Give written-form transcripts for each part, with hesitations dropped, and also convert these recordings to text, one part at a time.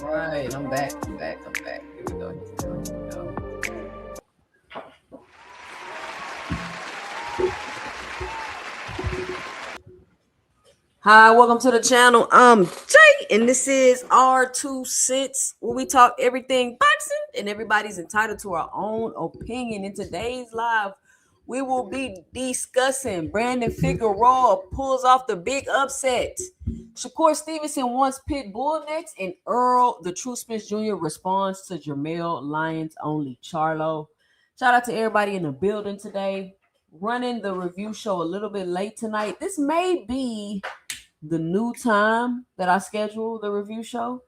right, I'm back. Here we go. Hi, welcome to the channel. I'm Jay, and this is our 2 cents where we talk everything boxing, and everybody's entitled to our own opinion. In today's live, we will be discussing Brandon Figueroa pulls off the big upset. Shakur Stevenson wants Pitbull next, and Errol, the True Spence Jr., responds to Jamel Lyons only Charlo. Shout out to everybody in the building today. Running the review show a little bit late tonight. This may be the new time that I schedule the review show.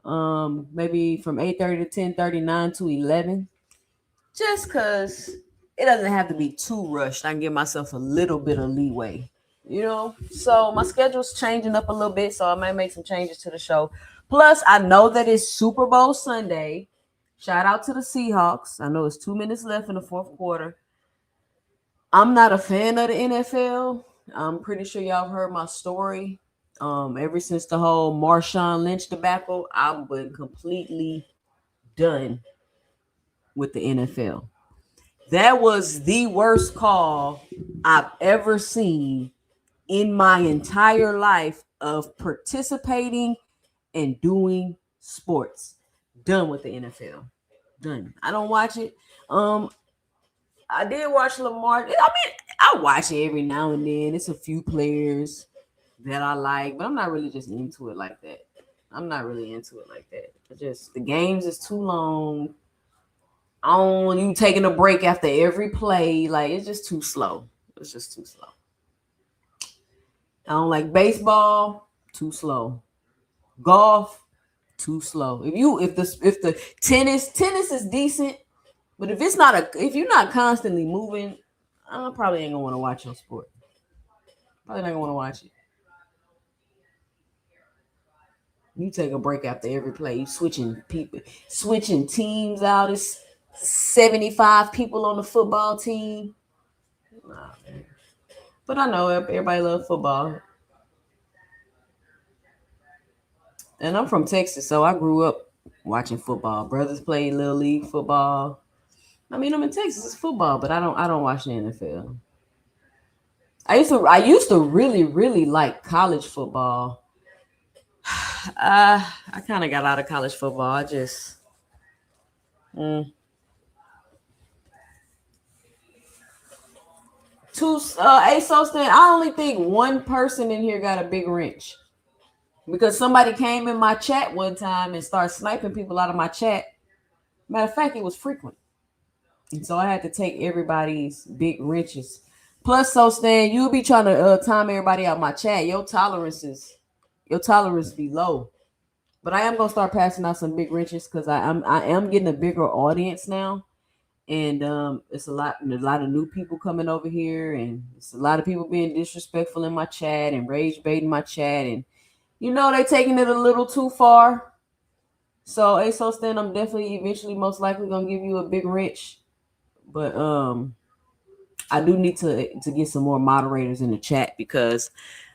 Maybe from 8:30 to 10:30, 9 to 11. Just because it doesn't have to be too rushed. I can give myself a little bit of leeway. So my schedule's changing up a little bit, so I might make some changes to the show. Plus, I know that it's Super Bowl Sunday. Shout out to the Seahawks. I know it's 2 minutes left in the fourth quarter. I'm not a fan of the NFL. I'm pretty sure y'all have heard my story. Ever since the whole Marshawn Lynch debacle, I've been completely done with the NFL. That was the worst call I've ever seen in my entire life of participating and doing sports. Done with the NFL. Done. I don't watch it. I did watch Lamar. I mean, I watch it every now and then. It's a few players that I like, but I'm not really just into it like that. I'm not really into it like that. Just the games is too long. You taking a break after every play. Like, it's just too slow. It's just too slow. I don't like baseball. Too slow. Golf. Too slow. If the tennis is decent. But if you're not constantly moving, I probably ain't gonna want to watch your sport. Probably not gonna want to watch it. You take a break after every play. You switching teams out. It's 75 people on the football team. Nah, man. But I know everybody loves football. And I'm from Texas, so I grew up watching football. Brothers played Little League football. I mean, I'm in Texas. It's football, but I don't watch the NFL. I used to really, really like college football. I kind of got out of college football. I just I only think one person in here got a big wrench because somebody came in my chat one time and started sniping people out of my chat. Matter of fact, it was frequent. And so I had to take everybody's big wrenches. Plus, so Stan, you'll be trying to time everybody out my chat. Your tolerance be low. But I am gonna start passing out some big wrenches because I am getting a bigger audience now, and it's a lot of new people coming over here, and it's a lot of people being disrespectful in my chat and rage baiting my chat, and they taking it a little too far. So so Stan, I'm definitely eventually most likely gonna give you a big wrench. But I do need to get some more moderators in the chat because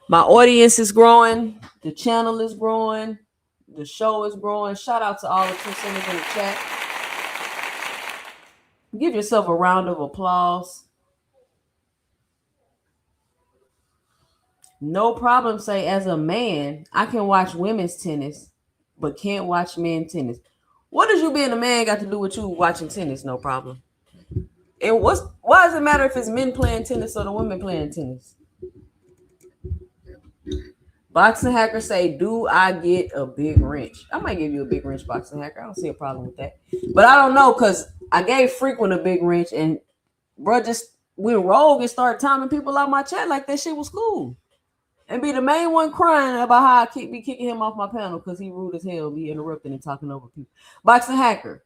my audience is growing, the channel is growing, the show is growing. Shout out to all the listeners in the chat. Give yourself a round of applause. No problem. Say, as a man, I can watch women's tennis, but can't watch men tennis. What does you being a man got to do with you watching tennis? No problem. And why does it matter if it's men playing tennis or the women playing tennis? Boxing Hacker say, do I get a big wrench? I might give you a big wrench, Boxing Hacker. I don't see a problem with that. But I don't know, because I gave Frequent a big wrench, and bro just went rogue and started timing people out my chat like that shit was cool. And be the main one crying about how I be kicking him off my panel because he rude as hell, be interrupting and talking over people. Boxing Hacker.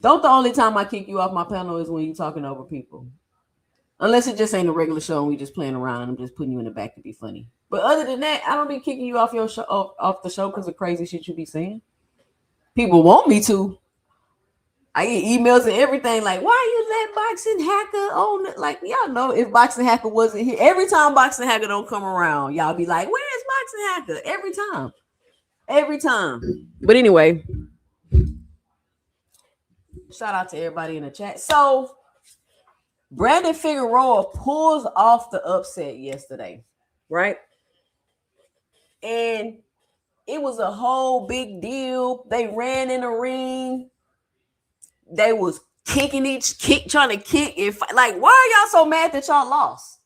Don't the only time I kick you off my panel is when you talking over people. Unless it just ain't a regular show and we just playing around and I'm just putting you in the back to be funny. But other than that, I don't be kicking you off your show, off the show because of crazy shit you be saying. People want me to. I get emails and everything like, why you let Boxing Hacker on it? Like, y'all know if Boxing Hacker wasn't here, every time Boxing Hacker don't come around, y'all be like, where's Boxing Hacker? Every time. Every time. But anyway, shout out to everybody in the chat. So Brandon Figueroa pulls off the upset yesterday, right? And it was a whole big deal. They ran in the ring. They was kicking trying to kick and fight. Like, why are y'all so mad that y'all lost?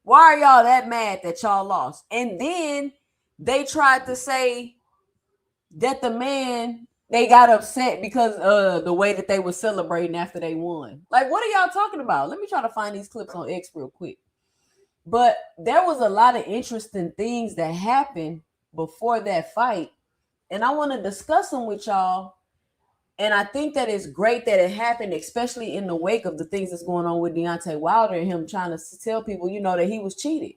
Why are y'all that mad that y'all lost? And then they tried to say that they got upset because the way that they were celebrating after they won. Like, what are y'all talking about? Let me try to find these clips on X real quick. But there was a lot of interesting things that happened before that fight, and I want to discuss them with y'all. And I think that it's great that it happened, especially in the wake of the things that's going on with Deontay Wilder and him trying to tell people, that he was cheated.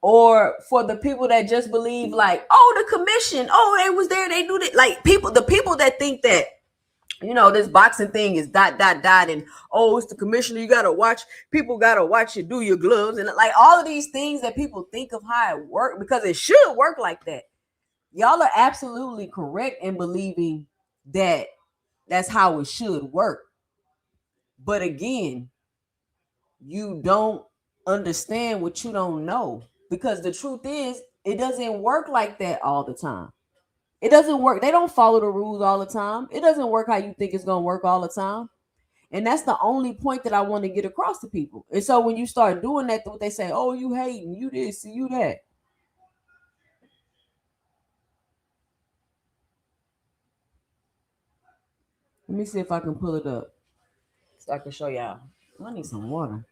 Or for the people that just believe, like, oh, the commission, oh, they was there, they knew that. Like, the people that think that, this boxing thing is ... and oh, it's the commissioner, you gotta watch, people gotta watch you do your gloves, and like all of these things that people think of how it works, because it should work like that. Y'all are absolutely correct in believing that that's how it should work. But again, you don't understand what you don't know, because the truth is, it doesn't work like that all the time. It doesn't work. They don't follow the rules all the time. It doesn't work how you think it's going to work all the time. And that's the only point that I want to get across to people. And so when you start doing that, what they say, oh, you hating, you this, you that. Let me see if I can pull it up so I can show y'all. I need some water.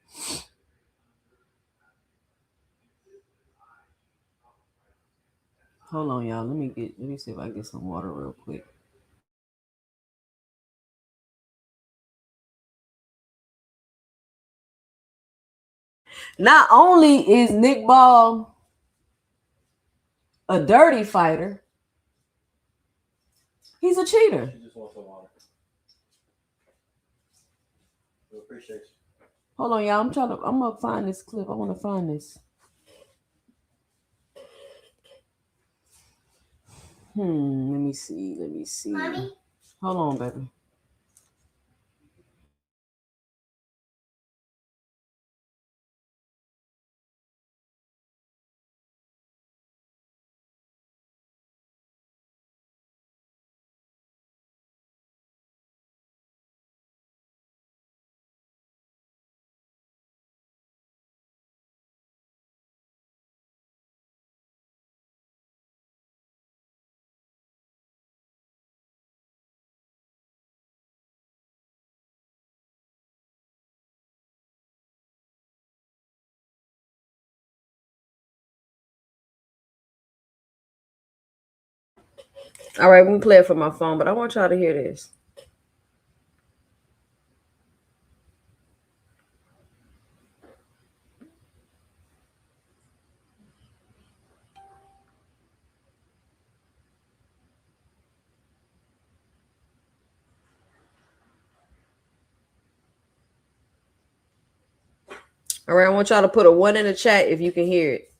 Hold on, y'all. Let me see if I can get some water real quick. Not only is Nick Ball a dirty fighter, he's a cheater. She just wants some water. We appreciate you. Hold on, y'all. I'm gonna find this clip. I want to find this. Let me see. Mommy? Hold on, baby. All right, we can play it from my phone, but I want y'all to hear this. All right, I want y'all to put a 1 in the chat if you can hear it.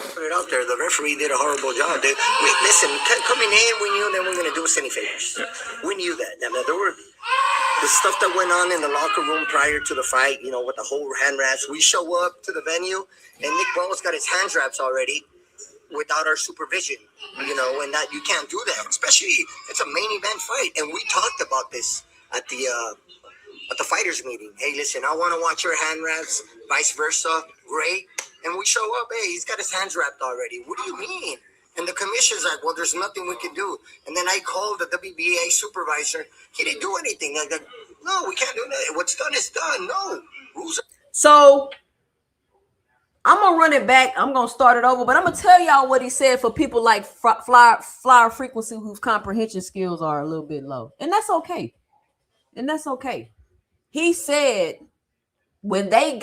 Put it out there. The referee did a horrible job. Listen, coming in, we knew they weren't going to do us any favors. We knew that. I mean, there were the stuff that went on in the locker room prior to the fight, with the whole hand wraps. We show up to the venue, and Nick Ball's got his hand wraps already without our supervision, and that you can't do that. Especially, it's a main event fight, and we talked about this at the fighters meeting. Hey, listen, I want to watch your hand wraps, vice versa. Great. And we show up, hey, he's got his hands wrapped already. What do you mean? And the commissioner's like, well, there's nothing we can do. And then I called the WBA supervisor. He didn't do anything. Like, no, we can't do that. What's done is done. No. So I'm going to run it back. I'm going to start it over. But I'm going to tell y'all what he said for people like Flyer Frequency whose comprehension skills are a little bit low. And that's okay. He said when they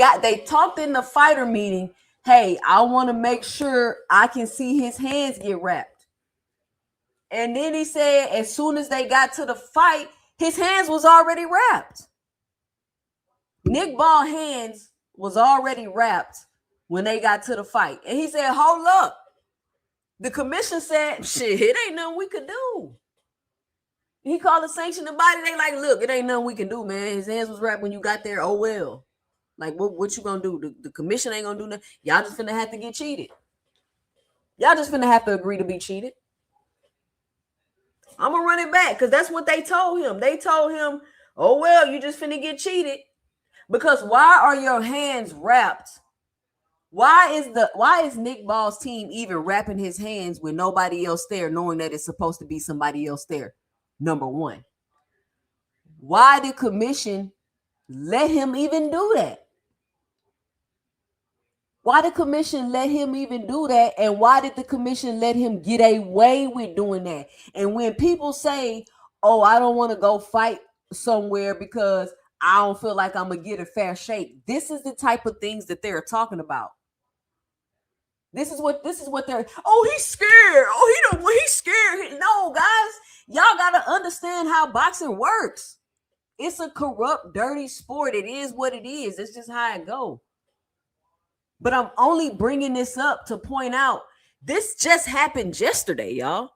talked in the fighter meeting, hey, I want to make sure I can see his hands get wrapped. And then he said as soon as they got to the fight, his hands was already wrapped. Nick Ball's hands was already wrapped when they got to the fight. And he said, hold up. The commission said, shit, it ain't nothing we could do. He called the sanctioning body. They like, look, it ain't nothing we can do, man. His hands was wrapped when you got there. Oh well. Like, what you gonna do? The commission ain't gonna do nothing. Y'all just finna have to get cheated. Y'all just finna have to agree to be cheated. I'm gonna run it back because that's what they told him. They told him, oh well, you just finna get cheated. Because why are your hands wrapped? Why is Nick Ball's team even wrapping his hands with nobody else there, knowing that it's supposed to be somebody else there? Number one. Why did commission let him even do that? Why did commission let him even do that? And why did the commission let him get away with doing that? And when people say, oh, I don't want to go fight somewhere because I don't feel like I'm going to get a fair shake, this is the type of things that they're talking about. This is what they're, oh, he's scared. Oh, he's scared. No, guys, y'all got to understand how boxing works. It's a corrupt, dirty sport. It is what it is. It's just how it goes. But I'm only bringing this up to point out this just happened yesterday, y'all.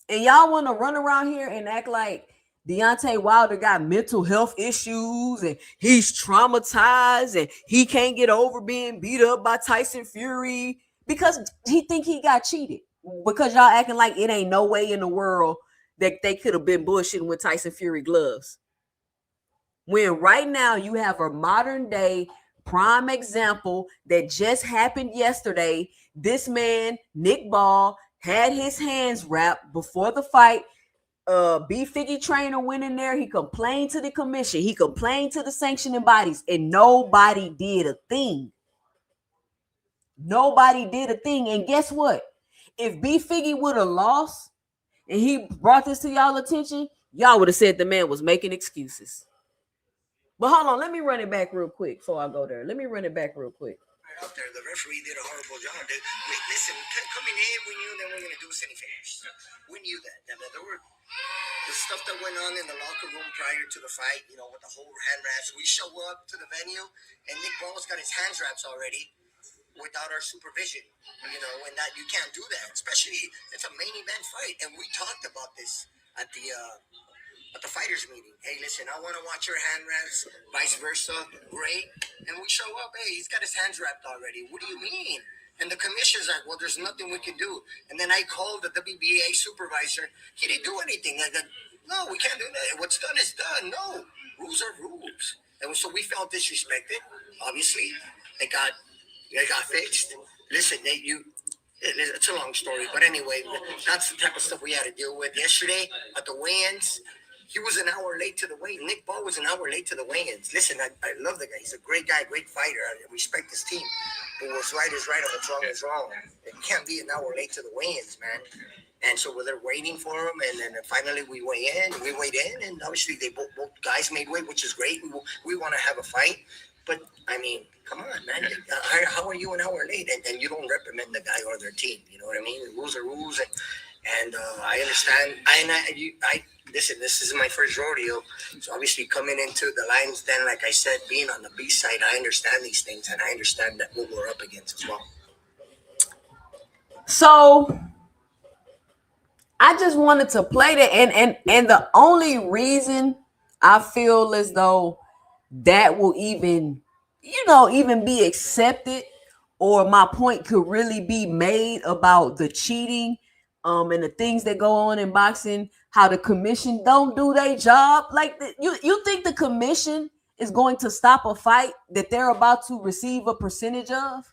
And y'all want to run around here and act like Deontay Wilder got mental health issues and he's traumatized and he can't get over being beat up by Tyson Fury because he think he got cheated. Because y'all acting like it ain't no way in the world that they could have been bullshitting with Tyson Fury gloves. When right now you have a modern day prime example that just happened yesterday. This man, Nick Ball, had his hands wrapped before the fight. B Figgy trainer went in there. He complained to the commission. He complained to the sanctioning bodies, and nobody did a thing. Nobody did a thing. And guess what? If B Figgy would have lost and he brought this to y'all attention, y'all would have said the man was making excuses. But hold on, let me run it back real quick before I go there. Let me run it back real quick. Right out there, the referee did a horrible job. Listen, coming in, we knew they weren't going to do us any favors. We knew that. There were the stuff that went on in the locker room prior to the fight, with the whole hand wraps. We show up to the venue, and Nick Ball's got his hand wraps already without our supervision. And that you can't do that, especially it's a main event fight. And we talked about this at the fighters meeting. Hey, listen, I want to watch your hand wraps, vice versa. Great. And we show up, hey, he's got his hands wrapped already. What do you mean? And the commissioner's like, well, there's nothing we can do. And then I called the WBA supervisor. He didn't do anything. I said, no, we can't do that. What's done is done. No, rules are rules. And so we felt disrespected, obviously. They got fixed. Listen, it's a long story. But anyway, that's the type of stuff we had to deal with. Yesterday at the weigh-ins, he was an hour late to the weigh. Nick Ball was an hour late to the weigh-ins. Listen, I love the guy. He's a great guy, great fighter. I respect his team. But what's right is right and what's wrong is wrong. It can't be an hour late to the weigh-ins, man. And so they're waiting for him, and then finally we weighed in, and obviously they both guys made weight, which is great. We want to have a fight. But, I mean, come on, man. How are you an hour late and you don't reprimand the guy or their team? You know what I mean? The rules are rules, and I understand. Listen, this is my first rodeo. So obviously coming into the Lions Den, like I said, being on the B side, I understand these things, and I understand that what we're up against as well. So I just wanted to play that, and the only reason I feel as though that will even be accepted, or my point could really be made about the cheating and the things that go on in boxing, how the commission don't do their job. Like, you think the commission is going to stop a fight that they're about to receive a percentage of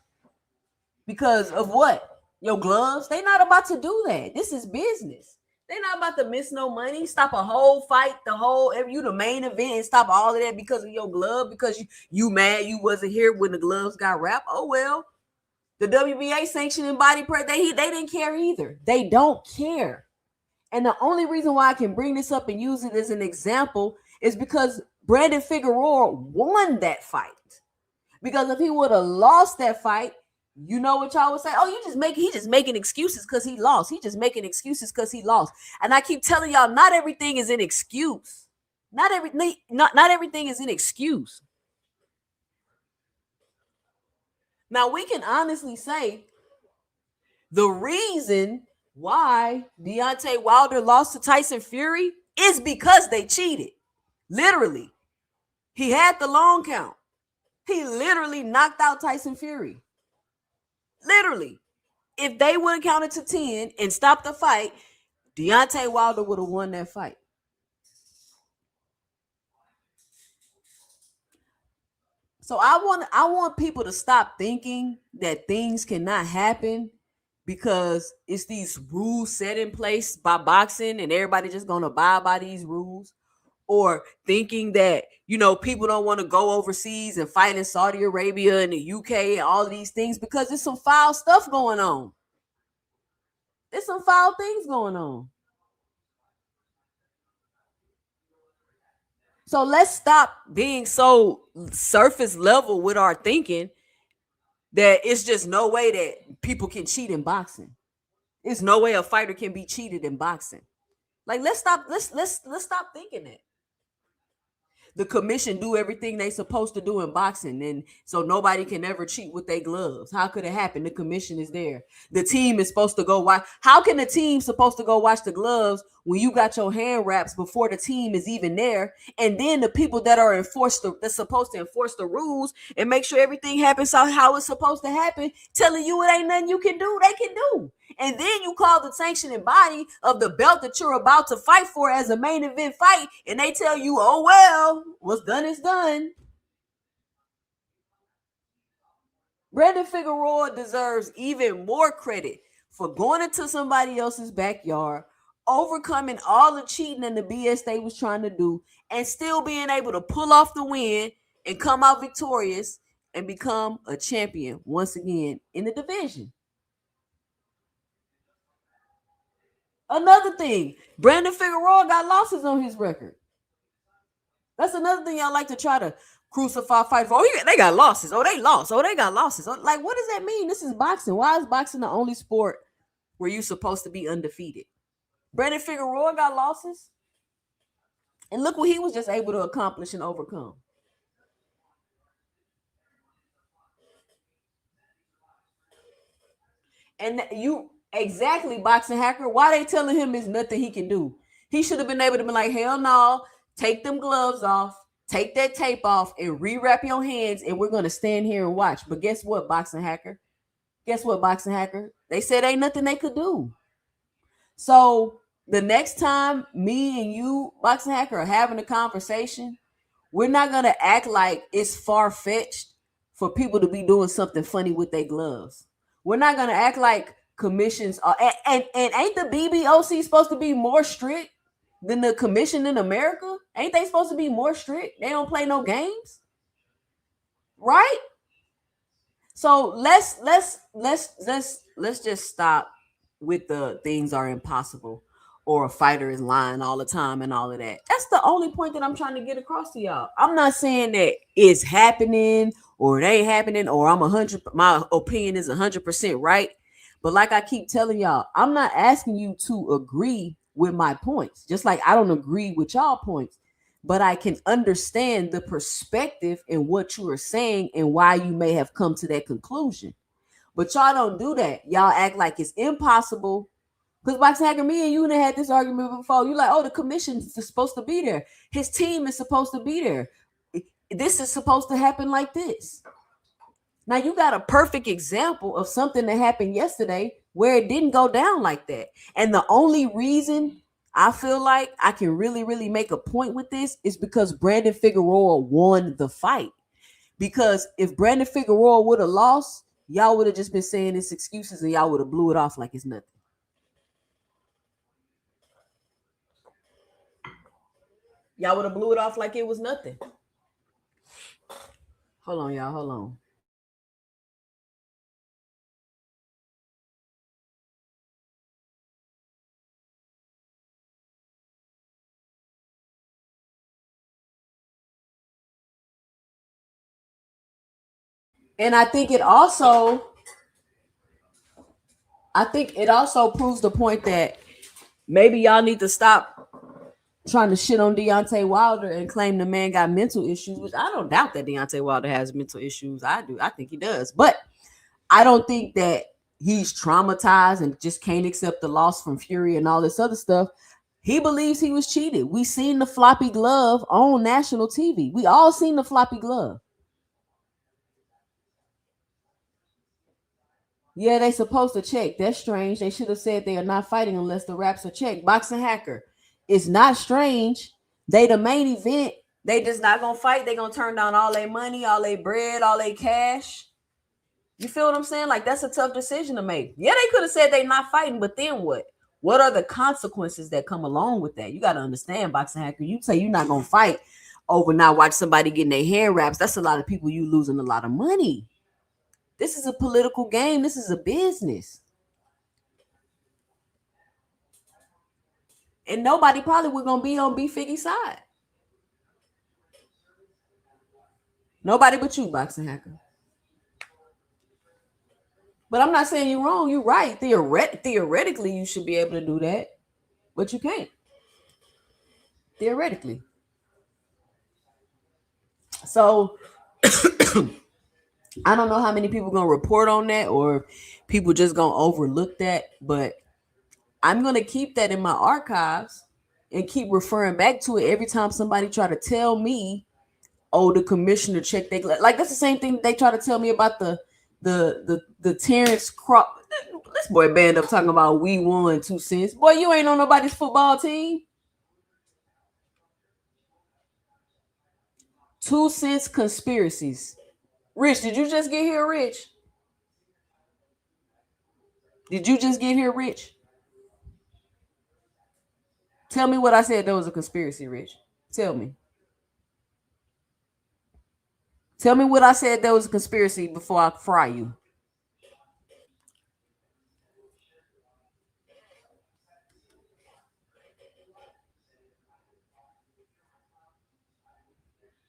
because of what? Your gloves? They're not about to do that. This is business. They're not about to miss no money, stop a whole fight, the main event, and stop all of that because of your glove, because you mad you wasn't here when the gloves got wrapped. Oh well. The WBA sanctioning body, they didn't care either. They don't care. And the only reason why I can bring this up and use it as an example is because Brandon Figueroa won that fight. Because if he would have lost that fight, you know what y'all would say? Oh, he just making excuses because he lost. He just making excuses because he lost. And I keep telling y'all, not everything is an excuse. Not everything is an excuse. Now we can honestly say The reason why Deontay Wilder lost to Tyson Fury is because they cheated. Literally. He had the long count. He literally knocked out Tyson Fury. Literally. If they would have counted to 10 and stopped the fight, Deontay Wilder would have won that fight. So I want people to stop thinking that things cannot happen because it's these rules set in place by boxing and everybody just gonna abide by these rules, or thinking that people don't want to go overseas and fight in Saudi Arabia and the UK and all of these things because there's some foul stuff going on. There's some foul things going on. So let's stop being so surface level with our thinking that it's just no way that people can cheat in boxing. There's no way a fighter can be cheated in boxing. Like let's stop thinking that. The commission do everything they supposed to do in boxing, and so nobody can ever cheat with their gloves. How could it happen? The commission is there. The team is supposed to go watch. How can the team supposed to go watch the gloves when you got your hand wraps before the team is even there? And then the people that are that's supposed to enforce the rules and make sure everything happens how it's supposed to happen, telling you it ain't nothing you can do, they can do. And then you call the sanctioning body of the belt that you're about to fight for as a main event fight, and they tell you, oh, well, what's done is done. Brandon Figueroa deserves even more credit for going into somebody else's backyard, overcoming all the cheating and the BS they was trying to do, and still being able to pull off the win and come out victorious and become a champion once again in the division. Another thing, Brandon Figueroa got losses on his record. That's another thing y'all like to try to crucify fight for. Oh, they got losses. Oh, they lost. Oh, they got losses. Oh, like, what does that mean? This is boxing. Why is boxing the only sport where you're supposed to be undefeated? Brandon Figueroa got losses. And look what he was just able to accomplish and overcome. And you... Exactly, boxing hacker. Why they telling him there's nothing he can do? He should have been able to be like, hell no, take them gloves off, take that tape off, and rewrap your hands, and we're going to stand here and watch. But guess what, boxing hacker? They said ain't nothing they could do. So the next time me and you, boxing hacker, are having a conversation, we're not going to act like it's far-fetched for people to be doing something funny with their gloves. We're not going to act like commissions are, and ain't the BBOC supposed to be more strict than the commission in America? Ain't they supposed to be more strict? They don't play no games, right? So let's just stop with the things are impossible or a fighter is lying all the time and all of that. That's the only point that I'm trying to get across to y'all. I'm not saying that it's happening or it ain't happening or my opinion is 100% right. But like I keep telling y'all, I'm not asking you to agree with my points, just like I don't agree with y'all points, but I can understand the perspective and what you are saying and why you may have come to that conclusion. But y'all don't do that. Y'all act like it's impossible. Because boxing hacker, me and you had this argument before. You like, oh, the commission is supposed to be there. His team is supposed to be there. This is supposed to happen like this. Now you got a perfect example of something that happened yesterday where it didn't go down like that. And the only reason I feel like I can really, really make a point with this is because Brandon Figueroa won the fight. Because if Brandon Figueroa would have lost, y'all would have just been saying his excuses and y'all would have blew it off like it's nothing. Y'all would have blew it off like it was nothing. Hold on, y'all. Hold on. And I think it also proves the point that maybe y'all need to stop trying to shit on Deontay Wilder and claim the man got mental issues, which I don't doubt that Deontay Wilder has mental issues. I do. I think he does. But I don't think that he's traumatized and just can't accept the loss from Fury and all this other stuff. He believes he was cheated. We seen the floppy glove on national TV. We all seen the floppy glove. Yeah, they supposed to check. That's strange. They should have said they are not fighting unless the wraps are checked. Boxing Hacker. It's not strange. They the main event. They just not gonna fight. They gonna turn down all their money, all their bread, all their cash. You feel what I'm saying? Like, that's a tough decision to make. Yeah, they could have said they not fighting, but then what? What are the consequences that come along with that? You got to understand, Boxing Hacker. You say you're not gonna fight over not watch somebody getting their hair wraps. That's a lot of people. You losing a lot of money. This is a political game. This is a business. And nobody probably was going to be on B Figgy's side. Nobody but you, Boxing Hacker. But I'm not saying you're wrong. You're right. Theoretically, you should be able to do that. But you can't. Theoretically. So I don't know how many people going to report on that or people just going to overlook that. But I'm going to keep that in my archives and keep referring back to it every time somebody try to tell me, oh, the commissioner checked they like. That's the same thing they try to tell me about the Terrence Crop. This boy band up talking about we won 2 cents. Boy, you ain't on nobody's football team. 2 cents conspiracies. Rich, did you just get here, Rich? Did you just get here, Rich? Tell me what I said there was a conspiracy, Rich. Tell me. Tell me what I said there was a conspiracy before I fry you.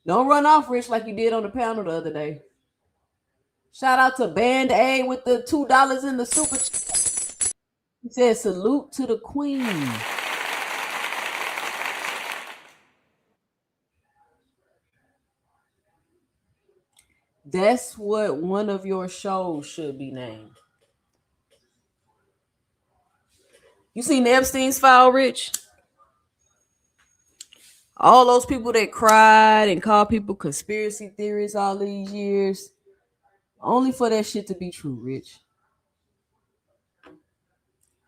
Don't run off, Rich, like you did on the panel the other day. Shout out to Band A with the $2 in the super. He said, salute to the queen. That's what one of your shows should be named. You seen the Epstein's file, Rich? All those people that cried and called people conspiracy theorists all these years, only for that shit to be true, Rich.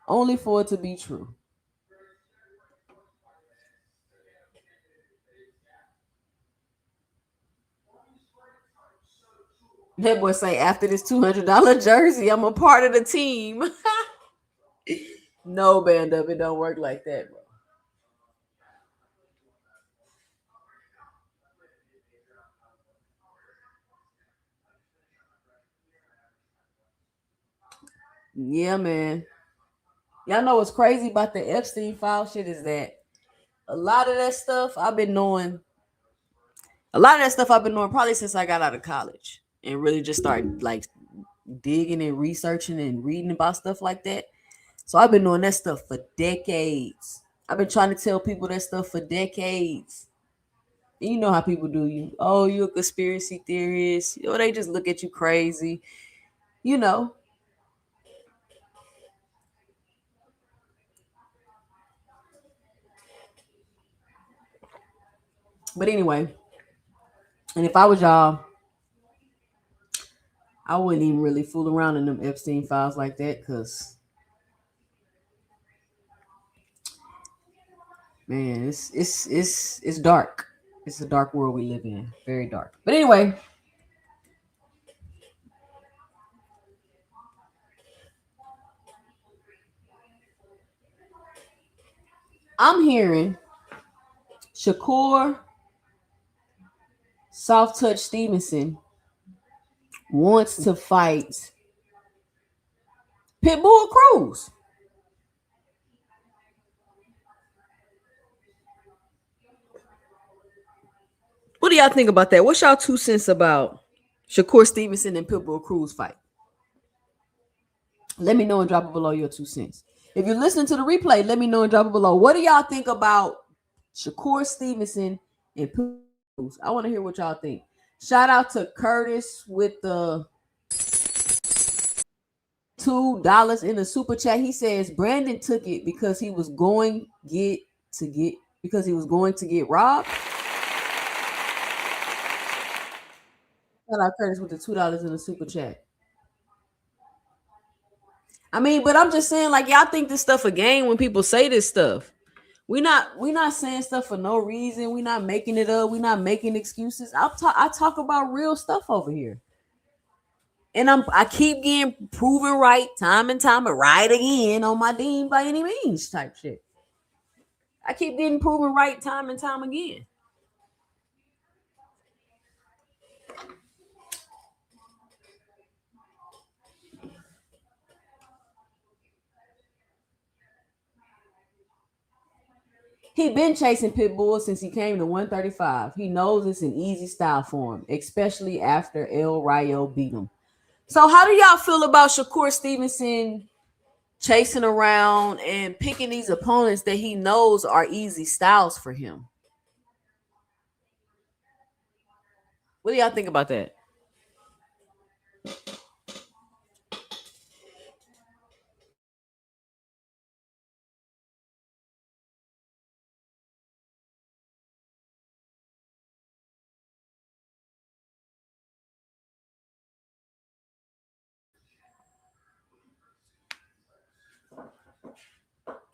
Only for it to be true. That boy say, after this $200 jersey, I'm a part of the team. No, band up, it don't work like that, bro. Yeah, man. Y'all know what's crazy about the Epstein file shit is that a lot of that stuff I've been knowing. A lot of that stuff I've been knowing probably since I got out of college and really just started like digging and researching and reading about stuff like that. So I've been doing that stuff for decades. I've been trying to tell people that stuff for decades. And you know how people do you. Oh, you a conspiracy theorist. You know, they just look at you crazy. You know. But anyway, and if I was y'all, I wouldn't even really fool around in them Epstein files like that because, man, it's dark. It's a dark world we live in. Very dark. But anyway, I'm hearing Shakur Soft Touch Stevenson wants to fight Pitbull Cruz. What do y'all think about that? What's y'all 2 cents about Shakur Stevenson and Pitbull Cruz fight? Let me know and drop it below your 2 cents. If you're listening to the replay, let me know and drop it below. What do y'all think about Shakur Stevenson and Pitbull Cruz? I want to hear what y'all think. Shout out to Curtis with the $2 in the super chat. He says Brandon took it because he was going to get robbed. Shout out Curtis with the $2 in the super chat. I mean, but I'm just saying, like, y'all think this stuff a game when people say this stuff. We not saying stuff for no reason. We not making it up. We not making excuses. I talk about real stuff over here. And I keep getting proven right time and time, but right again on my Dean by any means type shit. I keep getting proven right time and time again. He been chasing Pitbull since he came to 135. He knows it's an easy style for him, especially after El Rayo beat him. So how do y'all feel about Shakur Stevenson chasing around and picking these opponents that he knows are easy styles for him? What do y'all think about that?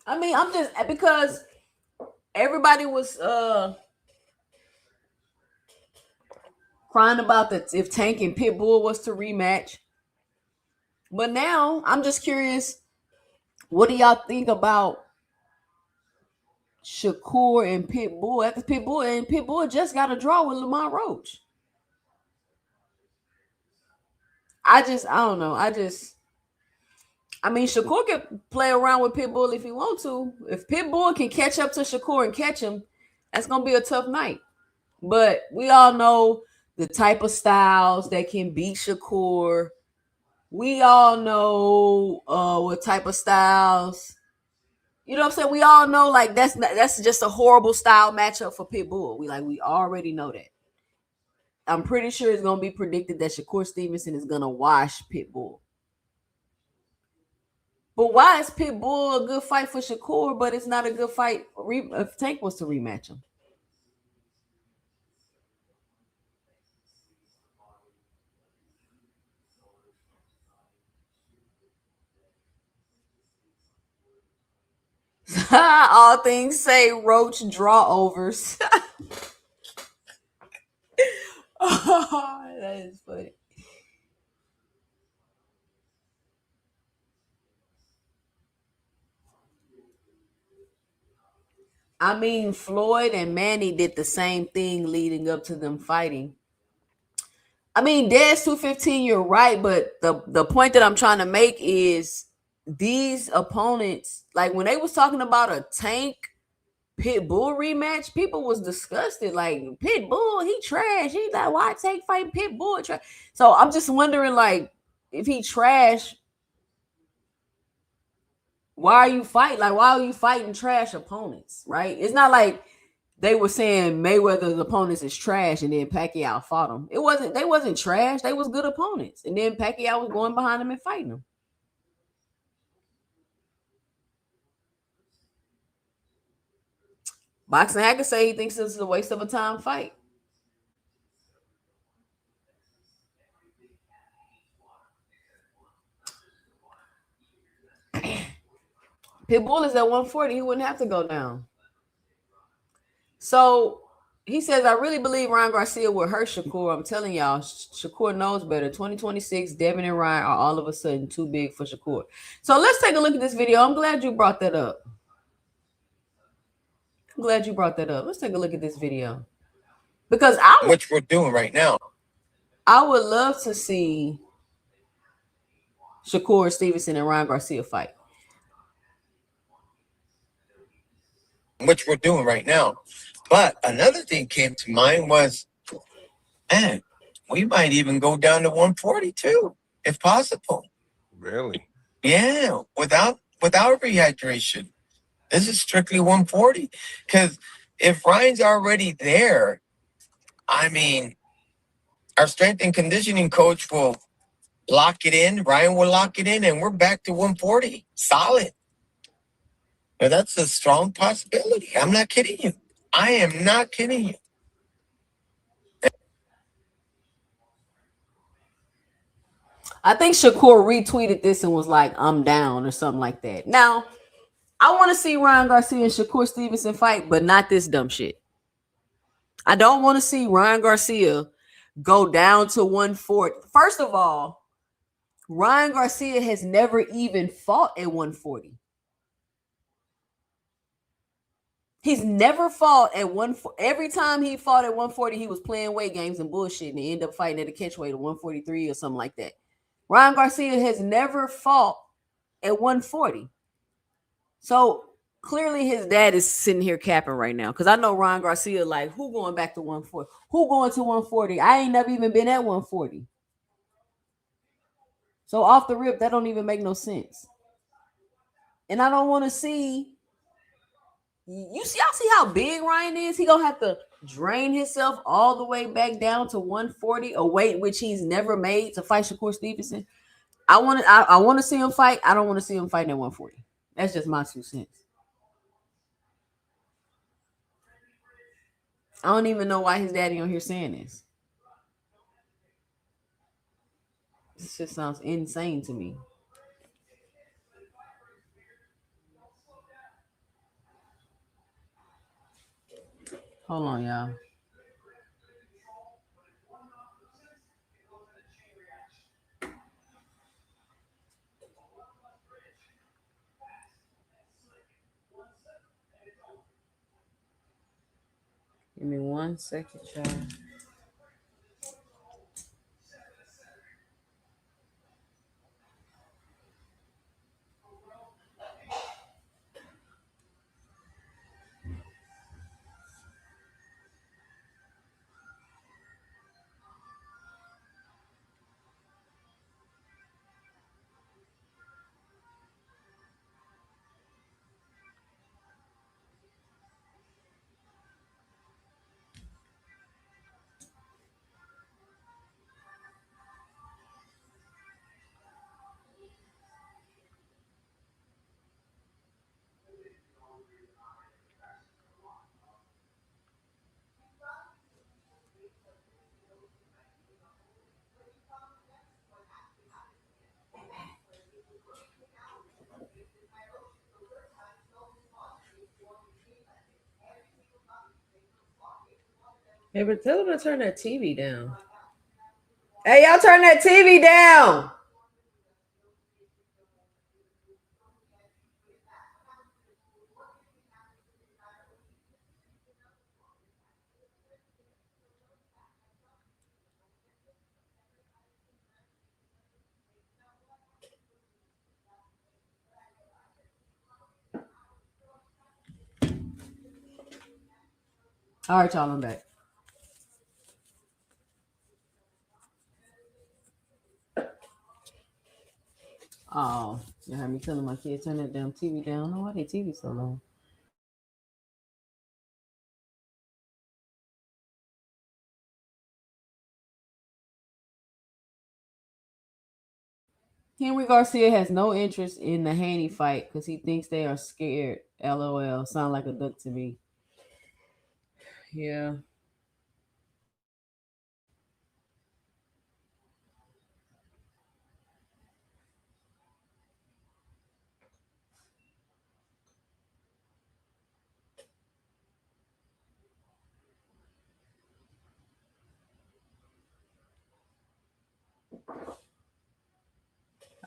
I mean, I'm just because everybody was crying about that if Tank and Pitbull was to rematch. But now I'm just curious, what do y'all think about Shakur and Pitbull? After Pitbull just got a draw with Lamont Roach. I don't know. I mean, Shakur can play around with Pitbull if he want to. If Pitbull can catch up to Shakur and catch him, that's gonna be a tough night. But we all know the type of styles that can beat Shakur. We all know what type of styles. You know what I'm saying? We all know like that's just a horrible style matchup for Pitbull. We already know that. I'm pretty sure it's gonna be predicted that Shakur Stevenson is gonna wash Pitbull. But why is Pitbull a good fight for Shakur, but it's not a good fight if Tank was to rematch him? All things say Roach draw overs. Oh, that is funny. I mean, Floyd and Manny did the same thing leading up to them fighting. I mean, Des 215, you're right, but the point that I'm trying to make is these opponents, like when they was talking about a Tank Pitbull rematch, people was disgusted. Like, Pitbull, he trash. He like, why Tank fighting Pitbull? Trash. So I'm just wondering, like, if he trash, why are you fighting? Like, why are you fighting trash opponents? Right? It's not like they were saying Mayweather's opponents is trash and then Pacquiao fought them. They wasn't trash. They was good opponents. And then Pacquiao was going behind them and fighting them. Boxing Hacker say he thinks this is a waste of a time fight. Pitbull is at 140. He wouldn't have to go down. So he says, I really believe Ryan Garcia will hurt Shakur. I'm telling y'all, Shakur knows better. 2026, Devin and Ryan are all of a sudden too big for Shakur. So let's take a look at this video. I'm glad you brought that up. Let's take a look at this video. Because which we're doing right now. I would love to see Shakur Stevenson and Ryan Garcia fight. Which we're doing right now. But another thing came to mind was, man, we might even go down to 140 too, if possible. Really? Yeah, without rehydration. This is strictly 140. Because if Ryan's already there, I mean, our strength and conditioning coach will lock it in. Ryan will lock it in, and we're back to 140. Solid. Now, that's a strong possibility. I'm not kidding you. I am not kidding you. I think Shakur retweeted this and was like, "I'm down" or something like that. Now, I want to see Ryan Garcia and Shakur Stevenson fight, but not this dumb shit. I don't want to see Ryan Garcia go down to 140. First of all, Ryan Garcia has never even fought at 140. He's never fought at 140. Every time he fought at 140, he was playing weight games and bullshit, and he ended up fighting at a catch weight of 143 or something like that. Ryan Garcia has never fought at 140. So clearly his dad is sitting here capping right now. Because I know Ryan Garcia, like, who going back to 140? Who going to 140? I ain't never even been at 140. So off the rip, that don't even make no sense. And I don't want to see. Y'all see how big Ryan is? He gonna have to drain himself all the way back down to 140, a weight which he's never made to fight Shakur Stevenson. I want to see him fight. I don't want to see him fighting at 140. That's just my 2 cents. I don't even know why his daddy on here saying this. This just sounds insane to me. Hold on, y'all. Give me 1 second, y'all. Hey, but tell them to turn that TV down. Hey, y'all turn that TV down. All right, y'all, I'm back. Oh, you heard me telling my kids turn that damn TV down. Oh, why they TV so low? Henry Garcia has no interest in the Haney fight because he thinks they are scared. LOL. Sound like a duck to me. Yeah.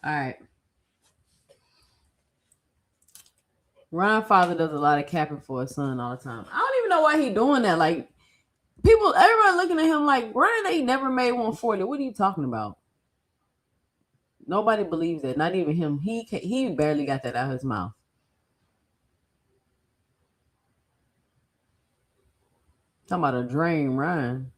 All right. Ryan father does a lot of capping for his son all the time. I don't even know why he doing that. Like, everybody looking at him like, Ryan ain't never made 140. What are you talking about? Nobody believes that. Not even him. He barely got that out of his mouth. Talking about a dream, Ryan.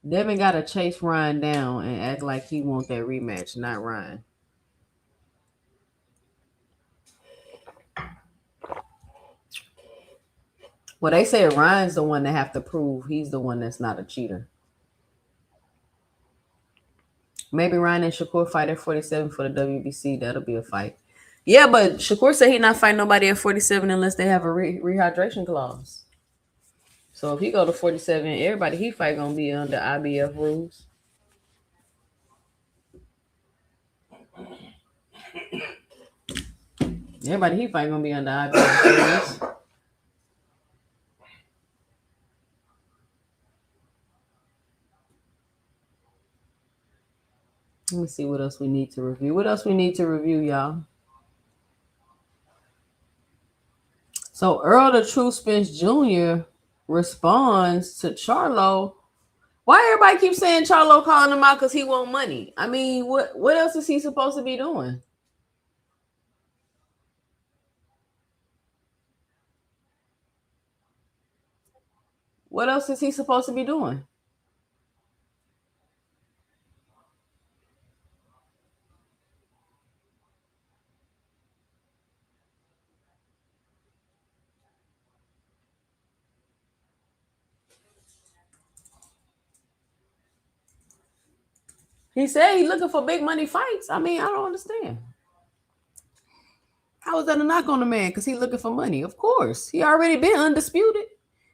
Devin got to chase Ryan down and act like he want that rematch, not Ryan. Well, they say Ryan's the one that have to prove he's the one that's not a cheater. Maybe Ryan and Shakur fight at 47 for the WBC. That'll be a fight. Yeah, but Shakur said he not fighting nobody at 47 unless they have a rehydration clause. So if he go to 47, everybody he fight gonna be under IBF rules. Everybody he fight gonna be under IBF rules. Let me see what else we need to review. What else we need to review, y'all? So Earl the True Spence Jr. responds to Charlo. Why everybody keep saying Charlo calling him out because he want money? I mean, what else is he supposed to be doing? What else is he supposed to be doing? He said he's looking for big money fights. I mean, I don't understand. How is that a knock on the man? Because he's looking for money. Of course. He already been undisputed.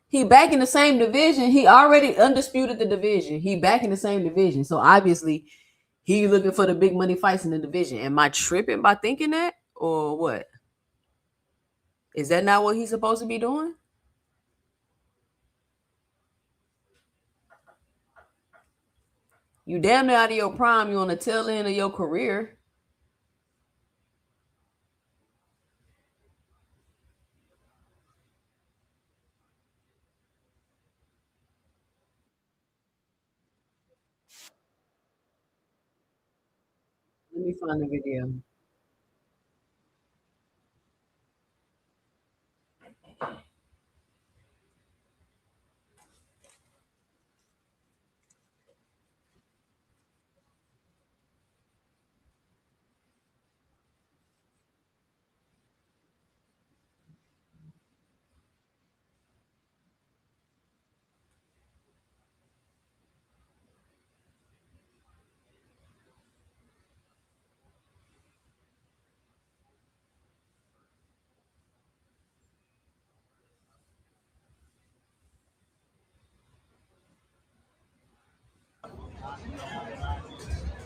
He back in the same division. He already undisputed the division. He back in the same division. So obviously he looking for the big money fights in the division. Am I tripping by thinking that? Or what? Is that not what he's supposed to be doing? You damn near out of your prime. You on the tail end of your career. Let me find the video.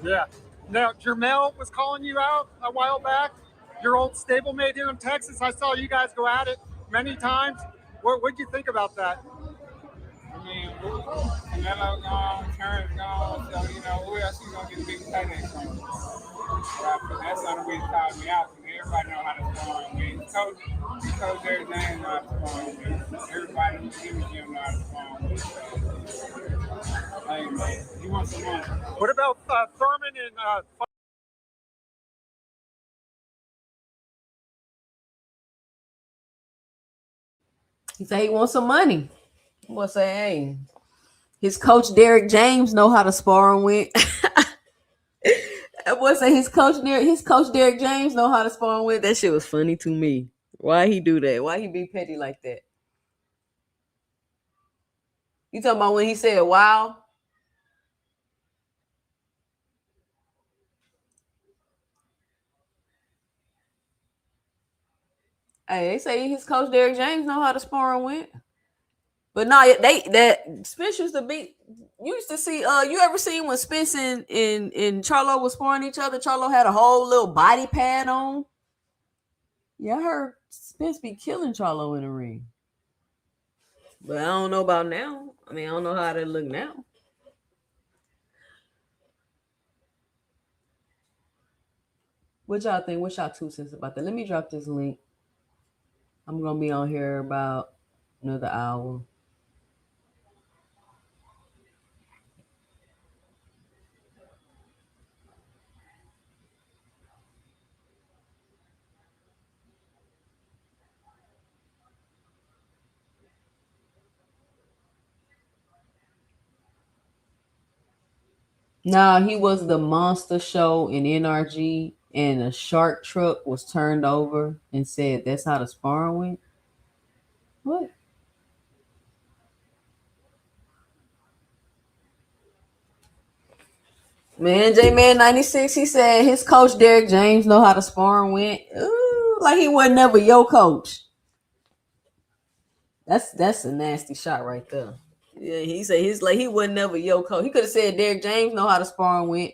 Yeah. Now, Jermel was calling you out a while back. Your old stablemate here in Texas. I saw you guys go at it many times. What'd you think about that? I mean, Canelo gone, Terrence gone, so, who else you going to get a big payday from? That's the only reason called me out, because everybody know how to score and win. Coach Derek James know how to score and win. Everybody in the gym know how to score and win. So, hey, man, you want some money. What about Thurman and He said he wants some money. I'm gonna say, hey, his coach Derek James know how to spar and win. I was say his coach Derek James know how to spar and win. That shit was funny to me. Why he do that? Why he be petty like that? You talking about when he said wow? Hey, they say his coach Derek James know how to spar and win. But no, that Spence used to be. You used to see. You ever seen when Spence and Charlo was sparring each other? Charlo had a whole little body pad on. Yeah, I heard Spence be killing Charlo in the ring. But I don't know about now. I mean, I don't know how they look now. What y'all think? What's y'all 2 cents about that? Let me drop this link. I'm gonna be on here about another hour. Nah, he was the monster show in NRG, and a shark truck was turned over and said that's how the sparring went. What? Man, J Man 96, he said his coach Derek James know how to spar and win. Ooh, like he was never your coach. That's a nasty shot right there. Yeah, he said he's like he was never your coach. He could have said Derek James know how to spar and win.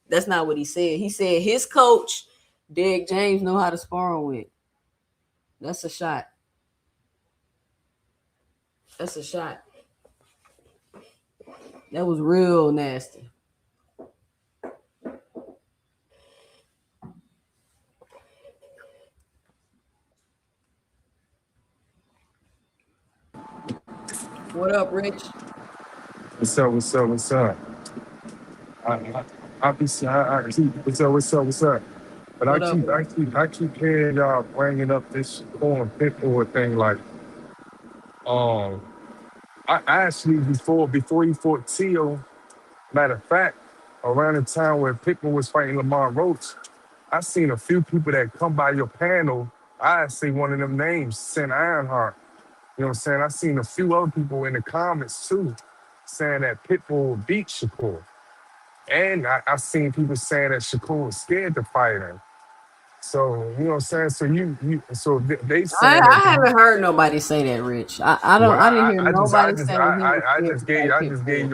That's not what he said. He said his coach Derek James know how to spar and win. That's a shot. That's a shot. That was real nasty. What up, Rich? What's up? What's up? What's up? I be I keep what's up? But What up? I keep hearing y'all bringing up this corn Pitbull thing. Like, um, I actually before he fought Tio. Matter of fact, around the time where Pitbull was fighting Lamar Roach, I seen a few people that come by your panel. I see one of them names, Sin Ironheart. You know what I'm saying? I seen a few other people in the comments too, saying that Pitbull beat Shakur. And I seen people saying that Shakur was scared to fight him. So, you know what I'm saying? So they saying I that the, haven't heard nobody say that, Rich. well, I didn't hear nobody saying he was scared to fight Pitbull.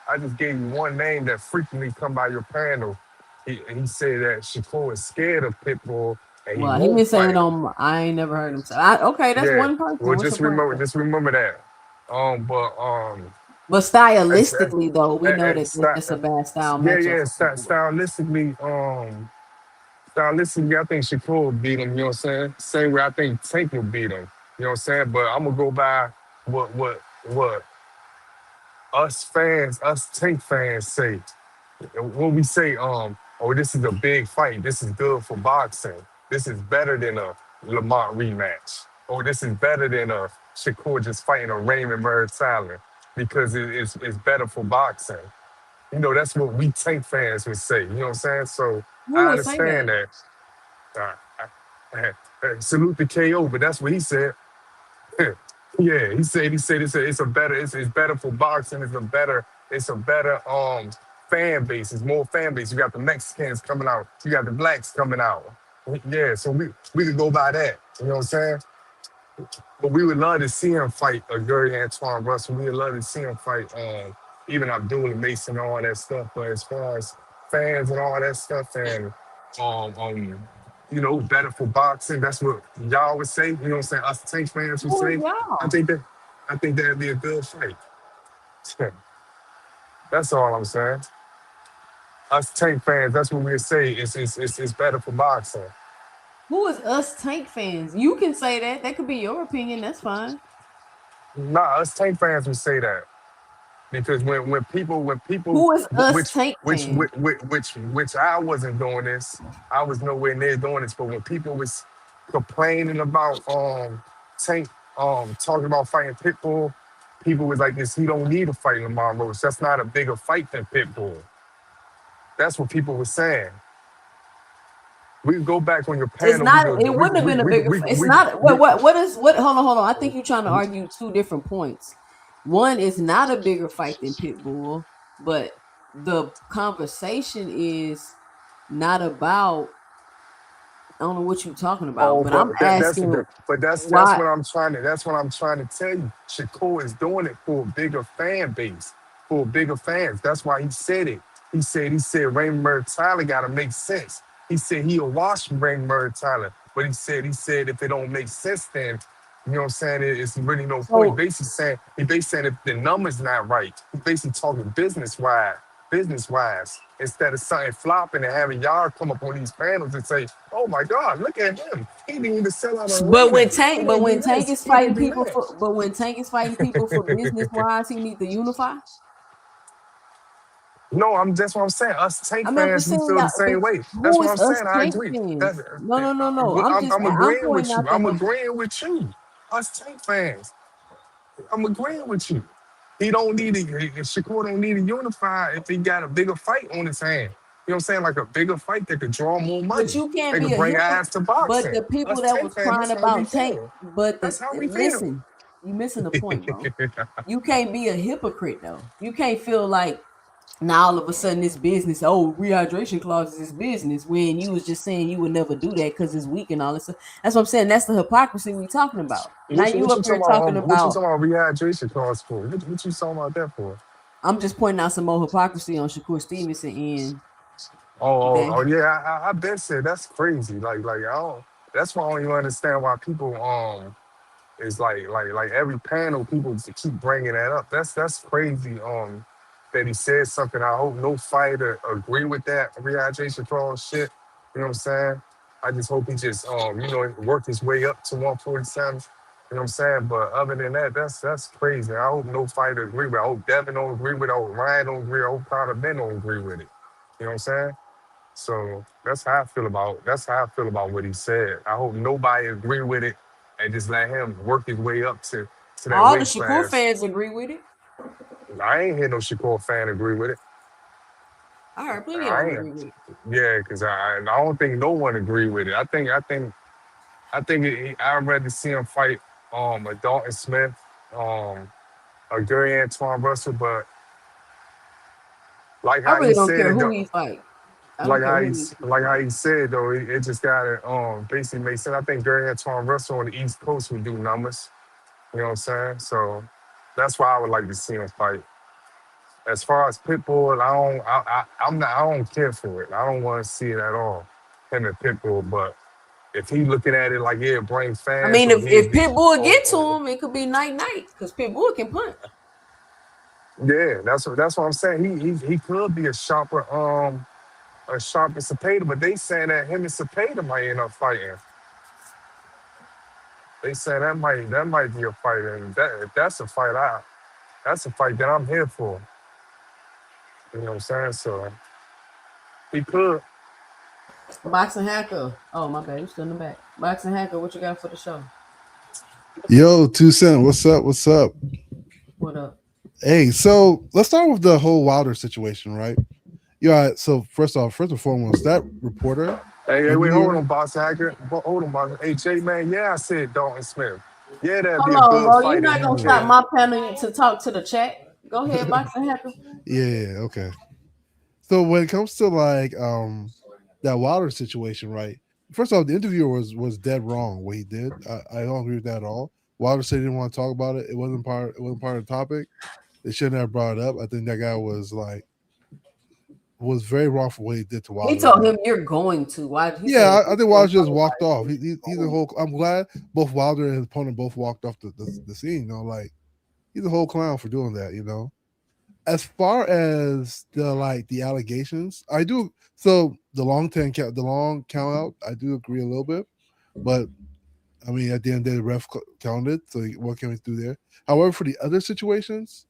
I just gave you one name that frequently come by your panel. He said that Shakur is scared of Pitbull and he Well, he won't been saying it fight. on. I ain't never heard him say. Okay, that's Yeah. one person. Well, What's your point? just remember that. But But it's, stylistically, though, we know that it's, it's a bad style yeah, matchup yeah. for Pitbull. Stylistically, I think Shakur will beat him. You know what I'm saying? Same way I think Tank will beat him. You know what I'm saying? But I'm gonna go by what us Tank fans say. When we say, oh, this is a big fight, this is good for boxing, this is better than a Lamont rematch, or this is better than a Shakur just fighting a Raymond Murray because it's better for boxing. You know, that's what we Tank fans would say. You know what I'm saying? So Who I would say understand that? that. Uh, Salute the KO, but that's what he said. Yeah, it's better for boxing. It's a better fan base. It's more fan base. You got the Mexicans coming out. You got the blacks coming out. Yeah, so we could go by that. You know what I'm saying? But we would love to see him fight a Gary Antoine Russell. We would love to see him fight even Abdullah Mason and all that stuff. But as far as fans and all that stuff and better for boxing, that's what y'all would say. You know what I'm saying? Us Tank fans would Who is say. I y'all? think that I think that'd be a good fight. That's all I'm saying. Us Tank fans, that's what we say. It's better for boxing. Who is us Tank fans? You can say that. That could be your opinion. That's fine. Nah, us Tank fans would say that. Because when people Who is us which Tank which fans? which I wasn't doing this, I was nowhere near doing this. But when people was complaining about Tank talking about fighting Pitbull, people was like this. He don't need to fight Lamar Roach. That's not a bigger fight than Pitbull. That's what people were saying. We can go back on your It's panel. not. It wouldn't have been a bigger. It's not. What is what? Hold on, hold on. I think you're trying to argue two different points. One is not a bigger fight than Pitbull, but the conversation is not about. I don't know what you're talking about, Oh, but I'm but asking that's why. what I'm trying to tell you. Shakur is doing it for a bigger fan base, for bigger fans. That's why he said it. He said Raymond Murray Tyler gotta make sense. He said he'll watch Raymond Murray Tyler, but he said if it don't make sense, then you know what I'm saying, it's really no point. So He basically saying if the numbers not right, he basically talking business wise, instead of something flopping and having y'all come up on these panels and say, "Oh my God, look at him! He didn't even sell out an But arena. when Tank, He but didn't do when Tank this. is He fighting didn't do people that." for, but when Tank is fighting people for business wise, he needs to unify. No, that's what I'm saying. Us Tank I'm just fans, we saying feel the that. But same way. That's who what is I'm us saying. I Tank agree. fans? No, no, no, no. I'm I'm agreeing pointing with out you. that I'm agreeing with you. Us Tank fans. I'm agreeing with you. He don't need to. Shakur don't need to unify if he got a bigger fight on his hand. You know what I'm saying? Like a bigger fight that could draw more but money. you can't They be could a bring hypocrite. eyes to But boxing. the people Us that Tank was fans, crying that's how we about Tank, feel. but That's how we feel. listen, you missing the point, bro. You can't be a hypocrite though. You can't feel like Now all of a sudden it's business. Oh, rehydration clauses is business when you was just saying you would never do that because it's weak and all this stuff. That's what I'm saying. That's the hypocrisy we talking about. Now you What up you here talking about? talking What you about. talking about rehydration costs for? What you talking about that for? I'm just pointing out some more hypocrisy on Shakur Stevenson and that. Yeah. I've been said that's crazy. Like I don't. That's why I don't even understand why people is like every panel people just keep bringing that up. That's crazy. That he said something. I hope no fighter agree with that rehydration clause shit. You know what I'm saying? I just hope he just work his way up to 147. You know what I'm saying? But other than that, that's crazy. I hope no fighter agree with it. I hope Devin don't agree with it. I hope Ryan don't agree. I hope Conor Ben don't agree with it. You know what I'm saying? So that's how I feel about what he said. I hope nobody agree with it and just let him work his way up to that All the weight Shakur class. fans agree with it. I ain't hear no Shakur fan agree with it. I heard plenty of I them ain't. agree with it. Yeah, because I don't think no one agree with it. I'd rather see him fight a Dalton Smith, um a Gary Antoine Russell, but like I how he really don't said care it, who though, he fight. I don't care who he like how he said though, it just gotta basically make sense. I think Gary Antoine Russell on the East Coast would do numbers. You know what I'm saying? So that's why I would like to see him fight. As far as Pitbull, I don't care for it. I don't want to see it at all. Him and Pitbull, but if he looking at it like yeah, bring I fans mean, or he'd if be Pitbull get to or him, it could be night night because Pitbull can punch. yeah, that's what I'm saying. He could be a sharper Cepeda, but they saying that him and Cepeda might end up fighting. They say that might be a fight, and if that's a fight that I'm here for. You know what I'm saying? So he could. Boxing hacker. Oh my bad, you still in the back. Boxing hacker, what you got for the show? Yo, 2 Cent, what's up? What's up? What up? Hey, so let's start with the whole Wilder situation, right? Yeah. So first off, first and foremost, that reporter Hey, in wait, hold here, on, boss hacker. Hold on, boss. Hey, Jay, man. Yeah, I said Dalton Smith. Yeah, that'd be Hold a on, good bro. You're fight if not he gonna stop can. my panel to talk to the chat. Go ahead, boxing hacker. yeah, okay. So when it comes to like that Wilder situation, right? First off, the interviewer was dead wrong what he did. I don't agree with that at all. Wilder said he didn't want to talk about it. It wasn't part of the topic. They shouldn't have brought it up. I think that guy was very wrong for what he did to He Wilder. told him you're going to. Why? He said Yeah, if I you're think going Wilder to talk just about walked it, off. you're He's a going whole. I'm glad both Wilder and his opponent both walked off the scene. Like he's a whole clown for doing that. As far as the allegations, I do. So the long count out, I do agree a little bit, but I mean at the end of the day, the ref counted. So what can we do there? However, for the other situations,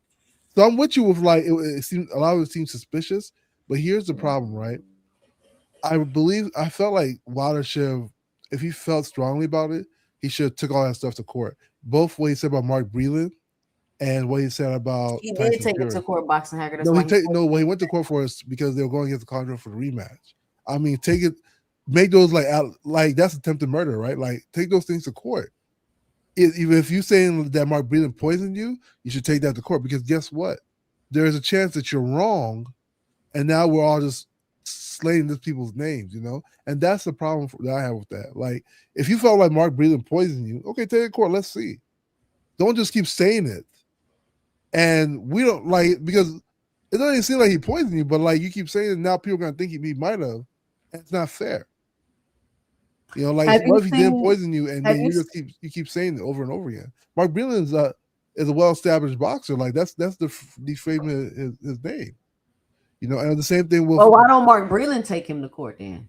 so I'm with you with it seems a lot of it seems suspicious. But here's the problem, right? I felt like Wilder should have, if he felt strongly about it, he should have took all that stuff to court. Both what he said about Mark Breland and what he said about He did Tyson take it to Fury. court, boxing hacker. That's No, why he said what he went to court for is because they were going against the contract for the rematch. I mean, take it, make those like that's attempted murder, right? Like take those things to court. Even if you saying that Mark Breland poisoned you, you should take that to court because guess what? There is a chance that you're wrong, and now we're all just slaying these people's names, and that's the problem that I have with that. Like, if you felt like Mark Breland poisoned you, okay, take it to court. Let's see. Don't just keep saying it, and we don't like because it doesn't even seem like he poisoned you, but like you keep saying it, now people are gonna think he might have, and it's not fair. Have What you if he didn't seen? poison you, and Have then you? you keep saying it over and over again? Mark Breland is a well established boxer. Like that's defaming his name. And the same thing with Well, why don't Mark Breland take him to court then?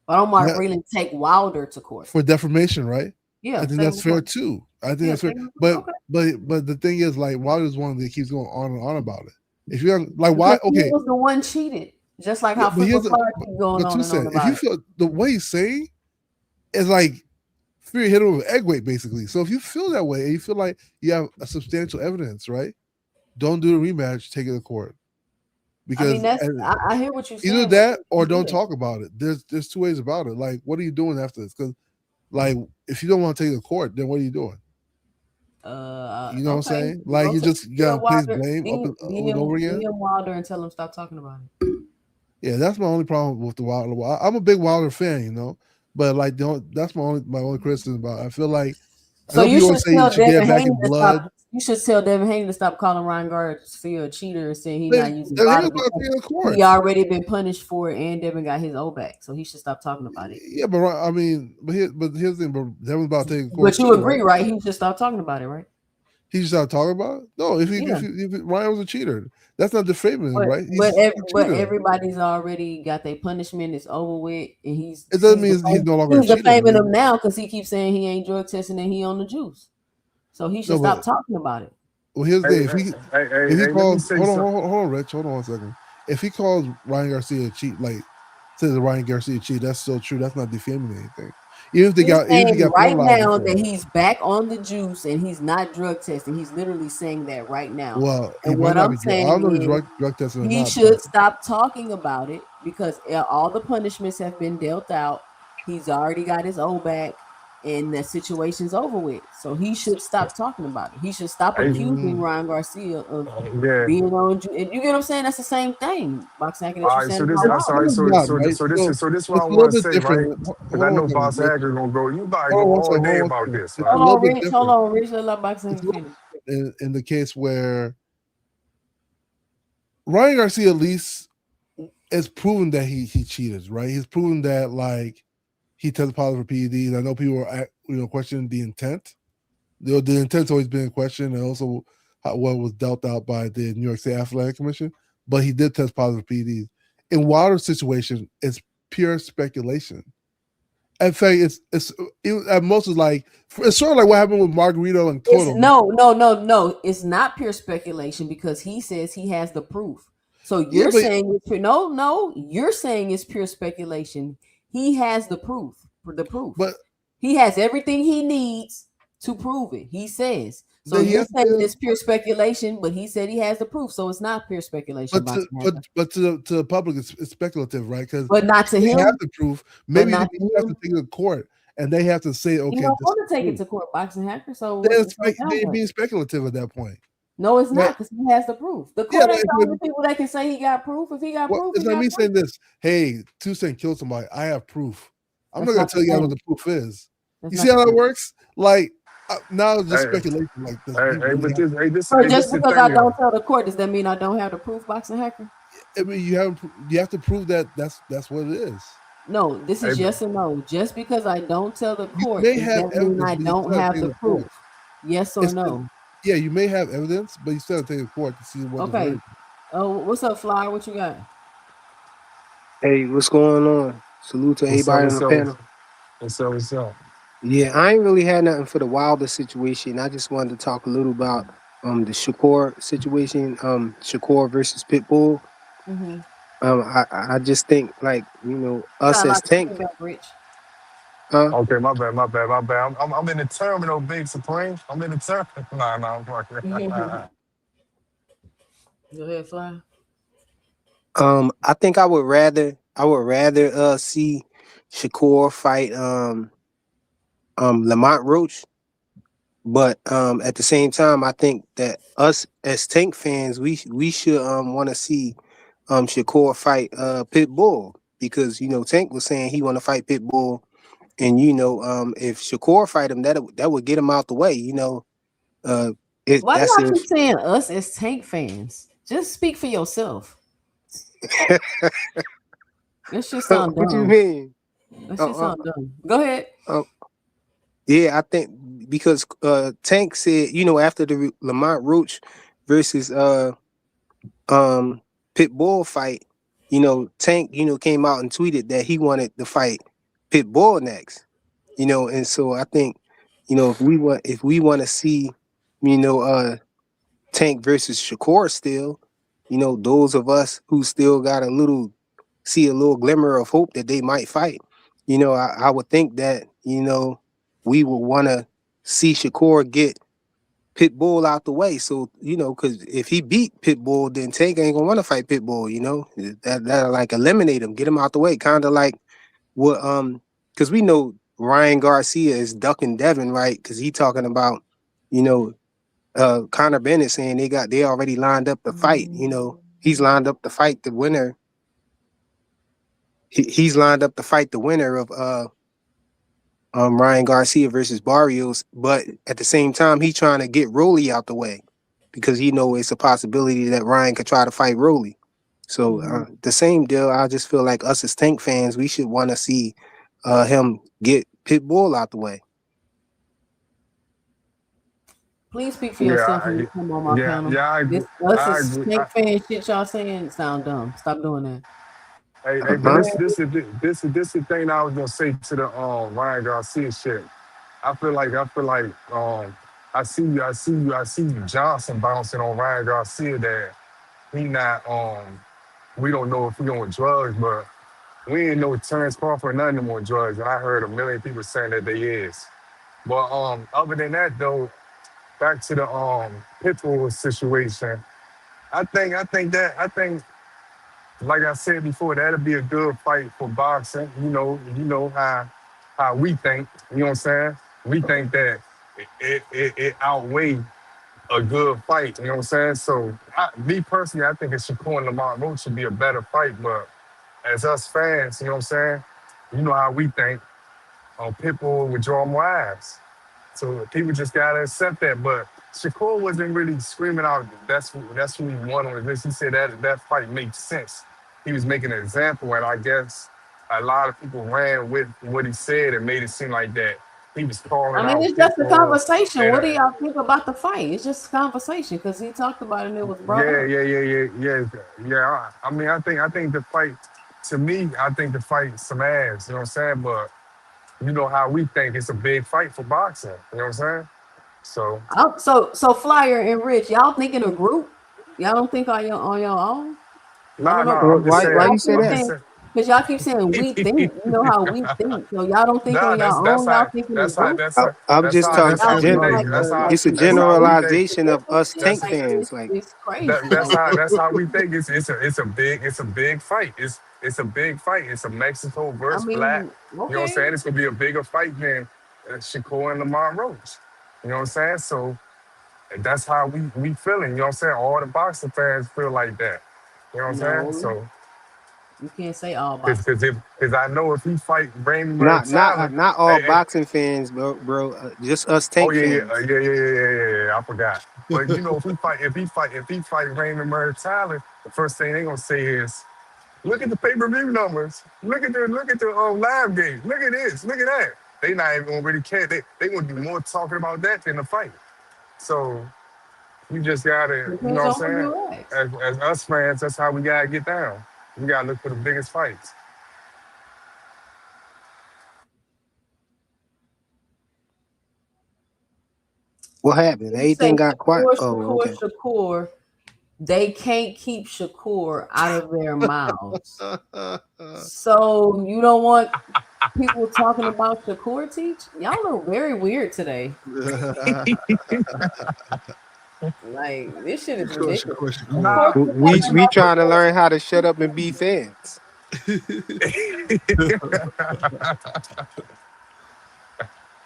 Why don't Mark that Breland take Wilder to court? for defamation, right? I Yeah, think take him that's to fair court. too. I think Yeah, that's fair. take him to But court. Okay. but the thing is, like, Wilder's one that keeps going on and on about it. If you're like, why? Because he Okay, was the one cheated, just like yeah, how but here's frequent the fire keep going but on two and on cent. If about you it. feel the way he's saying is like Fury hit him with egg weight, basically. So if you feel that way and you feel like you have a substantial evidence, right? Don't do the rematch. Take it to court I mean, because I hear what you're either saying, but that or you don't good. talk about it. There's two ways about it. Like, what are you doing after this? Because like, if you don't want to take it to court, then what are you doing? You know what I'm Okay. saying? Like Go you to just gotta place Wilder. blame up and over and over again. DM Wilder and tell him stop talking about it. Yeah, that's my only problem with the Wilder. I'm a big Wilder fan, you know, but like that's my only criticism about it. I feel like I So know you people should always say you tell should get it Devin back Haney in to blood. stop. You should tell Devin Haney to stop calling Ryan Garcia a cheater and saying he's But not using here's Wilder about to because be in the he courts. already been punished for it and Devin got his O back. So he should stop talking about it. Yeah, but I mean, here's the thing. But Devin's about to take the But court you too, agree, right? right? He should stop talking about it, right? He should start talking about it. No, Yeah. if Ryan was a cheater, that's not defaming him, right? He But cheated him. everybody's already got their punishment. It's over with, and It doesn't mean he's no longer a he's cheater. defaming him now because he keeps saying he ain't drug testing and he on the juice. So he should No, stop but talking about it. well, here's the Hey, thing. hey, If he hey, let me calls, say hold something. on, Rich, hold on 1 second. If he calls Ryan Garcia a cheat, like says that Ryan Garcia cheat, that's still true. That's not defaming anything. Even if He's he saying got right penalized now for that it. he's back on the juice and he's not drug testing. He's literally saying that right now. Well, he And might what not I'm be. I don't saying know if he's is drug testing or he not. should stop talking about it because all the punishments have been dealt out. He's already got his O back and the situation's over with. So he should stop talking about it. He should stop Hey, accusing Ryan Garcia of yeah. being on you. You get what I'm saying? That's the same thing. Boxing that All you're right, saying so this, about I'm Wilder. sorry, No, it's not, right? so this what I It's a little want to bit say, right? different. Because I Hold on know 1 second, Boss Rich. Hacker gonna go. You probably Hold go on 1 all second. day Hold on 1 about second. this, It's a right? little bit Hold different. on, Rich. Let boxing It's a little finish. in the case where Ryan Garcia at least is proven that he cheated, right? He's proven that like he tested positive for PEDs. I know people are questioning the intent. The intent's always been in question, and also what was dealt out by the New York State Athletic Commission. But he did test positive for PEDs. In Wilder's situation, it's pure speculation. In fact, at most it's like it's sort of like what happened with Margarito and Cotto. No. It's not pure speculation because he says he has the proof. So you're saying you're saying it's pure speculation. He has the proof. But he has everything he needs to prove it. He says. So you're saying it's pure speculation, but he said he has the proof, so it's not pure speculation. But to the public, it's speculative, right? Because but not to him. Have the proof. Maybe they have to take it to court, and they have to say, "Okay, you don't want to take it to court, Boxing Hacker." So they're being speculative at that point. No, it's not because he has the proof. The court ain't the only people that can say he got proof. If he got proof, it's not me saying this. Hey, Toussaint killed somebody. I have proof. I'm not gonna tell you what the proof is. You see how that works? Like now it's just speculation. Like this. Just because I don't tell the court, does that mean I don't have the proof, Boxing Hacker? I mean, you have to prove that that's what it is. No, this is yes or no. Just because I don't tell the court, does that mean I don't have the proof? Yes or no? Yeah, you may have evidence, but you still have to take it to court to see what. Okay. Oh, what's up, Flyer? What you got? Hey, what's going on? Salute to everybody on the panel. What's up? Yeah, I ain't really had nothing for the Wilder situation. I just wanted to talk a little about the Shakur situation, Shakur versus Pitbull. Mm-hmm. I just think us as Tank. Okay, my bad. I'm in the terminal, Big Supreme. I'm in the terminal. I'm fucking. Go ahead, Fly. I think I would rather see Shakur fight Lamont Roach, but at the same time, I think that us as Tank fans, we should want to see Shakur fight Pitbull because Tank was saying he want to fight Pitbull, and if Shakur fight him, that would get him out the way. Why do I keep saying us as Tank fans? Just speak for yourself. That shit sound dumb. What you mean? That shit sound dumb. Go ahead. Yeah, I think because Tank said, after the Lamont Roach versus Pitbull fight, Tank, came out and tweeted that he wanted to fight Pitbull next. And so I think, if we want to see, Tank versus Shakur still, those of us who still got a little glimmer of hope that they might fight, I would think that, we would want to see Shakur get Pitbull out the way. So, because if he beat Pitbull, then Tank ain't gonna want to fight Pitbull, that'll like eliminate him, get him out the way. Kind of like what, because we know Ryan Garcia is ducking Devin, right? Because he talking about, you know, Connor Bennett saying they already lined up the fight. You know, he's lined up to fight the winner. He's lined up to fight the winner of Ryan Garcia versus Barrios, but at the same time, he's trying to get Rolly out the way because he know it's a possibility that Ryan could try to fight Rolly. So the same deal. I just feel like us as Tank fans, we should want to see him get Pitbull out the way. Please speak for yourself when you come on my panel. I agree. Us I as agree. Tank fans, shit y'all saying sound dumb. Stop doing that. Hey, but this is the thing I was gonna say to the Ryan Garcia shit. I feel like I see you Johnson bouncing on Ryan Garcia that he not we don't know if he on drugs, but we ain't know Terrence Crawford none of them on drugs, and I heard a million people saying that they is. But other than that though, back to the Pitbull situation, I think like I said before, that'll be a good fight for boxing. You know how we think. You know what I'm saying? We think that it outweighs a good fight. You know what I'm saying? So me personally, I think it Shakur and Lamont Roach should be a better fight. But as us fans, you know what I'm saying? You know how we think. Pitbull would draw more eyes. So people just gotta accept that. But Shakur wasn't really screaming out, that's who he won on this. He said that fight makes sense. He was making an example, and I guess a lot of people ran with what he said and made it seem like that he was calling I mean, out it's just a Pitbull. conversation. What do And y'all think about the fight? It's just a conversation because he talked about it and it was brought up. yeah. I mean, I think the fight, to me, I think the fight some ass. You know what I'm saying? But you know how we think it's a big fight for boxing. You know what I'm saying? So So Flyer and Rich, y'all think in a group? Y'all don't think on your own? I don't know. I'm just Why saying. you say I'm that? just saying. Because y'all keep saying we think. You know how we think. So y'all don't think Nah, on your that's own. Y'all how think in a that's how group. that's how I'm that's just how talking. that's how Y'all we think think. like It's a That's how we think. generalization of us it's Tank like fans. Like it's crazy. That's how we think. It's a big fight. It's a big fight. It's a Mexico I versus Black. mean, You know what I'm okay. saying? It's gonna be a bigger fight than Shakur and Lamont Roach. You know what I'm saying? So that's how we feeling. You know what I'm saying? All the boxing fans feel like that. You know what I'm saying? No, So you can't say all boxing. because I know if he fight Raymond Tyler, not all hey, boxing fans, bro. Just us oh Tank yeah. fans. I forgot. But you know, if he fight Raymond Murray Tyler, the first thing they gonna say is, look at the pay-per-view numbers. Look at the live game. Look at this. Look at that. They not even gonna really care. They gonna do more talking about that than the fight. So you just gotta, you know Depends what I'm on who saying? you ask. As us fans, that's how we gotta get down. We gotta look for the biggest fights. What happened? You say Everything got quiet. Shakur, Oh, Shakur, okay. Shakur. They can't keep Shakur out of their mouths. So you don't want people talking about Shakur teach? Y'all are very weird today. Like this shit is ridiculous. Of Shakur. course, Nah, you talking but you, We about trying to learn how to shut up and be fans.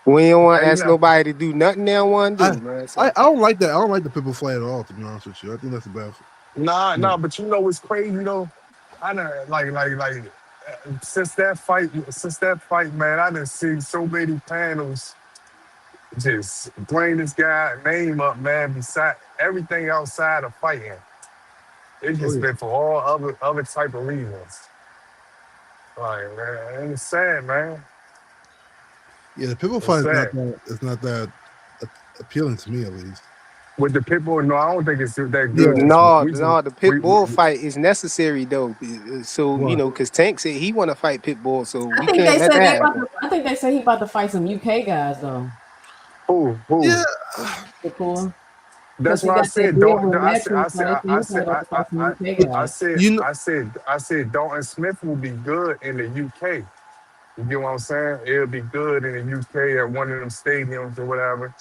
We don't want to hey, ask look, nobody to do nothing they don't want to I, do, man. I So don't like that. I don't like the Pitbull fight at all. To be honest with you, I think that's a bad. nah, but you know what's crazy though? I know, since that fight, man, I done seen so many panels just bring this guy name up, man. Beside everything outside of fighting, it's Oh just yeah, been for all other type of reasons. Like, man, and it's sad, man. yeah. The Pitbull It's fight is not sad. that. It's not that appealing to me, at least. With the Pitbull, no, I don't think it's that Yeah. good. Cause the pit bull fight is necessary though. So What? because Tank said he want to fight pit bull, so I we think can't they let said that happen. I think they said he about to fight some UK guys though. who? Yeah. Shakur. Because That's he why I got that said deal don't. with I said Matchroom, I so said they I, said I he said probably about to fight some UK But guys. you know, I said Dalton Smith will be good in the UK. You get what I'm saying? It'll be good in the UK at one of them stadiums or whatever.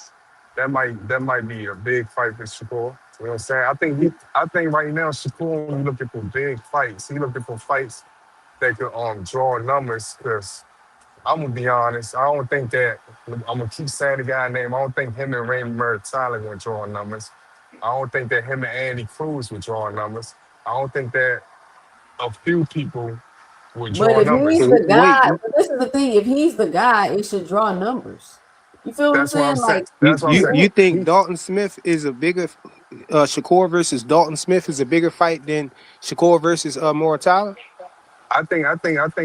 That might be a big fight for Shakur. You know what I'm saying? I think right now Shakur is looking for big fights. He looking for fights that could draw numbers because I'm gonna be honest. I don't think that I'm gonna keep saying the guy name. I don't think him and Raymond Murray would draw numbers. I don't think that him and Andy Cruz would draw numbers. I don't think that a few people would But draw if numbers. he's the Wait, guy, but this is the thing. If he's the guy, it should draw numbers. You feel what I'm That's what I'm saying? saying. Like, That's what I'm saying. you think He, Dalton Smith is a bigger Shakur versus Dalton Smith is a bigger fight than Shakur versus Moratala? I think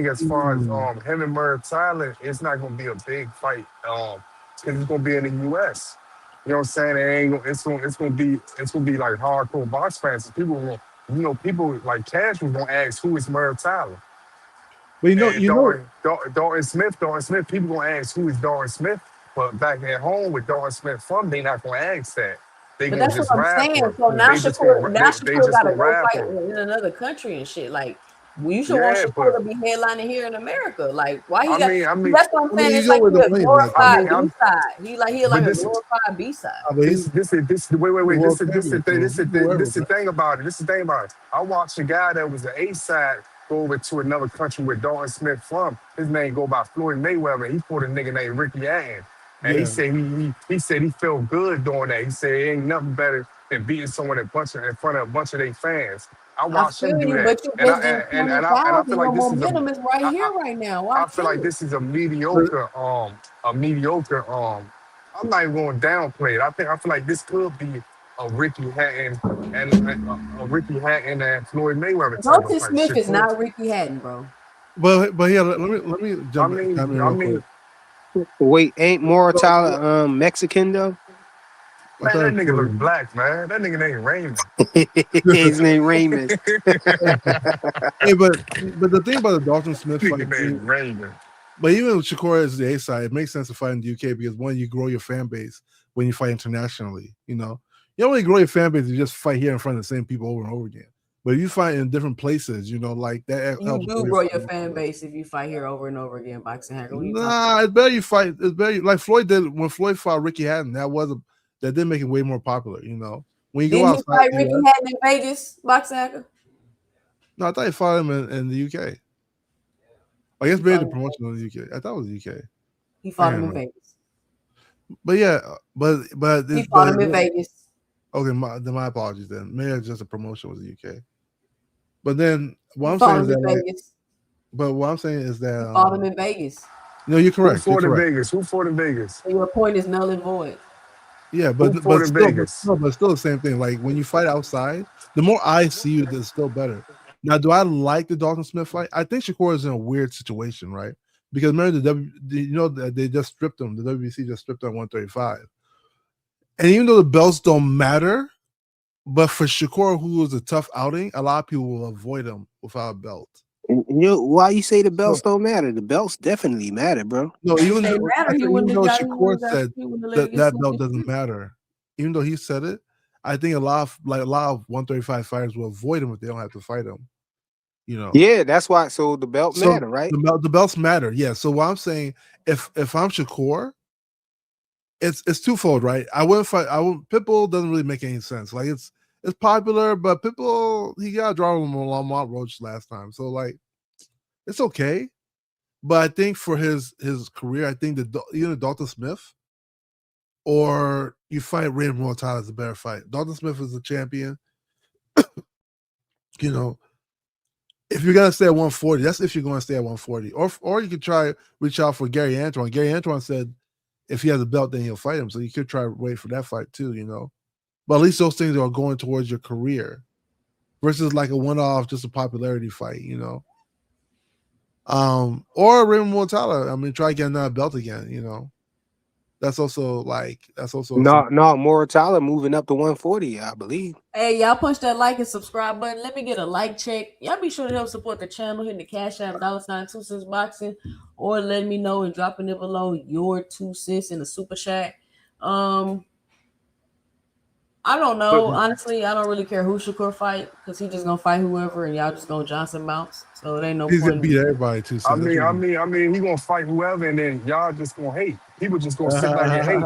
as far as Mm. him and Murray Tyler, it's not gonna be a big fight. Because it's gonna be in the US. You know what I'm saying? It ain't gonna, it's gonna be like hardcore box fans. People will, people like casual gonna ask who is Murray Tyler. But And Dalton Smith, people gonna ask who is Dalton Smith. But back at home with Dalton Smith from, they not gonna ask that. They but gonna that's what just I'm rap saying. for him. So now They just gonna Shakur, ra- now they Shakur just got to gonna go rap fight for him. in another country and shit. Like, well, you should want Yeah, Shakur but to be headlining here in America. Like, why he I got? mean, I mean, That's what I'm saying. you It's know like where he the a money is at I though. glorified mean, B I'm. side. He like But a this glorified B side. But This wait, he's a this world is this is champion, the thing, so this he is can go the wherever, this is the bro. thing about it. This is the thing about it. I watched a guy that was an A side go over to another country where Dalton Smith from. His name go by Floyd Mayweather. He fought a nigga named Ricky Hatton. And he Yeah. said he said he felt good doing that. He said it ain't nothing better than beating someone in front of a bunch of their fans. I I watched him feel do you, that. but you And just I didn't and, turn and it I and I out, feel and your like this is a momentum is right I, here, I, right now. Why I feel kill like it? this is But a mediocre I'm not even going to downplay it. I feel like this could be a Ricky Hatton a Ricky Hatton and Floyd Mayweather type of Dalton fight. Smith Shit, is cool. not Ricky Hatton, bro. but yeah, let me I chime mean, in I real quick. mean, Wait, ain't So, Moratala Mexican though? I man, thought that it nigga look was black, man. That nigga ain't Raymond. His name Raymond. hey, but the thing about the Dalton Smith fight, Nigga ain't Raymond. but even with Shakur as the A side, it makes sense to fight in the UK because one, you grow your fan base when you fight internationally. You don't really grow your fan base; you just fight here in front of the same people over and over again. But if you fight in different places, like that You helps do grow your grow fan your base. fan base if you fight here over and over again, boxing hacker. What are you talking Nah, it's better you fight. It's better like Floyd did when Floyd fought Ricky Hatton. That did make it way more popular. When you go Didn't he outside fight the Ricky US. Hatton in Vegas, boxing hacker? No, I thought he fought him in the UK. I guess He maybe fought the him. promotion was the UK. I thought it was the UK. He I fought can't him in remember. Vegas. But yeah, but He this fought but him in Vegas. okay. My apologies then. Maybe it's just a promotion was the UK. But then what He I'm saying fought is him in that Vegas. that He fought him in Vegas. no, you're Who correct. You're fought in correct. Vegas? Who fought in Vegas? So your point is null and void. Yeah, Who fought in Vegas? but still the same thing. Like when you fight outside, the more I see you, it's still better. Now, do I like the Dalton Smith fight? I think Shakur is in a weird situation, right? Because remember that they just stripped him. The WBC just stripped him at 135, and even though the belts don't matter, but for Shakur, who was a tough outing, a lot of people will avoid him without a belt. Why you say the So belts don't matter? The belts definitely matter, bro. no, If they I matter, he said wouldn't even have though got. He Shakur wouldn't have got. said He wouldn't have let it that get that slipped belt his doesn't feet. matter, even though he said it, I think a lot of 135 fighters will avoid him if they don't have to fight him. Yeah, that's why. So the belt So matter, right? the belts matter, yeah. So what I'm saying, if I'm Shakur, it's twofold, right? I wouldn't fight. Pitbull doesn't really make any sense. Like it's popular, but Pitbull he got drawn on Lamont Roach last time, so like it's okay. But I think for his career, I think that either Dalton Smith or you fight Raymond Mortal is a better fight. Dalton Smith is a champion. You know, if you're gonna stay at 140, that's if you're gonna stay at 140. Or you could try reach out for Gary Antoine. Gary Antoine said if he has a belt, then he'll fight him. So you could try wait for that fight too. But at least those things are going towards your career versus like a one-off, just a popularity fight. Or Raymond Mortala. I mean, try getting that belt again. That's also No, something. no, Moratala moving up to 140, I believe. Hey, y'all punch that like and subscribe button. Let me get a like check. Y'all be sure to help support the channel, hitting the cash app $2 boxing, or let me know and dropping it below your 2 cents in the super chat. I don't know. Honestly, I don't really care who Shakur fight because he just gonna fight whoever, and y'all just gonna Johnson bounce. So it ain't no He's gonna point. beat everybody too. So He gonna fight whoever, and then y'all just gonna hate. People just gonna sit back and hate,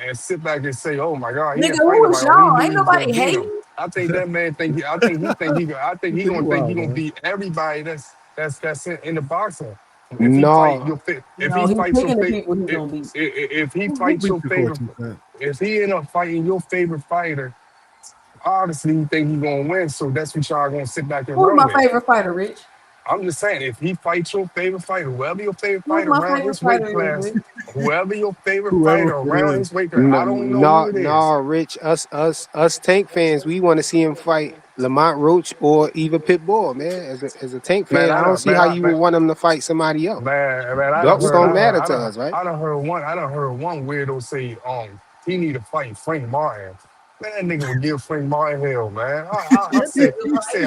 and sit back and say, "Oh my God, he Nigga, didn't fight who is nobody. All he y'all? Ain't knew he was gonna nobody beat him." hating. I think that man think. I think he think he. I think he you gonna think he wild, gonna man. beat everybody that's in the boxing. If he fight No, your if No, he he's fights your picking the favorite, people he's gonna beat. if he Who fights beat your you for favorite, 2 cents? if he end up fighting your favorite fighter, obviously you think he's gonna win. So that's what y'all gonna sit back and Who's run my with. favorite fighter, Rich? I'm just saying, if he fights your favorite fighter, whoever your favorite Who's fighter my around favorite his weight fighter is, class, Rich? whoever your favorite Whoever fighter it around is. his weight class, I no, don't know who no, it is. no, Rich. Us Tank fans, we want to see him fight Lamont Roach or even Pitbull, man. As a Tank Man, fan, I I don't don't, see man, how I, you man, would want him to fight somebody else. man, I done Belts heard, don't I done, matter I to done, us, right? I done heard one, I done heard one weirdo say, he need to fight Frank Martin. Man, that nigga would give Frank Martin hell, man. That's a good fight.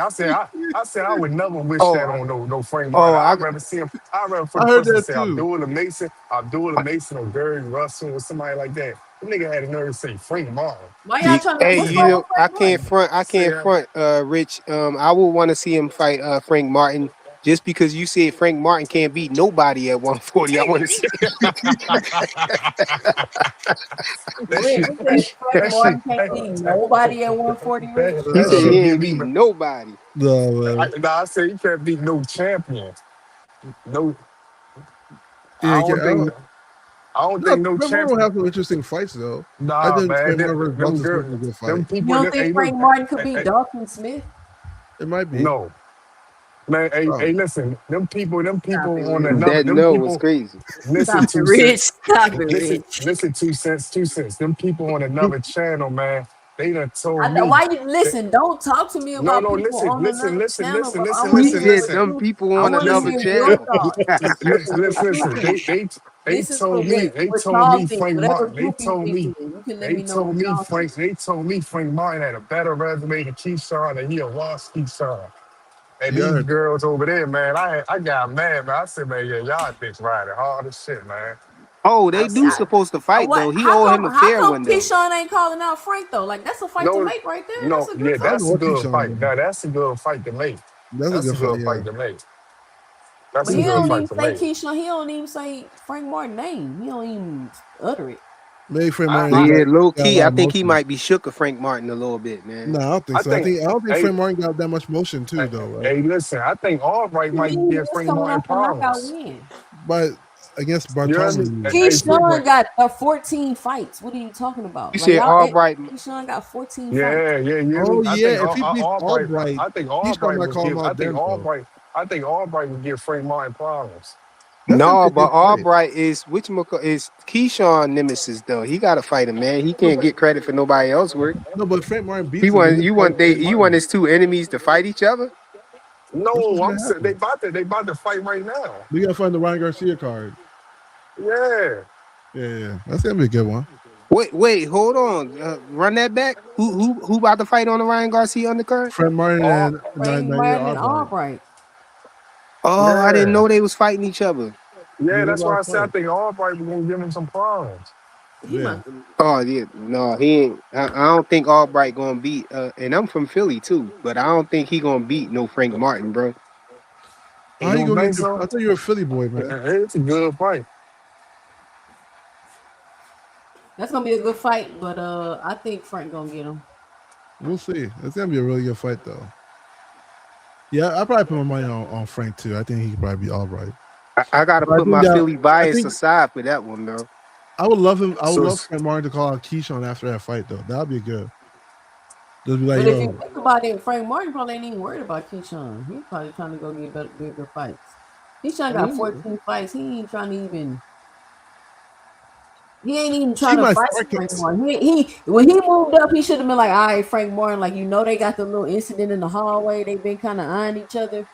I said, I would never wish Oh, that on no Frank oh, Martin. I'd rather see him. I'd rather for I the heard person to that say too. Abdullah Mason, or Gary Russell, or somebody like that. The nigga had a nerve to say Frank Martin. Why y'all trying to? hey, What's you wrong know, with Frank Martin? I Say, can't front, Rich. I would want to see him fight Frank Martin just because you said Frank Martin can't beat nobody at 140. I want to see. that Rich shit, said Frank that shit, Martin can't beat nobody at 140. Rich. He that said shit he give ain't me. beat nobody. No, man. I say he can't beat no champion. No, Yeah, I you don't think. I don't no, think no Trevor will champion. have some interesting fights though. I Nah, think man. Frank Martin versus Them Dustin Smith girls, is a good them fight. You people. don't think Hey, Frank look. Martin could beat Hey, Dalton Smith? It might be. no, man. Hey, Oh, listen. Them Stop it, people on Rich. another. That Them no was people. crazy. Listen, Stop it, two Rich. cents. Stop it, Listen, Rich. listen, 2 cents. 2 cents. Them people on another channel, man. They done told me. Why you listen? Don't talk to me No, about no. people Listen, on listen, another listen, channel, listen, bro. I listen, want He to listen, hear said what listen. them you. people I on want to another hear your channel. thoughts. Listen. They This is for told me what y'all think. Frank Whatever Martin. group you think we in, you can let me know what y'all think. They told me Frank Martin had a better resume than Keyshawn, and he lost Keyshawn. And yeah, I these heard that. girls over there, man, I got mad, man. I said, man, yeah, y'all bitch riding hard as shit, man. Oh, I, they do I, supposed to fight what? though. He owe him a How fair come one though. Keyshawn ain't calling out Frank though? Like that's a fight to No, make right there. That's no, a good yeah, I don't fight. know that's a what good Keyshawn fight. doing. Now that's a good fight to make. That's a That's good a fight. good Yeah, fight to make. But That's a he good don't fight even to say make. Keyshawn. He don't even say Frank Martin name. He don't even utter it. maybe Frank I, Martin I, ain't Yeah, low got a key, lot I of think he motion. might be shook of Frank Martin a little bit, man. No, I don't think I so. think, I don't think hey, Frank Martin got that much motion too, though, right? hey, listen, I think Albright What do you might mean? give He's Frank coming Martin off a knockout problems. win. But against You heard me? Bartolome, Hey, quick, Keyshawn got 14 fights. What are you talking about? You Like said Albright. Keyshawn got 14 fights. yeah, yeah, you hear oh me? I think yeah, if he beats Albright, Albright, Keyshawn might call him out then, though. I think Albright would give Frank Martin problems. That's gonna be No, a good but fight. Albright is is Keyshawn nemesis though. He got to fight him, man. He No, can't get credit for nobody else work. no, but Frank Martin He beats him. Then want he'll fight Frank you want Martin. his two enemies to fight each other. That's what's No, I'm gonna saying happen. they about to fight right now. We gotta find the Ryan Garcia card. Yeah. Yeah, that's gonna be a good one. Wait, hold on. Run that back. Who about to fight on the Ryan Garcia undercard? Frank Martin All, and Frank Nair Martin and Albright. Albright. Oh, I didn't yeah. know they was fighting each other. Yeah, Yeah, they're that's why about I to said I fight. think Albright was gonna give him some problems. He Yeah, might. Oh yeah, no, he ain't. I don't think Albright gonna beat. And I'm from Philly too, but I don't think he gonna beat no Frank Martin, bro. You how you don't gonna think get your? so? I thought you were a Philly boy, man. It's a good fight. That's gonna be a good fight, but I think Frank gonna get him. We'll see. It's gonna be a really good fight, though. Yeah, I probably put my money on Frank too. I think he could probably be Albright. I gotta But I put think my that Philly I bias think aside for that one, though. I would love him. I would So love Frank Martin to call out Keyshawn after that fight, though. That'd be good. Just be like, But if you yo, think about it, Frank Martin probably ain't even worried about Keyshawn. He's probably trying to go get bigger fights. Keyshawn I got mean, 14 fights. He ain't trying to even. He ain't even he trying to might fight strike Frank it. Martin. He when he moved up, he should have been like, all right, Frank Martin. Like they got the little incident in the hallway. They've been kind of eyeing each other.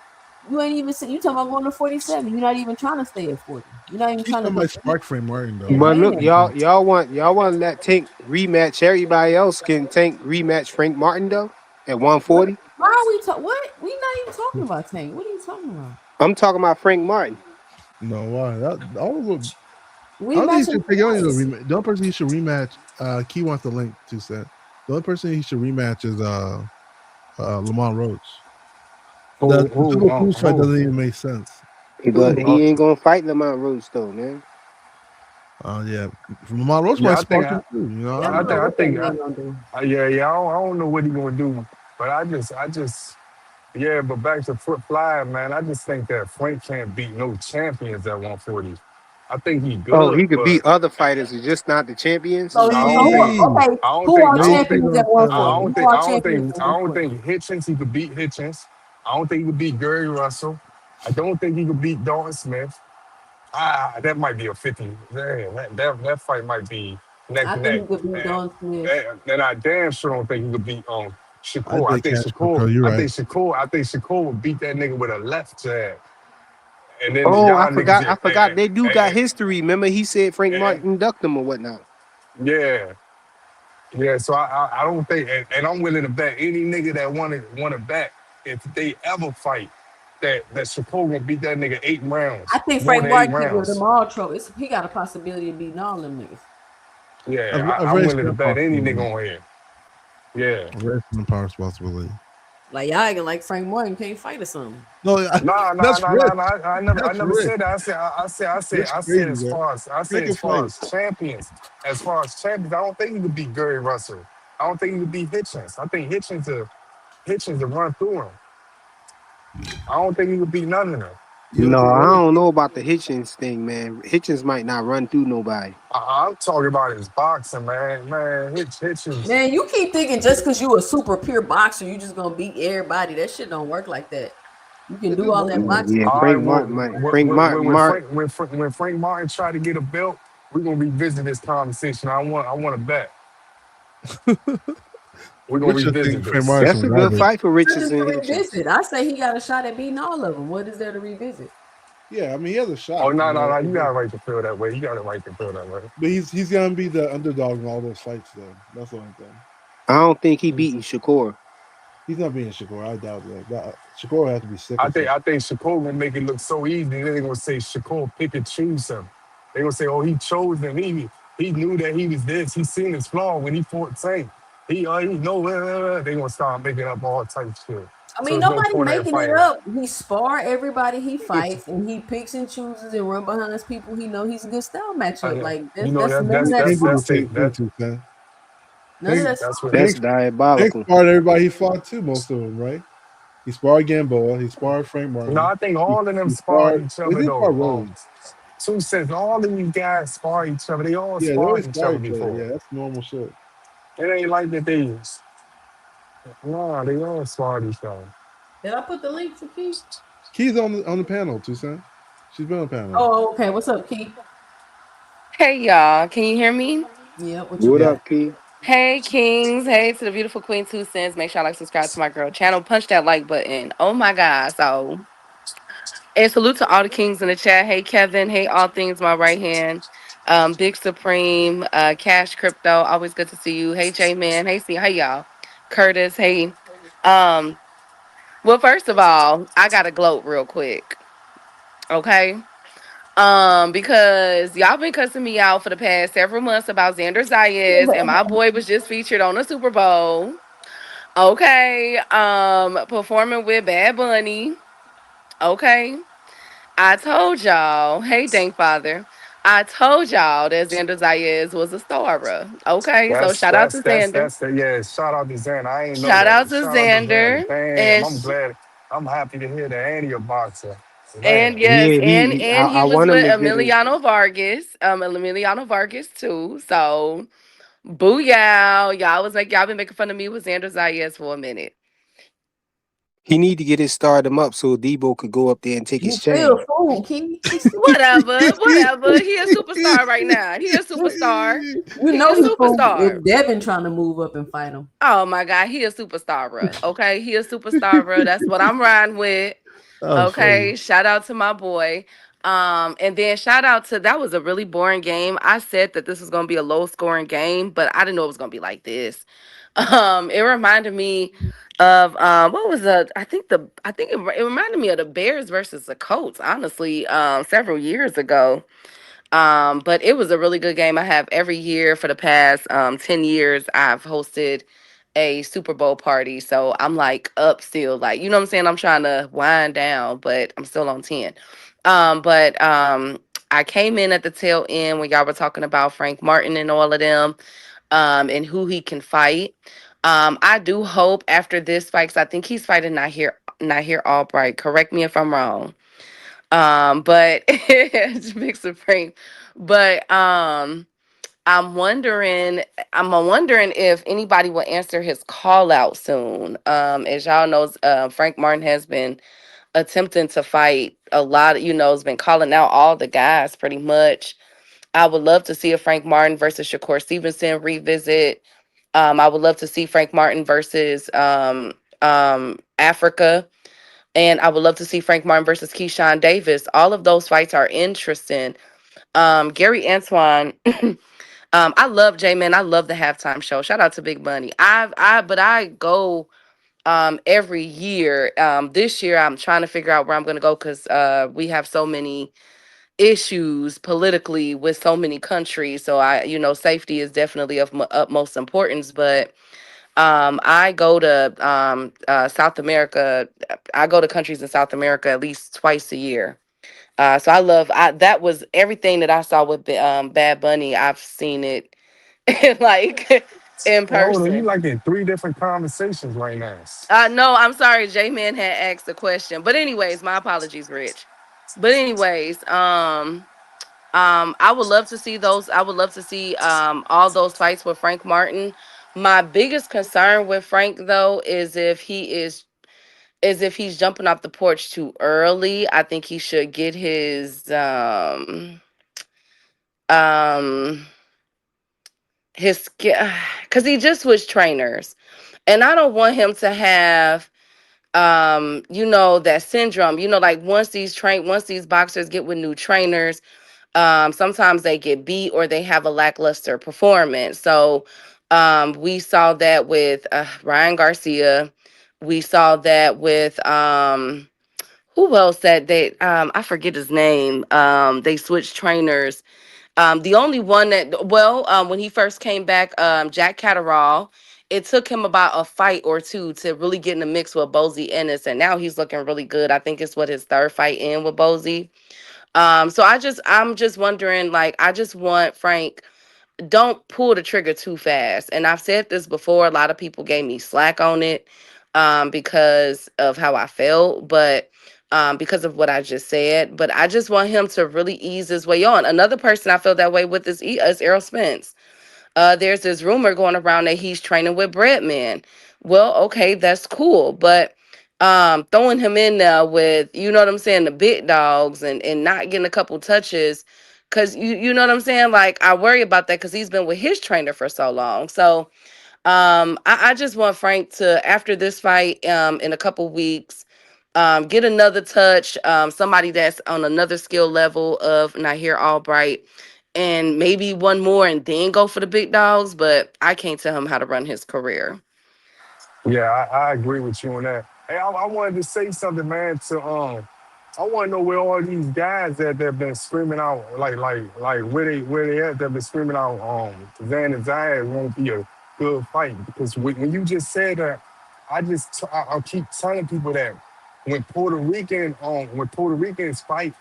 You ain't even you talking about going to 47. You're not even trying to stay at 40. You're not even trying to Keyshawn might defend spark Frank Martin, though. But look, advance. y'all want to let Tank rematch everybody else? Can Tank rematch Frank Martin though at What? 140? Why are we talking? What? We not even talking about Tank. What are you talking about? I'm talking about Frank Martin. No, why? I don't think he Rematching should take any of the what? rematch. The only person he should rematch, Key wants the link to set. The only person he should rematch is Lamont Roach. The Pitbull Cruz fight doesn't even make sense. But uh, he ain't gonna fight Lamont Roach though, man. Yeah, Lamont Roach might yeah, spark him too. You know, I Yeah, I don't don't know know. what that man gonna do. yeah, I don't know what he gonna do, but I just Yeah, but back to Foot Fly, man. I just think that Frank can't beat no champions at 140. I think he Oh, he good, could but beat other fighters, it's just not the champions. I So don't who? think, Jeez. Okay, I don't who think, are I Where you don't stand think, champions on at Fat I 140? Boy? don't Who think, are I don't champions think, at I don't 140? think Hitchens he could beat Hitchens. I don't think he could beat Gary Russell. I don't think he could beat Dalton Smith. That might be a 50. Man, that fight might be neck I to think neck. he could beat And, Don Smith. and I damn sure don't think he could beat I Shakur. I did think catch Shakur, Shakur. You're I right. think Shakur, I think Shakur would beat that nigga with a left jab. And then Oh, y'all niggas, I forgot they do got history. Remember, he said Frank and, Martin ducked him or whatnot. yeah, yeah. So I don't think, and I'm willing to bet any nigga that want to bet if they ever fight that Shakur gonna beat that nigga 8 rounds, I think more Frank than eight Martin can give them rounds. all trouble. He got a possibility of beating all them niggas. Yeah, A I'm very willing to small bet any possibility. nigga on here. Yeah. A very small responsibility. Like y'all acting like Frank Martin can't fight or something. No, Nah, nah, that's nah, nah, rich. nah. I That's never rich. said that. Rich I said crazy, man. Frank can as far fight. as champions, I don't think he could beat Gary Russell. I don't think he could beat Hitchens. I think Hitchens to run through him. I don't think he could beat none of them. You don't No, think I really? don't know about the Hitchens thing, man. Hitchens might not run through nobody. I'm talking about his boxing, man. Man, Hitchens. Man, you keep thinking just because you a super pure boxer, you just gonna beat everybody. That shit don't work like that. You can It do do all work that like boxing. that. Yeah, All right, Frank Martin might. Frank Martin, when Frank Martin tried to get a belt, we're gonna revisit this conversation. I want to bet. We're gonna Richard think revisit Frank this. Martin that's can a good ravage. fight for What is Richardson to Hitchens. revisit? I say he got a shot at beating all of them. What is there to revisit? Yeah, I mean he has a Oh shot. no, You no, know, no! You got a right to feel that way. You got a right to feel that way. but he's gonna be the underdog in all those fights, though. That's the only thing. I don't think he beating Shakur. He's not being Shakur. I doubt that. Shakur has to be sick or something. I think Shakur gonna make it look so easy. Then they gonna say Shakur pick and choose him. They gonna say, oh, he chose him. He knew that he was this. He seen his flaw when he fought Tank. He know. They gonna start making up all types of shit. I So mean, there's no nobody point in making it fighting him. up. He spar everybody he It's fights, and he picks and chooses and run behind people he know he's a good style matchup. Yeah. Like You know that's none of he that's can't do the that's fluky. same it. thing too, man. None of Tank, that's That's what. fluky. That's Tank, Tank diabolical. sparred everybody he fought too. Most of them, right? He sparred Gamboa. He sparred Frank No, Martin. I think all of them He spar sparred. each Well, he other did spar though. Rose. 2 cents. All of these guys spar each other. They all Yeah, they always sparred each spar other each other. before. Yeah, that's normal shit. It ain't like that they. Nah, they all sparred each other. Did I put the link for Key? Key's on the panel, Toussaint. She's been on the panel. Oh, okay. What's up, Key? Hey y'all, can you hear me? Yeah, what you What Yeah. got? up, Key? Hey Kings, hey to the beautiful Queen Two Cents. Make sure y'all like subscribe to my girl channel. Punch that like button. Oh my god. So and salute to all the kings in the chat. Hey Kevin, hey all things my right hand. Big Supreme, Cash Crypto, always good to see you. Hey J Man, hey see, hey y'all. Curtis, hey. Um, well, first of all, I gotta gloat real quick. Okay. Because y'all been cussing me out for the past several months about Xander Zayas, and my boy was just featured on the Super Bowl. Okay, performing with Bad Bunny. Okay, I told y'all, hey Dank Father, I told y'all that Xander Zayas was a star, bruh. Okay, so shout out to Xander. That's the yeah. Shout out to Xander. I ain't know Shout out that. to Shout out to Xander. Xander. Damn, And I'm glad. I'm happy to hear that Andy a boxer. and Damn. yes, Yeah, and I he was want him with to get his. Emiliano Vargas too. So booyah. Y'all been making fun of me with Xander Zayas for a minute. He need to get his stardom up so Debo could go up there and take his He's still chain. fool, Key. He's still Whatever, whatever. He a superstar right now. He a superstar. you He know a he fool superstar. if Devin trying to move up and fight him. Oh my God, he a superstar, bruh. Okay, he a superstar, bruh. That's what I'm riding with. Oh, funny. Okay, shout out to my boy. And then shout out to that was a really boring game. I said that this was gonna be a low scoring game, but I didn't know it was gonna be like this. It reminded me of what was the I think it reminded me of the Bears versus the Colts, honestly, several years ago. But it was a really good game. I have every year for the past 10 years, I've hosted a Super Bowl party. So I'm like up still, like, you know what I'm saying? I'm trying to wind down, but I'm still on 10. But I came in at the tail end when y'all were talking about Frank Martin and all of them, and who he can fight. I do hope after this fight, 'cause I think he's fighting Nahir Albright. Correct me if I'm wrong. But it's Big Supreme. But I'm wondering, I'm wondering if anybody will answer his call out soon. As y'all know, Frank Martin has been attempting to fight a lot. Has been calling out all the guys pretty much. I would love to see a Frank Martin versus Shakur Stevenson revisit. I would love to see Frank Martin versus Africa. And I would love to see Frank Martin versus Keyshawn Davis. All of those fights are interesting. Gary Antoine, I love J Man. I love the halftime show. Shout out to Big Bunny. But I go every year. This year I'm trying to figure out where I'm gonna go because we have so many issues politically with so many countries. So safety is definitely of utmost importance. But I go to South America. I go to countries in South America at least twice a year. So that was everything that I saw with Bad Bunny. I've seen it like in Hey, hold on, you person. like in three different conversations right now. No, I'm sorry. J Man had asked a question, but anyways, my apologies, Rich. But anyways, I would love to see those. I would love to see all those fights with Frank Martin. My biggest concern with Frank though is if he's jumping off the porch too early. I think he should get um his because he just switched trainers, and I don't want him to have that syndrome. Like once these boxers get with new trainers, sometimes they get beat or they have a lackluster performance. So we saw that with Ryan Garcia. We saw that with who else that they I forget his name. They switched trainers. The only one that when he first came back, Jack Catterall, it took him about a fight or two to really get in the mix with Bozy Ennis, and now he's looking really good. I think it's his third fight in with Bozy. So I'm just wondering, like, I just want Frank, don't pull the trigger too fast. And I've said this before, a lot of people gave me slack on it, because of how I felt, but because of what I just said. But I just want him to really ease his way on. Another person I feel that way with is Errol Spence. There's this rumor going around that he's training with Breadman. Well, okay, that's cool, but throwing him in there with, what I'm saying, the big dogs, and not getting a couple touches, because you know what I'm saying, like, I worry about that because he's been with his trainer for so long. So I just want Frank to, after this fight, in a couple weeks, get another touch, somebody that's on another skill level of Nahir Albright, and maybe one more, and then go for the big dogs. But I can't tell him how to run his career. Yeah, I agree with you on that. Hey, I wanted to say something, man. I want to know where all these guys that have been screaming out, like where they at. That been screaming out, Zan and Zayas won't be a good fight, because when you just said that, I'll keep telling people that when Puerto Ricans fight,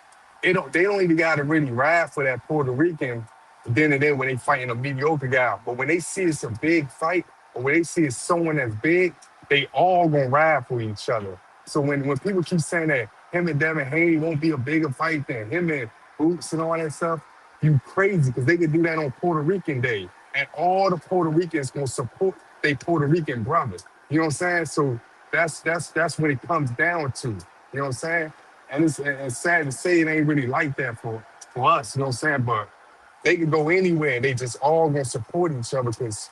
they don't even got to really ride for that Puerto Rican. Then and then when they fighting a mediocre guy, but when they see it's a big fight, or when they see it's someone that's big, they all gonna ride for each other. So when people keep saying that him and Devin Haney won't be a bigger fight than him and Boots and all that stuff, you crazy, because they could do that on Puerto Rican Day, and all the Puerto Ricans gonna support their Puerto Rican brothers. You know what I'm saying? So that's what it comes down to. You know what I'm saying? And it's sad to say it ain't really like that for us. You know what I'm saying? But they can go anywhere. They just all gonna support each other because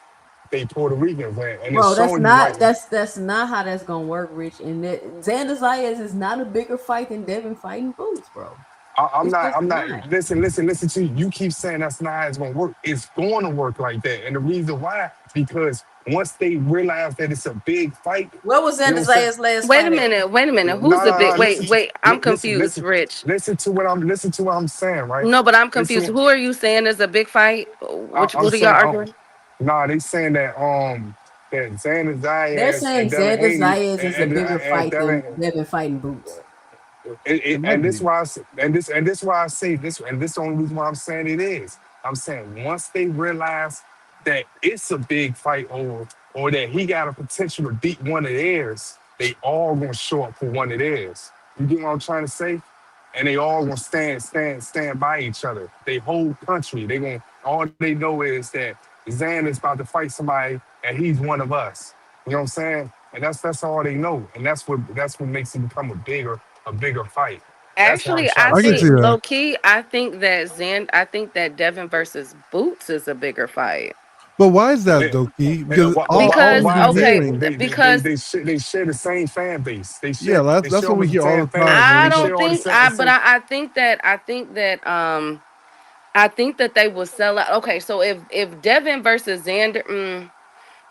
they Puerto Ricans, man. And it's Bro, that's showing you not right. that's not how that's gonna work, Rich. And that Xander Zayas is not a bigger fight than Devin fighting Boots, bro. I'm It's not. just I'm not. not. Listen to you. You keep saying that's not how it's gonna work. It's going to work like that, and the reason why, because once they realize that it's a big fight, What was you know Xander what I'm saying? Zayas' last Wait a fight at? minute. Wait a minute. No, Who's the no, big? no. Wait. I'm Listen, confused, Rich. listen to what I'm saying, right? No, but I'm confused. Listen, Who are you saying is a big fight? Which I'm what are y'all saying, arguing? nah, they saying that Xander They're Zayas saying and Devin Xander Haney Zayas is a bigger and fight than Devin. Devin fighting Boots. And this Allegedly. why and this why I say this, and this the only reason why I'm saying it is. I'm saying once they realize that it's a big fight, or that he got a potential to beat one of theirs, they all gonna show up for one of theirs. You get what I'm trying to say? And they all gonna stand by each other. They whole country. They gonna all they know is that Zan is about to fight somebody and he's one of us. You know what I'm saying? And that's all they know. And that's what makes it become a bigger fight. That's what I'm Actually, trying I to I can say. see think that. low key, I think that Devin versus Boots is a bigger fight. But why is that, Eh, Doki? Because all Because we why be is that? okay, hearing, because They share the same fan base. They yeah, share they that's share what we almost the hear all same the fan. time when I we They get. don't share all the think same. I but I think that they will sell out. Okay, so if Devin versus Xander,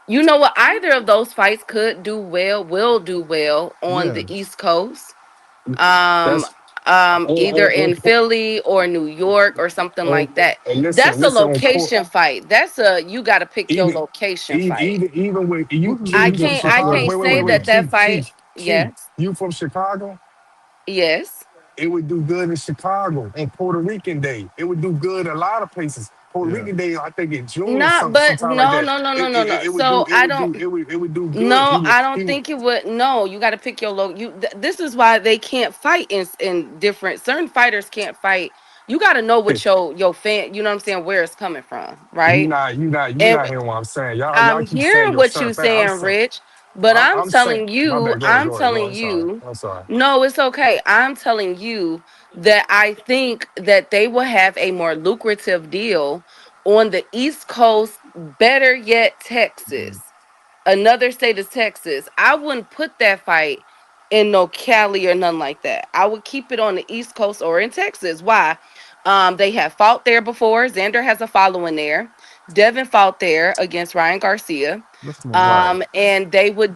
you know what? Either of those fights could do well, will do well on Yeah, the East Coast. Um, That's either in Philly or New York or something on, like that. and listen, That's a listen on court. location fight. That's a you got to pick your Even location fight. even when you Boots is Key, I gonna you be a from can't tough I Chicago. can't fight. say Wait, that Yeah, that Key, fight. Yes, you from Chicago? yes. It would do good in Chicago on Puerto Rican Day. It would do good a lot of places. Puerto yeah. Rican Day, I think in June or Not, but sometime like no, that. no, no, no, It, no, it, no. it would do So I don't. it would do good. No, I don't think it would. No, you got to pick your low. This is why they can't fight in different. Certain fighters can't fight. You got to know what your fan. You know what I'm saying? Where it's coming from, right? you And not hearing what I'm saying. Y'all I'm keep saying hearing your what certain you fan. I'm saying, saying Rich. But I'm I'm saying telling my you, bad. I'm Go ahead. telling I'm sorry. you. I'm sorry. No, it's okay. I'm telling you that I think that they will have a more lucrative deal on the East Coast. Better yet, Texas. Another state is Texas. I wouldn't put that fight in no Cali or nothing like that. I would keep it on the East Coast or in Texas. Why? They have fought there before. Xander has a following there. Devin fought there against Ryan Garcia. That's smart. Right. And they would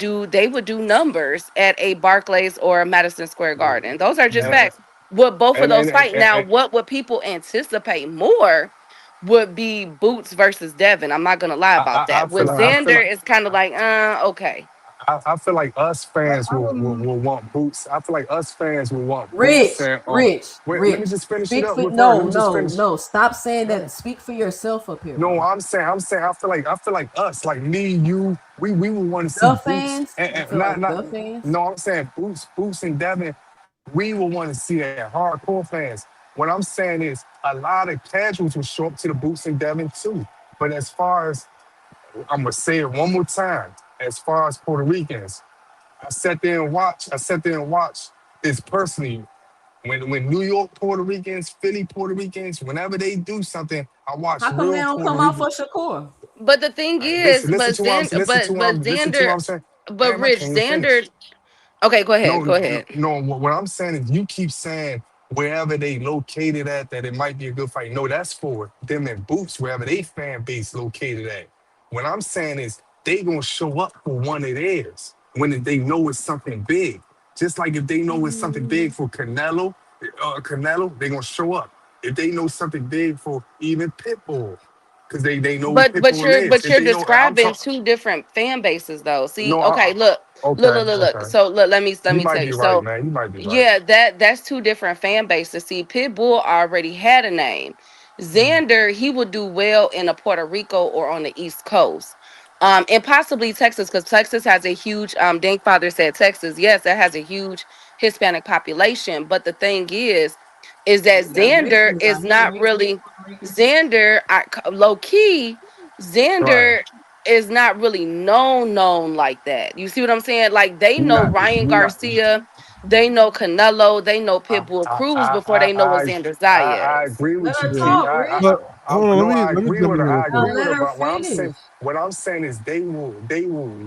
do numbers at a Barclays or a Madison Square Garden. Those are just Yeah. facts. What both of And those and, and, fight now? and, What would people anticipate more? Would be Boots versus Devin. I'm not gonna lie about I that. feel With like I feel Xander, like it's kind of like, okay. I feel like us fans I don't. will want boots. I feel like us fans will want boots Rich, and Rich, wait, let me Rich. just finish it Speak up for with her. Let no, me just no, finish. no. Stop saying that. Speak for yourself up here, No, bro. I'm saying I feel like us, like me, you, we would want to see The boots fans, you and feel not like not the fans. no, I'm saying boots and Devin, we will want to see that hardcore fans. What I'm saying is a lot of casuals will show up to the boots and Devin too. But as far as I'm gonna say it one more time, as far as Puerto Ricans, I sat there and watched this personally. When New York Puerto Ricans, Philly Puerto Ricans, whenever they do something, I watch How come they real don't Puerto come out Rican. for Shakur? But the thing Listen, is, listen to what Xander, I'm saying. but Damn, I Rich, can't even finish. Xander. Okay, go No, ahead. Go no, ahead. no. What I'm saying is, you keep saying wherever they located at that it might be a good fight. No, that's for them in boots, wherever they fan base located at. What I'm saying is, they gonna show up for one of theirs when they know it's something big. Just like if they know it's something big for Canelo, they gonna show up. If they know something big for even Pitbull, because they know who But but Pitbull you're is. but If you're they know, I'm describing talking. two different fan bases though. See, No, okay, look, look, okay, look, look, look. okay. So look, let me You tell might you. be right, So man. You might be right. yeah, that's two different fan bases. See, Pitbull already had a name. Xander, he would do well in a Puerto Rico or on the East Coast. And possibly Texas, because Texas has a huge Father said Texas, yes, that has a huge Hispanic population. But the thing is Yeah, that you got Xander Mexicans out is here, not Mexicans, really Puerto Ricans. low key, Right. Xander is not really known like that. You see what I'm saying? Like they You know not Ryan you not Garcia, they know Canelo, they know I Pitbull I Cruz I before they know what I Xander I Zayas. agree Let with you, her Yeah. Key. talk, Rich. But hold on, No, let me I let me agree jump with in her. here real I Now quick. agree with let her. her But finish. what I'm saying is they will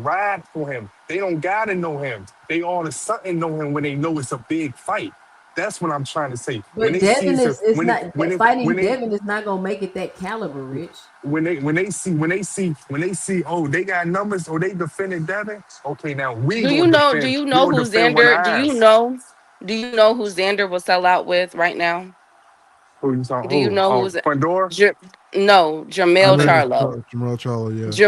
ride for him. They don't gotta know him. They all of a sudden know him when they know it's a big fight. That's what I'm trying to say. When But they see Devin it's a is not when fighting. they Devin is not gonna make it that caliber, Rich. when they see, oh, they got numbers or they defending Devin. Okay, now Do you know do you we know gonna who defend one of Xander ours. do you know who Xander will sell out with right now? Who you talking? Do you Who? know Oh, who's Pandora. no, I Jamel think Uh, it's Charlo. Jamal Charlo. Yeah,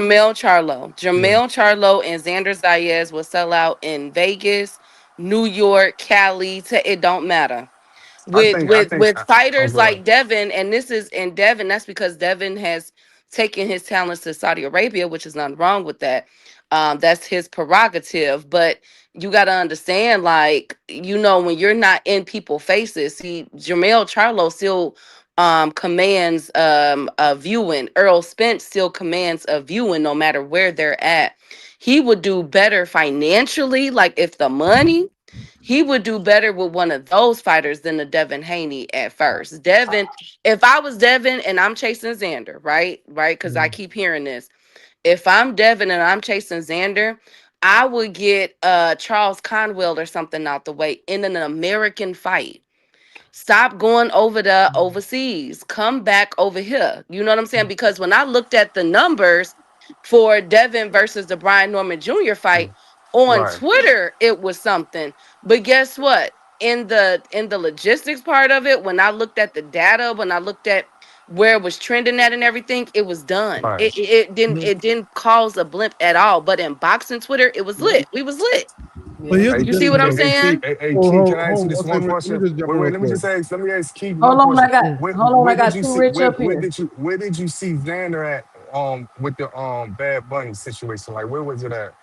yeah. Jamel Charlo and Xander Zayas will sell out in Vegas, New York, Cali. It don't matter. With I with think. with Oh, fighters go ahead. like Devin, and this is in Devin. That's because Devin has taken his talents to Saudi Arabia, which is nothing wrong with that. That's his prerogative. But you got to understand, like, when you're not in people's faces, see, Jermell Charlo still commands a viewing. Errol Spence still commands a viewing no matter where they're at. He would do better financially, like if the money, he would do better with one of those fighters than the Devin Haney at first. Devin, if I was Devin and I'm chasing Xander, right? Right? Because I keep hearing this. If I'm Devin and I'm chasing Xander, I would get Charles Conwell or something out the way in an American fight. Stop going over the overseas. Come back over here. You know what I'm saying? Because when I looked at the numbers for Devin versus the Brian Norman Jr. fight on Right. Twitter, it was something. But guess what? In the logistics part of it, when I looked at the data, when I looked at where it was trending at and everything, it was done. Right. It didn't cause a blimp at all. But in boxing Twitter, it was lit. We was lit. But Yeah. here's Hey the You thing, see Keith, what I'm though. saying? Hey Oh, Keith, can I ask you hold, this okay, one let question? me just jump in real Let me quick. just ask, let me ask Keith Hold one on, I question. got. Hold on, I Where got did you Too see Rich up here. where did you see Xander at with the Bad Bunny situation? Like where was it at?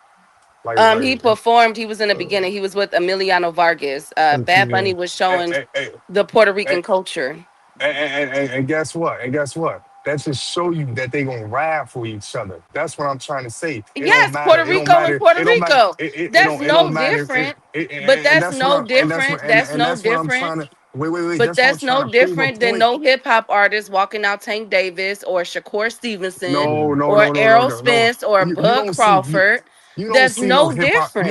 He Like performed. He was in the beginning. He was with Emiliano Vargas. Bad Yeah. Bunny was hey, showing hey, hey, the Puerto hey, Rican culture. and guess what? And guess what? That just show you that they gonna ride for each other. That's what I'm trying to say. It don't Yes, matter. Puerto It don't Rico and matter. Puerto It don't matter. Rico. That's It don't no matter. different. But And that's that's what no I'm and that's what different. That's and no that's what I'm different. trying to wait. But That's what I'm that's trying no to prove a different than point. no hip hop artist walking out Tank Davis or Shakur Stevenson No, Yeah. no, or no, no, no, Errol no, no. Spence or You Bud don't see Crawford. you don't That's see no no hip hop. different.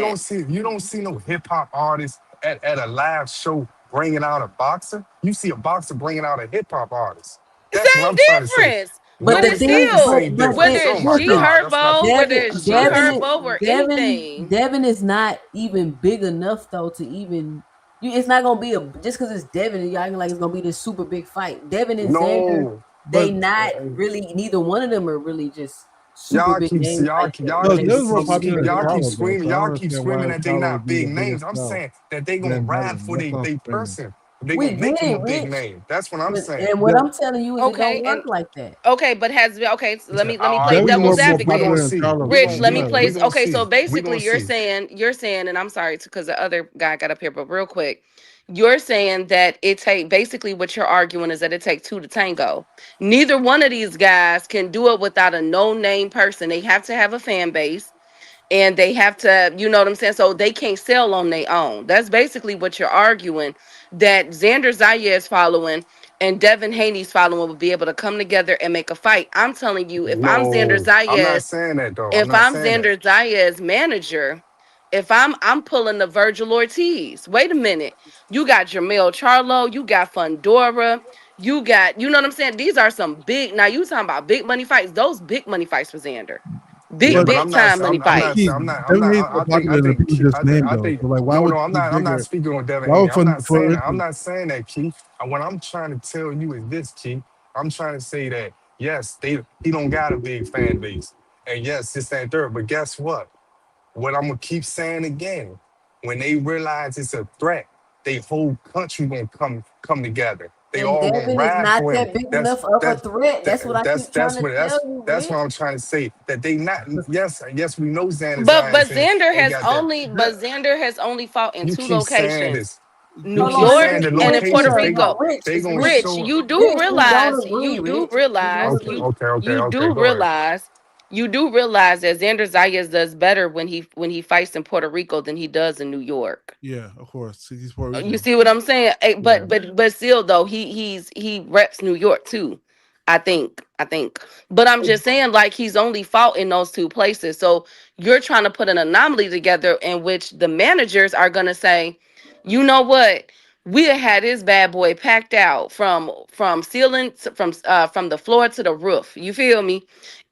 You don't see no hip hop artist at a live show bringing out a boxer. You see a boxer bringing out a hip hop artist. That's what Same I'm trying to say. difference. But But No, the it's it's not thing, the still, same but whether difference. Oh it's my G listen, God, that's not the. Herbo, whether Devin, it's That's G not. Devin, Herbo or Devin, anything. Devin is not even big enough though to even. It's not gonna be a just because it's Devin. Y'all acting like it's gonna be this super big fight. Devin and Xander, No, they But not really. Neither one of them are really just super y'all big keep names like that. no, When they Dev's more become popular than big enough. Charlo, though. So I don't y'all keep understand why screaming that they Charlo would not be the big names. biggest I'm sell saying that they gonna than ride Devin. for That's what I'm they saying. person. They We gonna get make him a it, big Rich. name. That's what I'm But saying. and what De- I'm telling you is it Okay, don't and work like that. okay, but okay, so let me All play right, Dev's devil's more we advocate. gonna popular than see. Charlo Rich, for let me sure. We play. gonna Okay, so see. We basically gonna see. you're saying, and I'm sorry because the other guy got up here, but real quick, you're saying that it take basically what you're arguing is that it takes two to tango. Neither one of these guys can do it without a no-name person. They have to have a fan base and they have to, you know what I'm saying? So they can't sell on their own. That's basically what you're arguing. That Xander Zayas following and Devin Haney's following will be able to come together and make a fight. I'm telling you, No, I'm not saying that though. I'm If not I'm saying that. Xander Zayas manager, if I'm pulling the Virgil Ortiz. Wait a minute. You got Jermell Charlo, you got Fundora, you know what I'm saying? These are some big, now you talking about big money fights. Those big money fights for Xander. Yeah, Big, But but big time money but Keith, fights. Devin Haney's more I popular than the think people just named, I though. think So like, why no, would no, he be I'm not bigger? speaking on Devin Why Haney. would Puerto I'm Rico? not saying that, Keith. And what I'm trying to tell you is this, Keith. I'm trying to say that yes, he don't got a big fan base, and yes, this and third. But guess what? What I'm gonna keep saying again, when they realize it's a threat, they whole country gonna come together. They And all gonna Devin is ride not for him. that big enough of a threat. That's what I keep trying to tell you, That's what Rich. I'm trying to say. That they not yes we know Xana's But eyes Xander and has got that. only but Xander has only fought in You two keep saying locations. this. You New Hold keep on, let me saying York the get and in Puerto locations. Hold Rico. on, Rich. They gonna Rich, show up. you do Rich, we don't realize, agree, Rich. We don't Okay, agree. okay. Go ahead. you do realize that Xander Zayas does better when he fights in Puerto Rico than he does in New York. Yeah, of course. He's Puerto You Rican. see what I'm saying? Yeah. But still though, he reps New York too. I think. But I'm just saying, like, he's only fought in those two places. So you're trying to put an anomaly together in which the managers are gonna say, you know what? We had this bad boy packed out from ceiling from the floor to the roof. You feel me?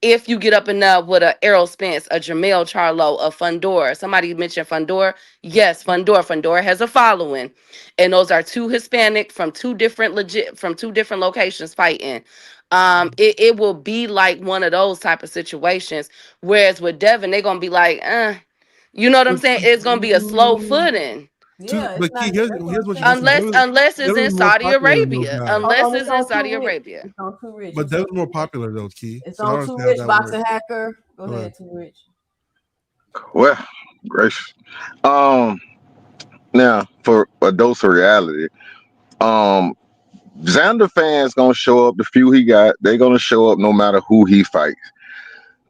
If you get up and up with a Errol Spence, a Jermell Charlo, a Fundora. Somebody mentioned Fundora. Yes, Fundora. Fundora has a following. And those are two Hispanic from two different locations fighting. It will be like one of those type of situations. Whereas with Devin, they're gonna be like, you know what I'm But saying? It's gonna be a slow footing. Yeah, it's but not. Keith, That's what here's I'm what you saying. missing. Unless it's Devin's in more Saudi popular than those Arabia. guys. Hold Unless on, it's it's in on Saudi Too Rich. Arabia. It's on Too Rich. But Devin's more popular though, Key. It's So I don't on Too understand how Rich. that Boxing works. hacker. Go Go ahead, ahead. Too Rich. Well, gracious. Um, Now for a dose of reality, um, Xander fans gonna show up. The few he got, they gonna show up no matter who he fights.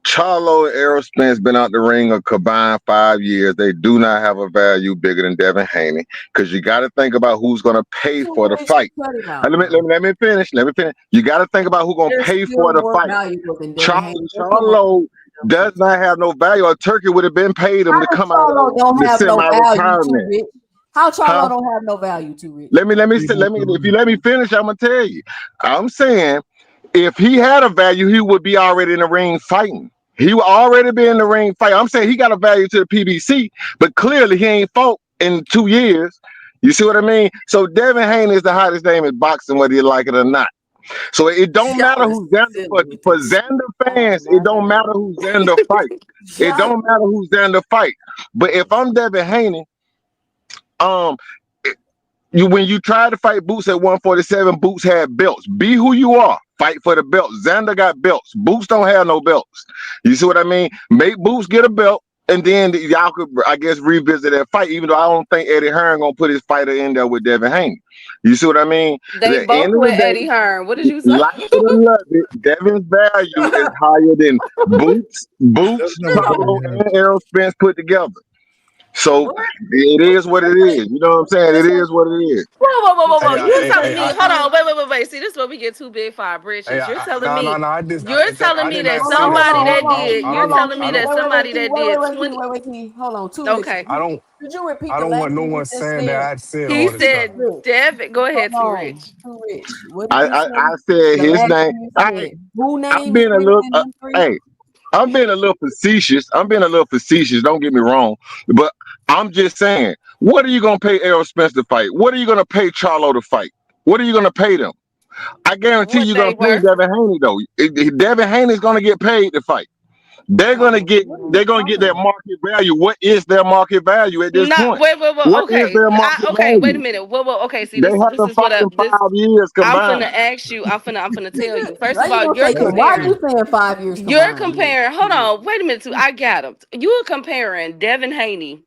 Charlo and Errol Spence been out the ring a combined 5 years. They do not have a value bigger than Devin Haney because you got to think about who's going to pay Too for the rich to fight. cut him out, Let me, bro. let me let me finish. Let me finish. You got to think about who's going to They're pay still for the more fight. valuable than Devin Haney. They'll come up Charlo with them does shits. not have no value. A turkey would have been paid him How to does come out Charlo of don't the have no value too semi-retirement. rich? How Huh? Charlo don't have no value too rich? Let me. If you let me finish, I'm gonna tell you. I'm saying if he had a value, he would be already in the ring fighting. He would already be in the ring fighting. I'm saying he got a value to the PBC, but clearly he ain't fought in 2 years. You see what I mean? So Devin Haney is the hottest name in boxing, whether you like it or not. So it don't matter Y'all is who Xander silly with for this. Xander Oh fans. It my don't god. matter who Xander fight. It Y'all, don't matter who Xander fight. But if I'm Devin Haney, um, you when you try to fight Boots at 147, Boots had belts. Be who you are. Fight for the belt. Xander got belts. Boots don't have no belts. You see what I mean? Make Boots get a belt, and then y'all could, I guess, revisit that fight. Even though I don't think Eddie Hearn gonna put his fighter in there with Devin Haney. You see what I mean? At They the end both of the with day, Eddie Hearn. What did you say? like it or love it, Devin's value is higher than That's Boots, never gonna Charlo, be him. and Errol Spence put together. So what? it is what it is. You know what I'm saying? It Listen, is what it is. Whoa. Hey, you You're hey, say telling hey, me, I, hold Pitbull. on, wait. See, this is where we get too big for our hey, britches. You're telling no, me, no, no. you're telling I me did that not Hold on, say hold that, somebody on, Slim. hold that on, did, you're hold on. telling me I that don't, somebody that did 20, Hold on, too rich. okay. I don't, Could you repeat I the don't last want no thing you one just saying that said? I said He all this Too stuff. said, rich. Devin, go Hold ahead, too on, rich. too rich. What did you say? I said The his last name. thing you said. Who I'm name is being a richer little. than them three? Hey, I'm being a little facetious. I'm being a little facetious. Don't get me wrong, but I'm just saying. What are you gonna pay Errol Spence to fight? What are you gonna pay Charlo to fight? What are you gonna pay them? I guarantee What you're they gonna pay worth? Devin Haney though. Devin Haney's gonna get paid to fight. They're gonna Oh, get what are they're you gonna get talking their about? market value. What is their market value at this Not point? wait. What is Okay, their market okay. Wait a value? minute. Whoa. Okay, see, They this haven't is fought what I in this. 5 years I'm combined. finna ask you. I'm finna tell you. First Why of you all, gonna say? Let's Why are see. you saying 5 years you're combined? comparing. Hold on. Wait a minute. Too. I got him. You are comparing Devin Haney,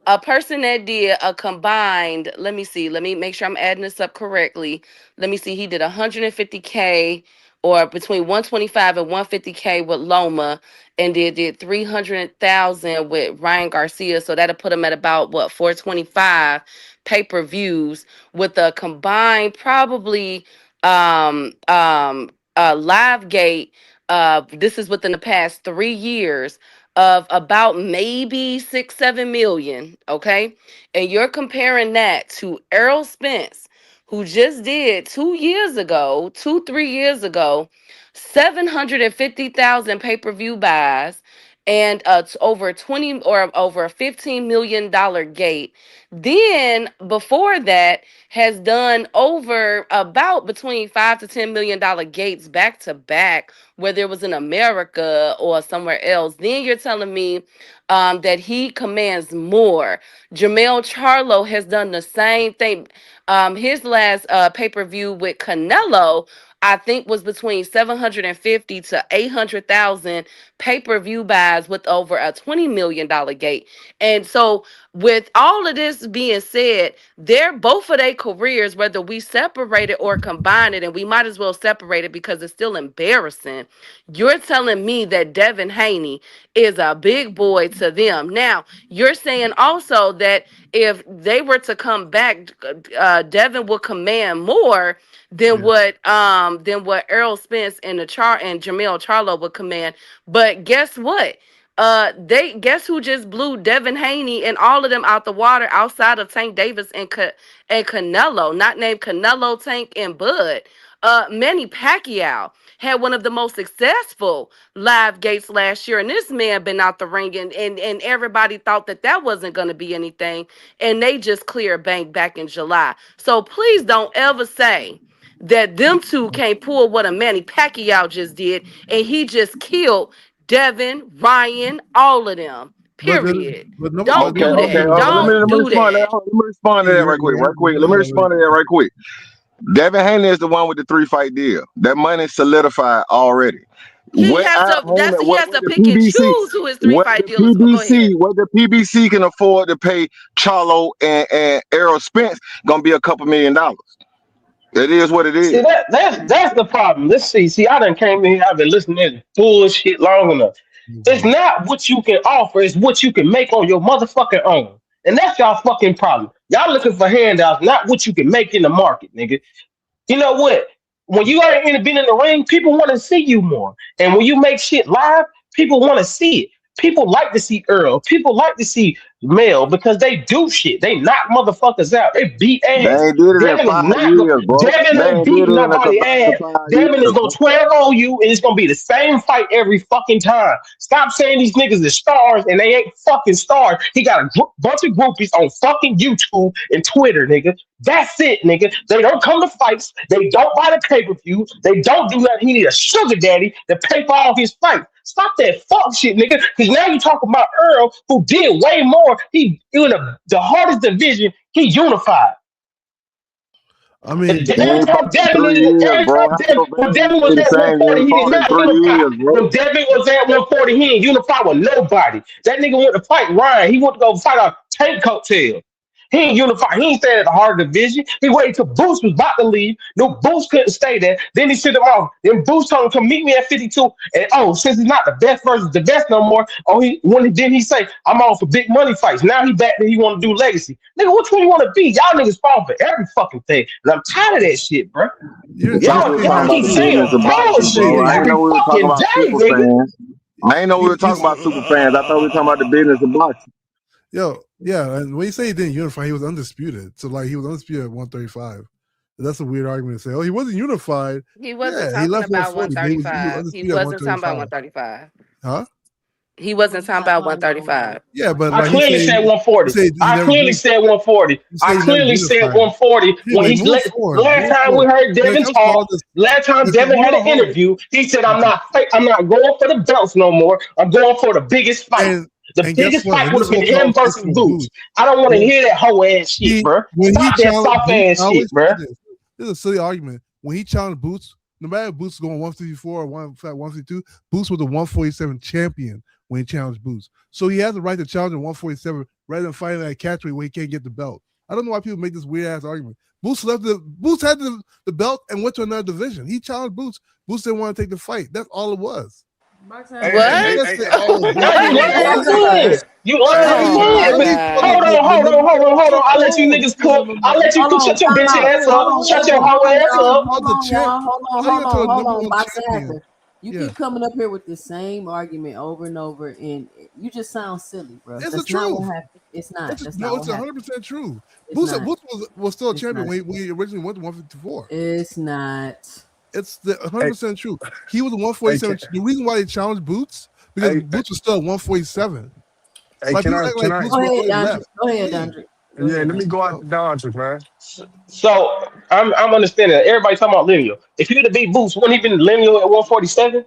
a person that did a combined, let me see, let me make sure I'm adding this up correctly. Let me see, he did 150K or between 125 and 150K with Loma, and did 300,000 with Ryan Garcia. So that'll put him at about what, 425 pay-per-views with a combined probably live gate. This is within the past 3 years of about maybe 6-7 million, okay? And you're comparing that to Errol Spence, who just did 2 years ago, 3 years ago, 750,000 pay-per-view buys and over 20 or over a $15 million gate. Then before that has done over about between $5 to $10 million gates back to back, whether it was in America or somewhere else. Then you're telling me that he commands more. Jamel Charlo has done the same thing. His last pay-per-view with Canelo, I think, was between 750 to 800,000 pay-per-view buys with over a $20 million gate. And so with all of this being said, they're both of their careers, whether we separate it or combine it, and we might as well separate it because it's still embarrassing. You're telling me that Devin Haney is a big boy to them. Now, you're saying also that if they were to come back, Devin will command more Yeah. than what Errol Spence and Jamel Charlo would command. But guess what? They guess who just blew Devin Haney and all of them out the water outside of Tank Davis and Canelo, not named Canelo, Tank, and Bud. Manny Pacquiao had one of the most successful live gates last year, and this man been out the ring, and everybody thought that that wasn't going to be anything, and they just cleared bank back in July. So please don't ever say that them two can't pull what a Manny Pacquiao just did, and he just killed Devin, Ryan, all of them. But Period. number, Don't Okay, do okay. that. Let Don't me do respond to that. that. Let me respond to that right quick, right quick. Let me respond to that right quick. Devin Haney is the one with the 3-fight deal. That money solidified already. He What has Al to. Haymon, He what has to the pick and PBC, choose who his 3-fight dealers. Go ahead. what the PBC can afford to pay Charlo and Errol Spence gonna be a couple $1 million. It is what it is. See that's the problem. Let's see. See, I done came in here. I've been listening to this bullshit long enough. It's not what you can offer. It's what you can make on your motherfucking own. And that's y'all fucking problem. Y'all looking for handouts, not what you can make in the market, nigga. You know what? When you ain't been in the ring, people want to see you more. And when you make shit live, people want to see it. People like to see Earl. People like to see Mel because they do shit. They knock motherfuckers out. They beat They ass. ain't did it in Devin is 5 not. years, bro. Devin They ain't ain't did beating it in nobody about ass. 5 Devin is years, gonna bro. 12 on you, and it's gonna be the same fight every fucking time. Stop saying these niggas are stars and they ain't fucking stars. He got a bunch of groupies on fucking YouTube and Twitter, nigga. That's it, nigga. They don't come to fights. They don't buy the pay per view. They don't do nothing. He need a sugar daddy to pay for all his fights. Stop that fuck shit, nigga. Because now you talking about Earl, who did way more. He in the hardest division. He unified. I mean, He Every ain't time fought in Devin 3 is, years, every bro. time How Devin, your when value Devin was stay the at same? He 140, ain't he did fought in not 3 unify. years, bro. When Devin was at 140, he ain't unified with nobody. That nigga went to fight Ryan. He went to go fight a tank coattail. He ain't unified. He ain't staying at the hard division. He waited till Boost was about to leave. No, Boost couldn't stay there. Then he sent him off. Then Boost told him to meet me at 52. And oh, since he's not the best versus the best no more, then he say, I'm on for big money fights. Now he back there, he want to do legacy. Nigga, which one you want to be? Y'all niggas fall for every fucking thing. And I'm tired of that shit, bro. We was Y'all, just y'all talking about keep the you saying business of boxing, say bro. bullshit I that. ain't every know we were talking fucking about day, super nigga. fans. I ain't know we were You talking about super fans. I thought we were talking about the business of boxing. Yo, yeah, and when you say he didn't unify, he was undisputed. So like he was undisputed at 135. That's a weird argument to say. Oh, he wasn't unified. He wasn't Yeah, he talking left about 140, but he was 135. He undisputed at wasn't talking about 135. 135. Huh? He wasn't talking about 135. Yeah, but I like he clearly say said he 140. say he I never clearly said 140. you I say he never clearly said unified. 140 when Anyway, move forward. last Move time we forward. heard When it Devin comes to all talk. this, Last time listen, Devin had an hold interview, he said, on. I'm not going for the belts no more. I'm going for the biggest fight. And The and guess biggest what? fight When would this have been whole him versus conversation with Boots. Boots, I don't want to when hear that whole ass shit, bro. he Stop that challenged soft Boots, ass I shit, always say bro. this. This is a silly argument. When he challenged Boots, no matter if Boots is going 154 or 152, Boots was the 147 champion when he challenged Boots. So he has the right to challenge at 147 rather than fighting at catchweight where he can't get the belt. I don't know why people make this weird ass argument. Boots had the belt and went to another division. He challenged Boots. Boots didn't want to take the fight. That's all it was. You What? can't say, oh, Now Boots you didn't lying want to take the again. fight. You lying Oh again. my But God. hold on. I'll let you niggas cook. I'll let you cook. Hold on, Shut your time bitch out. ass Hold up. on, Shut wait a your minute. hoe ass up. Hold on, y'all. How you gonna tell a Hold number on. one Boxing champion? Hacker. You Yeah, keep coming up here with the same argument over and over, and you just sound silly, bro. it's the That's not truth. what happened. It's not. That's No, not it's what happened. 100% true. It's Boots not. was still a It's champion not. when he originally went to 154. It's not. It's the Hey, 100% true. He was the hey, 147. The reason why they challenged Boots because hey, Boots was still at 147. hey, Like people act can like I? Boots Go ahead, already Dondre. left. Go ahead, Yeah. Dondre. Go Yeah, ahead, let me Dondre. go out the Dodgers, man. So I'm understanding that everybody talking about lineal. If he would have beat Boots, wouldn't he been lineal at 147?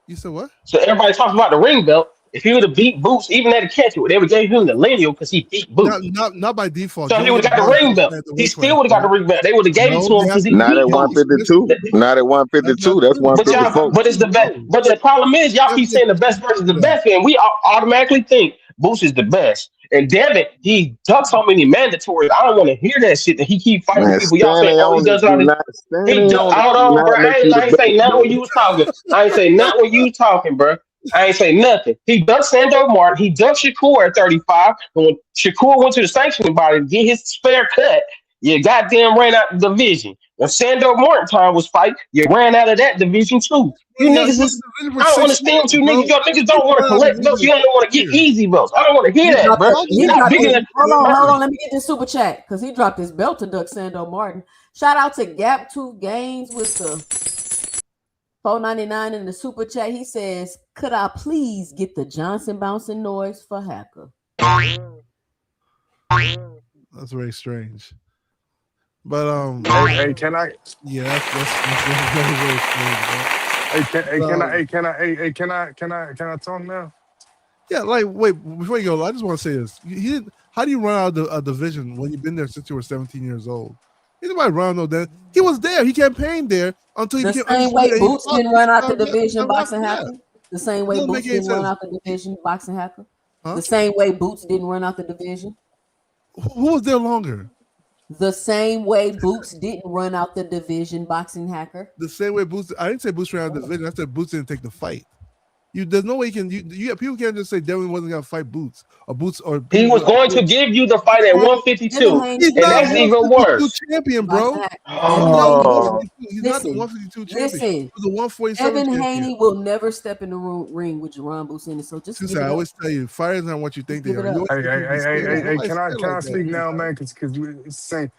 You said what? So everybody talks about the ring belt. If he would have beat Boots, even at the catch it, they would gave him the lineal because he beat Boots. Not by default. So You he only would get have the got the belt if ring you belt. stay at the He weight class, still would have got bro. the ring belt. They would have gave it No, to him they have because to he give Not it at beat to Boots. 152. listen, Not at that's not 152. That's true. But y'all, 154. but it's the best. No. But the problem is, y'all You have keep to get saying the best versus the that. best, and we automatically think Boots is the best. And Devin, he ducks so many mandatories. I don't want to hear that shit. That he keep fighting Man, people. Y'all say, standing oh, he on it does all do this. not standing on it Hold do on, bro. not make you I the ain't say best, nothing when bro. you was talking. I ain't say nothing when you talking, bro. I ain't say nothing. He ducked Sandor Martin. He ducked Shakur at 35. And when Shakur went to the sanctioning body to get his spare cut, you goddamn ran out the division. When Sandor Martin time was fight, you ran out of that division too. You Yeah, he niggas was is. in the division for I don't 6 understand what years, you bro. niggas. Y'all niggas He don't want to ran out of the collect belts. division You don't want for to 6 get years. easy belts. I don't want to hear He that, dropped bro. it. Challenge He You're Boots not dropped big his. enough. for Hold on. years. Let me get this super chat because he dropped his belt to Duck Sando Martin. Shout out to Gap Tooth Games with the 4.99 in the super chat. He says, "Could I please get the Johnson bouncing noise for Hacker?" That's very strange. But Hey, can I? yeah, that's very very strange, bro. But, Can I talk now? yeah, like wait before you go, I just want to say this. How do you run out of a division when you've been there since you were 17 years old? Ain't nobody run no that. He was there. He campaigned there until he The became same way undisputed. And he Boots fought. didn't run out the Yeah, division after boxing that. hacker. The same It way doesn't Boots make any didn't run sense. out the division boxing hacker. Huh? The same way Boots didn't run out the division. Who was there longer? The same way Boots didn't run out the division boxing hacker. The same way Boots. I didn't say Boots ran out of the division. I said Boots didn't take the fight. There's no way you can. People can't just say Devin wasn't gonna fight Boots or Boots or He people. was going to give you the fight at Devin 152, Haney He's and not never that's had even 152 worse. champion, boxing bro. hacker. He's Devin not the Haney will 哦，152. He's not the listen. 152 champion. Listen. He was a 147 Evan champion. Haney will never step in the ring with Jerron Boots in it. So just Since give I it up. always tell you, fighters aren't what you Just think they give it are. You up. always Hey, think hey, people be hey, hey, scared. hey, hey, Nobody's can scared I like that. speak now, man? Because it's same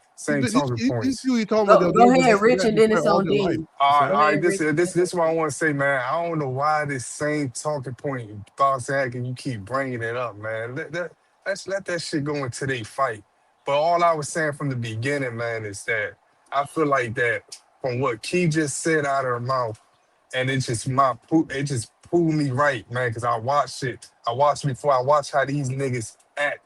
talking These points. people you talking about, Go, they'll go never be ahead, Rich, scared and then before it's all on their life. Dean. All Go right, ahead, Rich. And then this it's what I on want to say, man. I don't know why this same talking point box hacking you keep bringing it up, man. Let's let that shit go into they fight. But all I was saying from the beginning, man, is that I feel like that from what Key just said out of her mouth, and it just proved me right, man, because I watched it. I watched before. I watched how these niggas act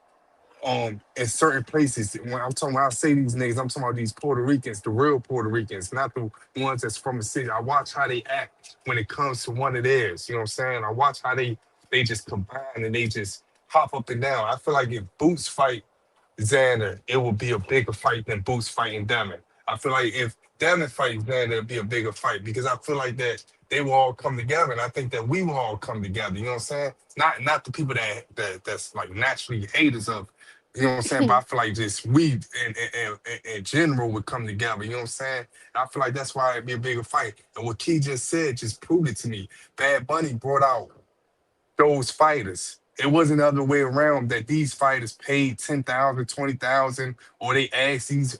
in certain places. When I say these niggas, I'm talking about these Puerto Ricans, the real Puerto Ricans, not the ones that's from the city. I watch how they act when it comes to one of theirs. You know what I'm saying? I watch how they just combine and they just hop up and down. I feel like if Boots fight Xander, it will be a bigger fight than Boots fighting Damon. I feel like if Damon fights Xander, it'll be a bigger fight because I feel like that they will all come together, and I think that we will all come together. You know what I'm saying? Not the people that's like naturally haters of. You know what I'm saying? But I feel like just we in general would come together. You know what I'm saying? And I feel like that's why it'd be a bigger fight. And what Key just said just proved it to me. Bad Bunny brought out those fighters. It wasn't the other way around that these fighters paid 10,000, 20,000, or they asked these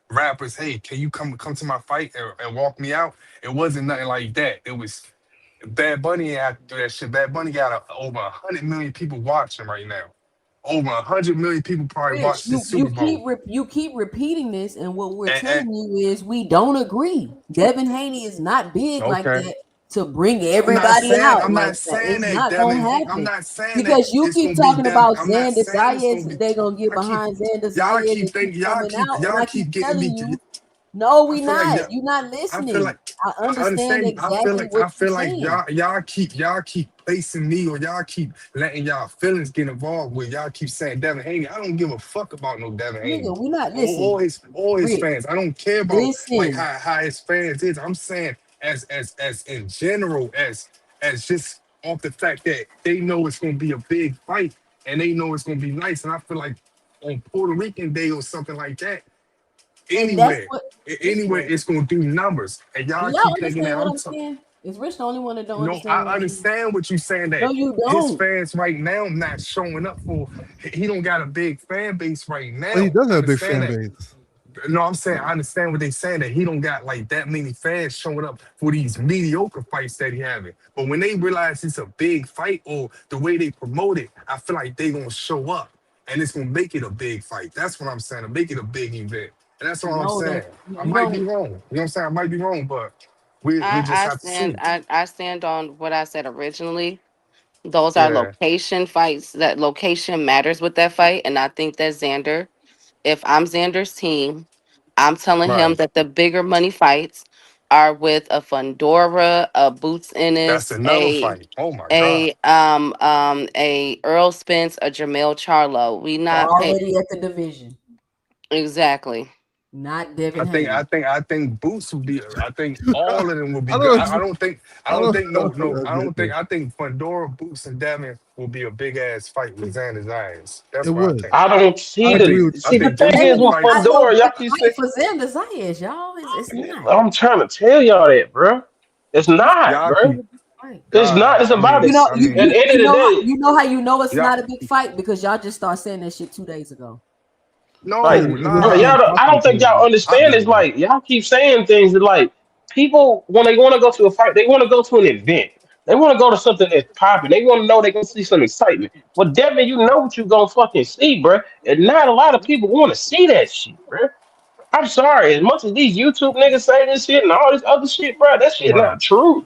rappers, hey, can you come to my fight and walk me out? It wasn't nothing like that. It was Bad Bunny had to do that shit. Bad Bunny got over 100 million people watching right now. Over 100 million people probably Rich, watched this Super Bowl. you keep repeating this, and what we're And, telling you is we don't agree. Devin Haney is not big like okay. that to bring everybody out I'm like not that. saying It's that not gonna Devin. I'm happen not saying that because you it's keep gonna be talking Devin. about I'm not Xander saying it's gonna Zayas. be. They gonna get I keep behind Xander y'all Zayas keep and keep thinking coming out, and y'all I keep keep getting telling me. you, no, I we feel like not. yeah. You're not I feel listening. like I I understand understand. exactly what I you're feel like saying. y'all keep placing me or y'all keep letting y'all feelings get involved with y'all keep saying Devin Haney. I don't give a fuck about no Devin Haney Nigga, we not or listen. his Rich, fans. I don't care about like listen. how his fans is. I'm saying as in general as just off the fact that they know it's gonna be a big fight and they know it's gonna be nice. And I feel like on Puerto Rican Day or something like that, And that's anywhere, what anywhere listen. it's gonna do numbers. And Do y'all y'all keep thinking that understand what I'm I'm talking. saying? Is Rich the only one that don't No, understand I what I'm saying? understand what you're saying No, that you his don't. fans right now not showing up for. He don't got a big fan base right But he now. does I have a big understand fan that. base. No, I'm saying I understand what they saying that he don't got like that many fans showing up for these mediocre fights that he having. But when they realize it's a big fight or the way they promote it, I feel like they gonna show up and it's gonna make it a big fight. That's what I'm saying. To make it a big event, and that's all I'm No, saying. that I you might be don't. wrong. You know what I'm saying? I might be wrong, but we just have to see. I stand on what I said originally. Those are Yeah, location fights. That location matters with that fight, and I think that Xander, if I'm Xander's team, I'm telling him right. that the bigger money fights are with a Fundora, a Boots That's Ennis, another fight. Oh my God. a Earl Spence, a Jamel Charlo. We They're not pay already at the division, exactly. not Devin Haney. I think Boots will be. I think all of them will be I good. don't. I I don't don't. think I no. I don't think. don't I think Pandora, Boots, and Devin will be a big ass fight with Xander's eyes. it That's what I would. think. I don't I see agree the with I see the think thing those is two Devin with is not fights. no Fundora, y'all big keep saying fight for Xander Zayas, y'all. It's not. I'm trying to tell y'all that, bro. It's It's not, Y'all bro. keep. not a big fight. It's not. It's I about You it. mean. know, I you At mean. the end of the day, you know how you know it's Y'all. not a big fight because y'all just started saying that shit 2 days ago. like, No. it really bro, Nah. can't I possibly don't think be y'all I. understand. It's like y'all keep saying things that like people when they want to go to a fight, they want to go to an event. They want to go to something that's popping. They want to know they're gonna see some excitement. Well, Devin, you know what you gonna fucking see, bro. And not a lot of people want to see that shit, bro. I'm sorry. As much as these YouTube niggas say this shit and all this other shit, bro, that shit Right. not true.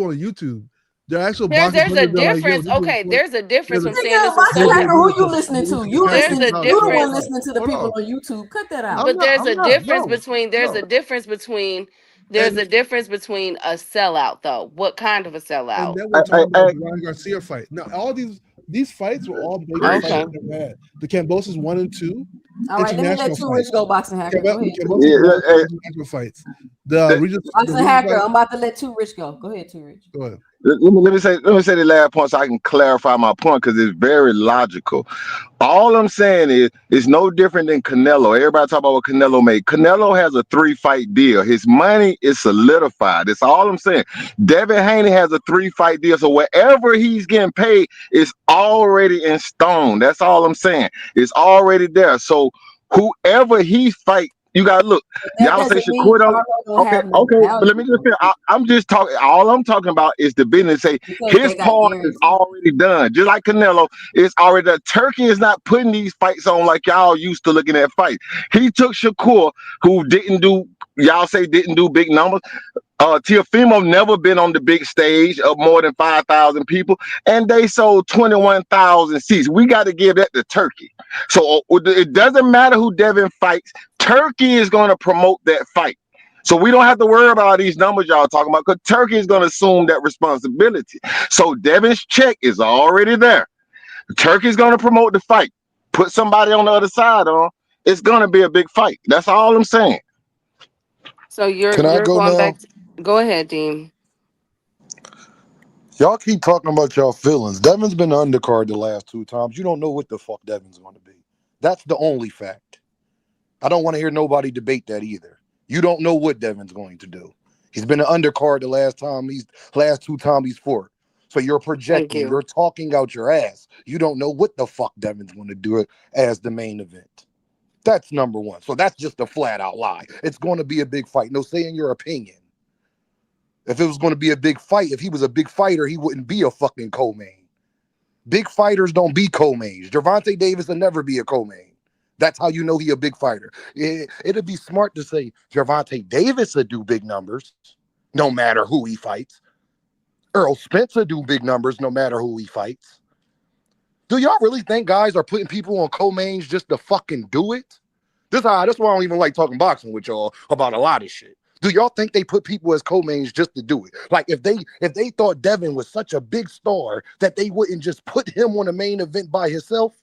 on YouTube They're actual There's boxing a fighters. They're like, yo, difference. this is Okay, there's a difference from there's saying Nigga, this was boxing a selling. hacker, who difference you of listening to? promoting You fights. There's listen. a No, You the hold one difference. on, listening to the hold people on. on YouTube. Cut that out. I'm But not. there's I'm a not. difference No, between no. there's And a difference between a sellout though. What kind of a and sellout? then we're talking about the Ryan Garcia fight. Now, all these fights were all bigger fights Okay. than they had. The Cambosos 1 and 2 All right, let me let international Two Rich fights. go, boxing hacker. Go ahead, Two Cambosos Rich. Yeah, 1 and 2 international fights. The Boxing regional hacker, fight. I'm about to let Two Rich go. Go ahead, Two Rich. Go ahead. let me say the last point so I can clarify my point because it's very logical. All I'm saying is it's no different than Canelo. Everybody talk about what Canelo made. Canelo has a 3-fight deal. His money is solidified. That's all I'm saying. Devin Haney has a 3-fight deal. So wherever he's getting paid is already in stone. That's all I'm saying. It's already there. So whoever he fight, you gotta look. But that Y'all say doesn't mean Shakur don't. Charlo don't Okay, have no okay, but let value me just though, say, I'm just talking. All I'm talking about is the business. Say because his they got part is guaranteed. already done. Just like Canelo, it's already done. Turkey is not putting these fights on like y'all used to looking at fights. He took Shakur, who didn't do. Y'all say didn't do big numbers. Teofimo never been on the big stage of more than 5,000 people, and they sold 21,000 seats. We got to give that to Turkey. So it doesn't matter who Devin fights. Turkey is going to promote that fight. So we don't have to worry about these numbers y'all talking about because Turkey is going to assume that responsibility. So Devin's check is already there. Turkey's going to promote the fight. Put somebody on the other side on. It's going to be a big fight. That's all I'm saying. So Can I you're go going now? back. Go ahead, Dean. Y'all keep talking about y'all feelings. Devin's been the undercard the last 2 times. You don't know what the fuck Devin's going to be. That's the only fact. I don't want to hear nobody debate that either. You don't know what Devin's going to do. He's been an undercard the last 2 times he's fought. So you're Thank projecting. you. You're talking out your ass. You don't know what the fuck Devin's going to do it as the main event. That's number one. So that's just a flat out lie. It's going to be a big fight. No, say in your opinion. If it was going to be a big fight, if he was a big fighter, he wouldn't be a fucking co-main. Big fighters don't be co-mains. Gervonta Davis will never be a co-main. That's how you know he a big fighter. It'd be smart to say Gervonta Davis would do big numbers, no matter who he fights. Errol Spence would do big numbers, no matter who he fights. Do y'all really think guys are putting people on co-mains just to fucking do it? That's why I don't even like talking boxing with y'all about a lot of shit. Do y'all think they put people as co-mains just to do it? Like if they thought Devin was such a big star that they wouldn't just put him on a main event by himself?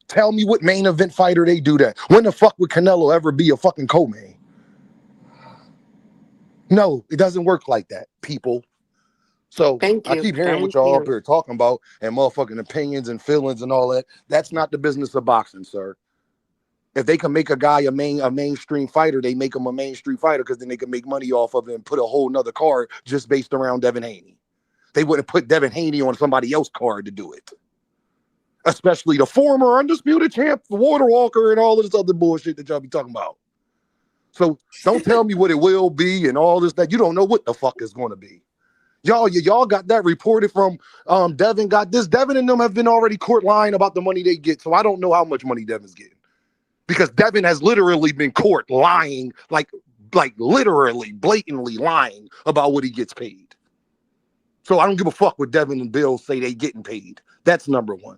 Tell me what main event fighter they do that. When the fuck would Canelo ever be a fucking co-main? No, it doesn't work like that, people. So Thank I you. keep hearing what Thank y'all up you. here talking about and motherfucking opinions and feelings and all that. That's not the business of boxing, sir. If they can make a guy a mainstream fighter, they make him a mainstream fighter because then they can make money off of it and put a whole nother card just based around Devin Haney. They wouldn't put Devin Haney on somebody else's card to do it. Especially the former undisputed champ, Water Walker, and all this other bullshit that y'all be talking about. So don't tell me what it will be and all this that you don't know what the fuck is going to be. Y'all got that reported from Devin got this. Devin and them have been already court lying about the money they get. So I don't know how much money Devin's getting. Because Devin has literally been court lying, like literally blatantly lying about what he gets paid. So I don't give a fuck what Devin and Bill say they getting paid. That's number one.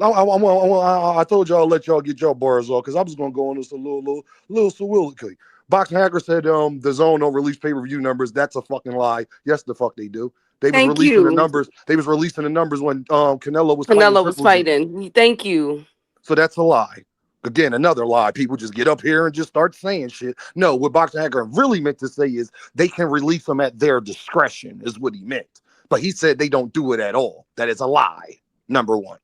I told y'all let y'all get your bars off because I was gonna go on this a little soliloquy. Boxing Hacker said the zone don't release pay-per-view numbers. That's a fucking lie. Yes, the fuck they do. They was Thank releasing the you. numbers. They was releasing the numbers when Canelo was fighting Canelo was Triple G. fighting. Thank you. So that's a lie. Again, another lie. People just get up here and just start saying shit. No, what Boxing Hacker really meant to say is they can release them at their discretion, is what he meant. But he said they don't do it at all. That is a lie, number one.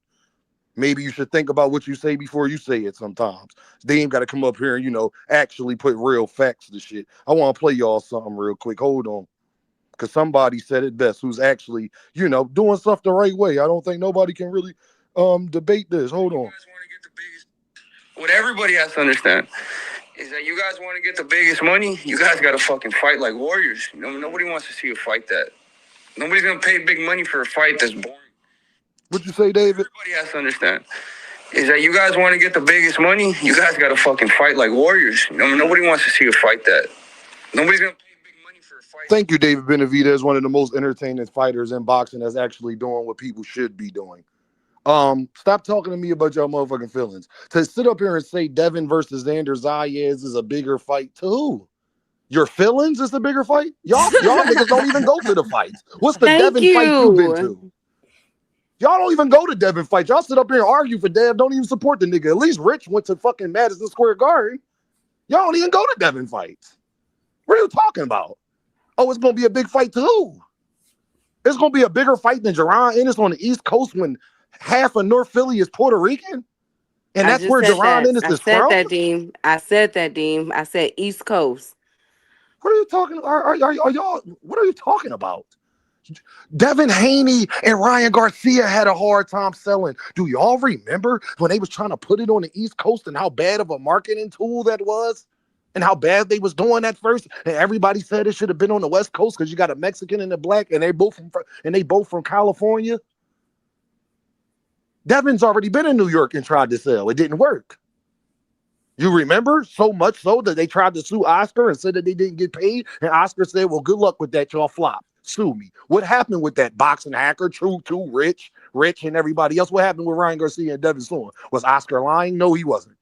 Maybe you should think about what you say before you say it sometimes. They ain't got to come up here and, actually put real facts to shit. I want to play y'all something real quick. Hold on. Because somebody said it best who's actually, doing stuff the right way. I don't think nobody can really debate this. Hold on. What everybody has to understand is that you guys want to get the biggest money, you guys got to fucking fight like warriors. Nobody wants to see you fight that. Nobody's going to pay big money for a fight that's boring. What'd you say, David? Everybody has to understand is that you guys want to get the biggest money, you guys got to fucking fight like warriors. Nobody wants to see you fight that. Nobody's going to pay big money for a fight Thank you, David Benavidez, one of the most entertaining fighters in boxing that's actually doing what people should be doing. Stop talking to me about your motherfucking feelings. To sit up here and say Devin versus Xander Zayas is a bigger fight to who? Your feelings is the bigger fight? Y'all niggas don't even go to the fights. What's the Thank Devin fight you been you. to? Y'all don't even go to Devin fights. Y'all sit up here and argue for Dev. Don't even support the nigga. At least Rich went to fucking Madison Square Garden. Y'all don't even go to Devin fights. What are you talking about? Oh, it's gonna be a big fight to who? It's gonna be a bigger fight than Jerron Ennis on the East Coast when half of North Philly is Puerto Rican, and I that's just where said Jerron that. Ennis I is said from. that, Dean. I said that, Dean. I said East Coast. What are you talking? Are y'all? What are you talking about? Devin Haney and Ryan Garcia had a hard time selling. Do y'all remember when they was trying to put it on the East Coast and how bad of a marketing tool that was? And how bad they was doing at first? And everybody said it should have been on the West Coast because you got a Mexican and a black, and they both from California. Devin's already been in New York and tried to sell. It didn't work. You remember? So much so that they tried to sue Oscar and said that they didn't get paid. And Oscar said, well, good luck with that. Y'all flop. Sue me. What happened with that boxing hacker? True, too, Rich, and everybody else. What happened with Ryan Garcia and Devin suing? Was Oscar lying? No, he wasn't.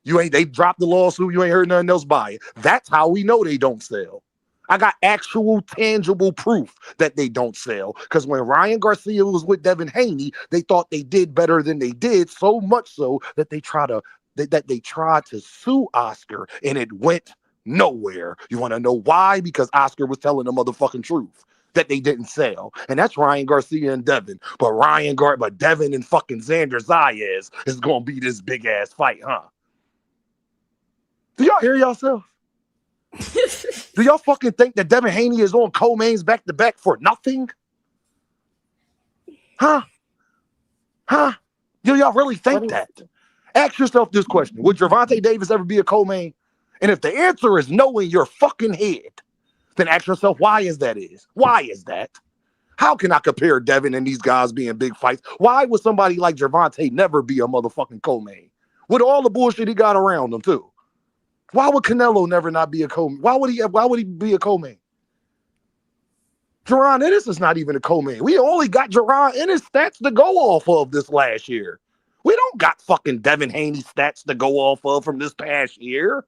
They dropped the lawsuit. You ain't heard nothing else by it. That's how we know they don't sell. I got actual tangible proof that they don't sell. Because when Ryan Garcia was with Devin Haney, they thought they did better than they did, so much so that they tried to sue Oscar, and it went nowhere. You want to know why? Because Oscar was telling the motherfucking truth that they didn't sell. And that's Ryan Garcia and Devin. But Devin and fucking Xander Zayas is gonna be this big ass fight, huh? Do y'all hear yourself? Do y'all fucking think that Devin Haney is on co-mains back to back for nothing? Huh? Do y'all really think that? Ask yourself this question. Would Gervonta Davis ever be a co-main? And if the answer is no in your fucking head, then ask yourself why is that? Why is that? How can I compare Devin and these guys being big fights? Why would somebody like Gervonta never be a motherfucking co-main? With all the bullshit he got around him too. Why would Canelo never not be a co-main? Why would he be a co-main? Jerron Ennis is not even a co-main. We only got Jerron Ennis stats to go off of this last year. We don't got fucking Devin Haney stats to go off of from this past year.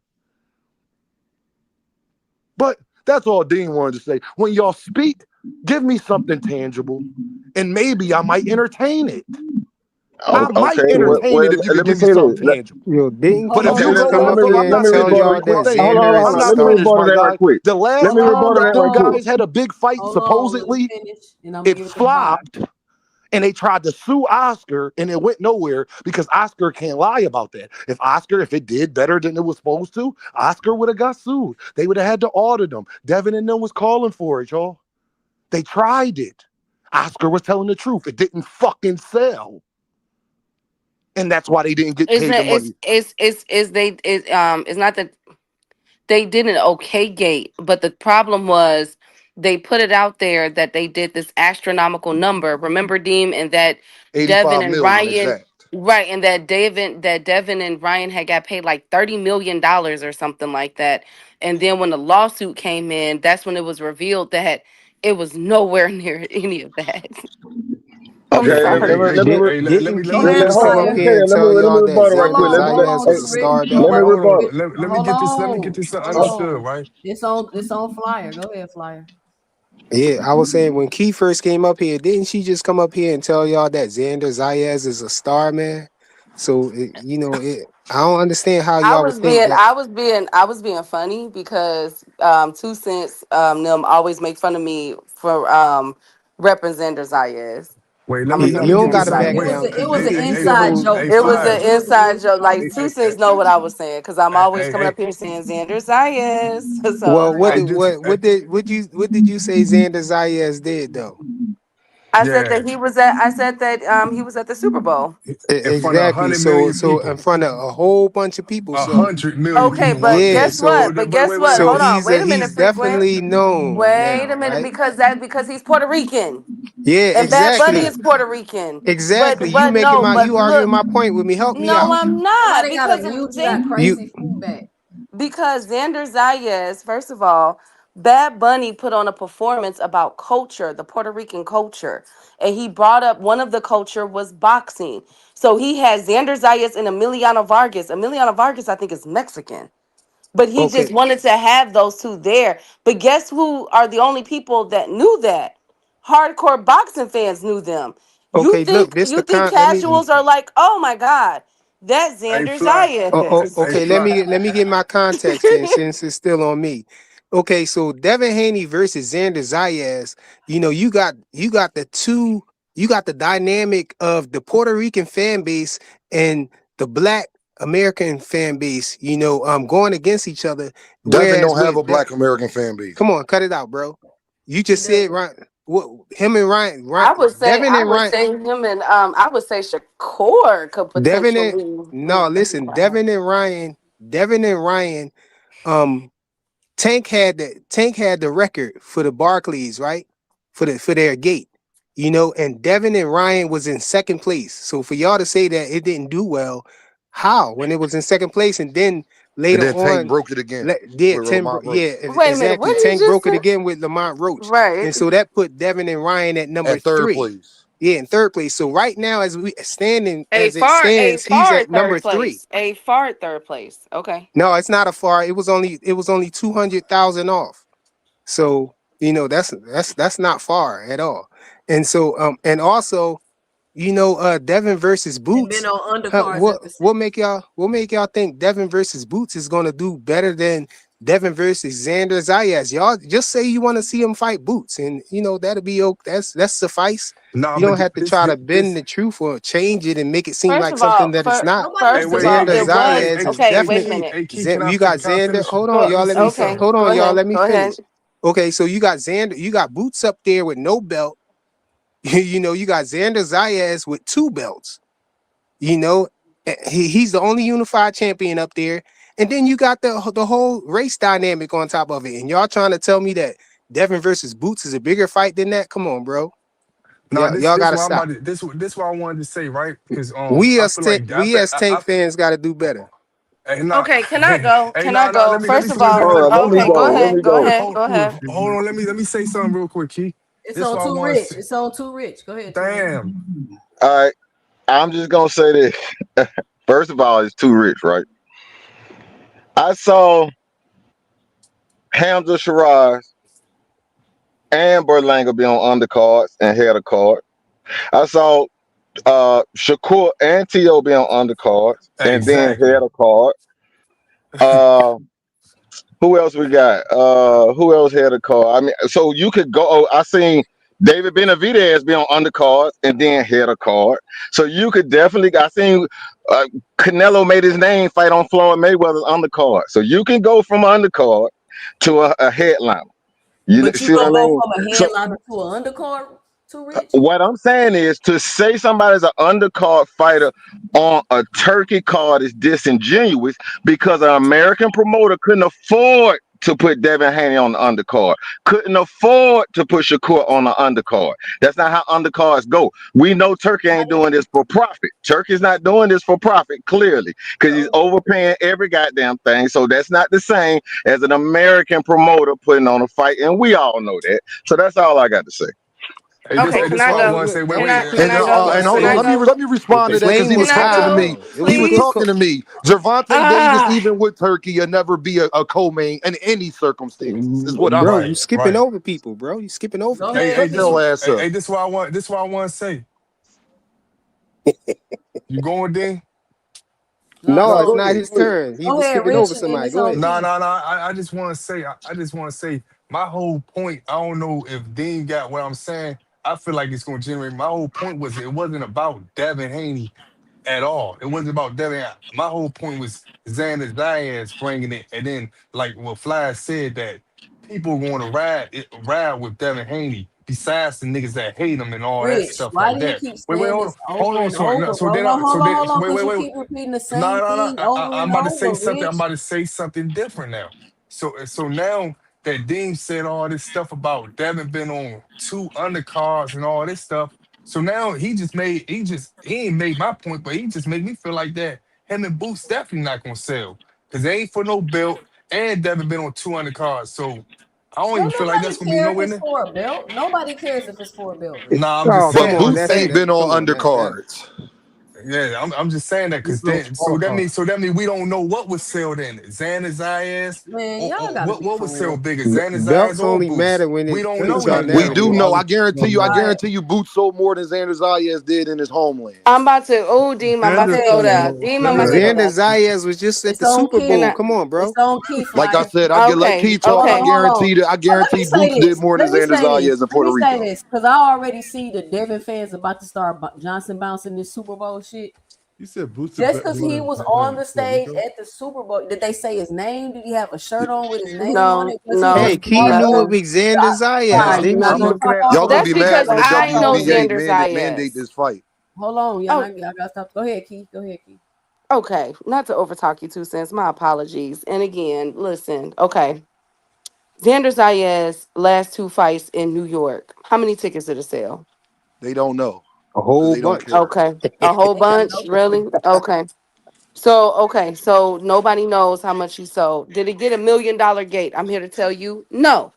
But that's all Dean wanted to say. When y'all speak, give me something tangible, and maybe I might entertain it. I might entertain it if you can let me give me say something this. tangible. Yo, didn't But Key if you just go come off up of, here I'm and not tell finished. y'all Wait, that Dave, Xander is I'm a not Let me finished, star? rebuttal my that right guy. quick. The Let last me time rebuttal that that them right quick. guys had a big fight, Hold on, let me supposedly, finish, and I'm gonna it give it to Bob. flopped. And they tried to sue Oscar, and it went nowhere because Oscar can't lie about that. If it did better than it was supposed to, Oscar would have got sued. They would have had to audit them. Devin and them was calling for it, y'all. They tried it. Oscar was telling the truth. It didn't fucking sell. And that's why they didn't get It's paid not. the money. It's not that they did an okay gate, but the problem was they put it out there that they did this astronomical number. Remember, Deem, and that Devin 85 and million Ryan, exact. right, and that Devin and Ryan had got paid like $30 million or something like that. And then when the lawsuit came in, that's when it was revealed that it was nowhere near any of that. I'm Okay, Hey, sorry. didn't Let Key me let me get just this hold come on. up Let me in. say here and that. tell Let me y'all that rebuttal right quick. Xander Hold Zayas on, is a too rich. star Let me though? Right, hold on. rebuttal. Let me Hold get on, this hold understood, on. right? It's on Flyer. Go ahead, Flyer. Yeah, I was saying when Key first came up here, didn't she just come up here and tell y'all that Xander Zayas is a star, man? So I don't understand how y'all would think that. I was being funny because 2 Cents them always make fun of me for representing Zayas. Wait, I'm let gonna me be let You me don't get got this to It, out. back it Wait, was down, a, it Key. was an hey, inside joke, hey, It was Flyer. an Flyer. It was inside joke. it Like was Two Hey, Cents know what I was saying because I'm always coming hey, up here saying Xander Zayas. So Well, what hey, did just what did you say Xander Zayas did though? I said yeah, that he was at the Super Bowl. in front of Exactly. 100 million So in people, front of a whole bunch of people. So 100 million Okay, people but watching yeah, him. guess so what? So, But but guess wait, wait, what? so Hold wait. on. Wait a minute, he's frequent. definitely known Wait now, a minute, right? because he's Puerto Rican. Yeah, And Bad Bunny exactly. is Puerto Rican. Exactly. You But making no, my but you arguing look, my point with me. Help me no, out. I'm Why not they gotta because mute? You they got You crazy feedback. because Xander Zayas, first of all, Bad Bunny put on a performance about culture, the Puerto Rican culture, and he brought up one of the culture was boxing. So he had Xander Zayas and Emiliano Vargas. Emiliano Vargas, I think, is Mexican, but he just Okay, wanted to have those two there. But guess who are the only people that knew that? Hardcore boxing fans knew them. You okay. Look, think this you the think con. Let me. casuals are like, oh my god, that's Hey, Xander fly. Oh, oh, Zayas. Hey, okay. fly. Let me get my context in since it's still on me. Okay, so Devin Haney versus Xander Zayas. You know, you got the two. You got the dynamic of the Puerto Rican fan base and the Black American fan base. You know, going against each other. Devin Whereas don't have a with black American fan base. come on, cut it out, bro. You He just said doesn't. right. What him and I would say Devin I and would Ryan, say him and I would say Shakur could Devin and potentially no, listen, Devin and Ryan. Um, Tank had the record for the Barclays, right? For their gate, you know, and Devin and Ryan was in second place. So for y'all to say that it didn't do well, how when it was in second place and then And later then Tank on, broke it again yeah, with Lamont yeah, Roach Wait a minute, what exactly. did he Tank just broke it say? again with Lamont Roach, Right. and so that put Devin and Ryan at number at third three. place. Yeah, in third place. So right now, A as it a stands, he's far at number third three. place. A far third place. Okay. No, it's not a far. It was only 200,000 off. So you know that's not far at all. And so and also you know Devin versus And been Boots. on undercards at the same. What make y'all think Devin versus Boots is gonna do better than Devin versus Xander Zayas? Y'all just say you want to see him fight Boots, and you know that'll be okay. That's suffice. Nah, You but don't have to this, try this, to bend this. the truth or change it and make it seem First like of something all, that it's not. Nobody Hey, has to wait, buy hey, Xander hey, into Key, that. hey, Zayas hey, is okay, hey, wait a Key, definitely. minute. hey, Key, can You got can I Xander. finish? Hold on, Go y'all. Let me okay. hold Go on, y'all. ahead. Let me Go ahead. finish. Okay, so you got Xander. You got Boots up there with no belt. You know, you got Xander Zayas with two belts. You know, he's the only unified champion up there. And then you got the whole race dynamic on top of it. And y'all trying to tell me that Devin versus Boots is a bigger fight than that? Come on, bro. Nah, this Y'all this gotta what I'm stop. about to this what I wanted to say, right? Because I feel like We as Tank fans gotta do better. hey, nah, Okay, can I go? hey, Can I nah, go? let me First of let all, me All right, let me okay, hold go go. on, Let ahead. me Go go. ahead. Go ahead. hold on, let me say something real quick, Key. It's This on what I too want to rich. say. It's on too rich. Go ahead, too rich. Damn. All right, I'm just gonna say this. First of all, it's too rich, right? I saw Hamza Shiraz and Berlanga be on undercards and head of card. I saw Shakur and T.O. be on undercards and then Exactly. head of card. Uh, who else we got? Who else had a card? I mean, so you could go. Oh, I seen David Benavidez be on undercards and then head a card. So you could definitely. I seen Canelo made his name fight on Floyd Mayweather's undercard. So you can go from undercard to a headliner. You But you see what I gonna go mean? from a So headliner to an undercard, too rich? what I'm saying is to say somebody's an undercard fighter on a turkey card is disingenuous because an American promoter couldn't afford to put Devin Haney on the undercard, couldn't afford to put Shakur on the undercard. That's not how undercards go. We know Turkey ain't doing this for profit. Turkey's not doing this for profit, clearly, because he's So overpaying every goddamn thing. So that's not the same as an American promoter putting on a fight, and we all know that. So that's all I got to say. Okay, Hey, can this I what I was go? gonna say. Wait, Can wait. can I go? Fly Hold Can say on, I it. go? let me respond The to that because flame he was was Can I talking to high go? me. though. He was Please? talking to me. Gervonta Davis, Ah, even with Turkey, will never be a co-main in any circumstances. Is what I'm Bro, you saying. Right, skipping right. over people, bro. You skipping over go Hey, people. ahead, hey, Shut this Key. what your ass up. this what I want. This what I want to say. You going, Dean? No, it's No, No, it's go on not ahead. Rich. his Go ahead. turn. He Go was ahead, skipping Rich, over and then somebody. it's Go on ahead. No, Key. no, no. I just want to say. I just want to say. My whole point. I don't know if Dean got what I'm saying. I feel like it's gonna generate. My whole point was it wasn't about Devin Haney at all. It wasn't about Devin. My whole point was Xander Diaz bringing it, and then like what Flash said that people going to ride with Devin Haney. Besides the niggas that hate him and all that Rich, stuff why like do you that. keep Wait, saying this hold over on. and So, no, over, so bro? then No, I, so then, hold on, wait, because you wait. keep repeating the No, same no, no. thing over I'm and about to say over, something. I'm Rich. about to say something different now. So now that Dean said all this stuff about Devin been on two undercards and all this stuff. So now he ain't made my point, but he just made me feel like that him and Boots definitely not gonna sell because they ain't for no belt and Devin been on two undercards. So I don't even Don't feel like nobody that's gonna be care if nowhere it's near. for a belt. Nobody cares if it's for a belt. Nah, I'm just Oh, come But saying. I'm on, just Boots that's ain't saying. been come on on, that undercards. Yeah, I'm just saying that Boots because don't then fall card. so that means we don't know what was sold in it. Xana Zayas, Man, or, y'all gotta be what for was sold real. bigger, Xana Zayas belts or only Boots? matter when We it don't Xander know fits our yet. Zayas We don't do narrative. know. always I guarantee you. I All right. guarantee you. Boots sold more than Xander Zayas did in his homeland. I'm about to. Oh, Deem, I'm about Xander to go Okay, there. selling Deem, I'm about to look, go Xander there. Zayas was just at it's the on Super Can Bowl. key. I? Come on, It's bro. on key, Like I Flyer. said, I get let Okay, Key talk. I okay. Hold on. guarantee that. I Let me guarantee say Boots did this. more than Let me Xander say this. Zayas in Let Puerto me say Rico. this. Because I already see the Devin fans about to start Johnson bouncing this Super Bowl shit. You said Boots Just bet because more he than was Xander on in the Puerto stage Rico. at the Super Bowl, did they say his name? Did he have a shirt on with his name on No, it? Was he Hey, no, just Key knew it walking? was nothing. Xander Zayas. Right, They you was not I'm gonna on. looking talk at. Y'all over gonna That's be me. You mad because when gonna the talk I know over me. WNBA Xander mandate Zayas. this fight. Hold on, Oh, y'all gotta stop. Go ahead, Keith. Go ahead, Keith. okay. Not to overtalk you, 2 cents. My apologies. And again, listen. Okay, Xander Zayas' last 2 fights in New York. How many tickets did it sell? They don't know A because whole they don't bunch. care. Okay, a whole Ain't got bunch, no clue. really? Okay, so nobody knows how much he sold. Did he get $1 million gate? I'm here to tell you, no.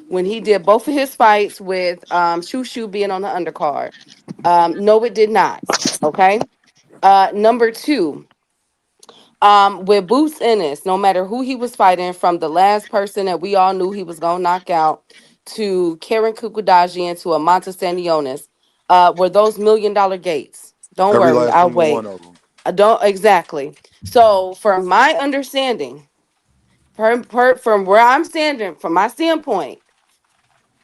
When he did both of his fights with Shoo Shoo being on the undercard, no, it did not. Okay. Number two, with Boots Ennis, no matter who he was fighting, from the last person that we all knew he was gonna knock out to Karen Kukudajian to Amanta Stanionis, were those $1 million gates. Don't Every worry, last I'll single wait. one of them. I don't exactly. So, from my understanding, from where I'm standing, from my standpoint,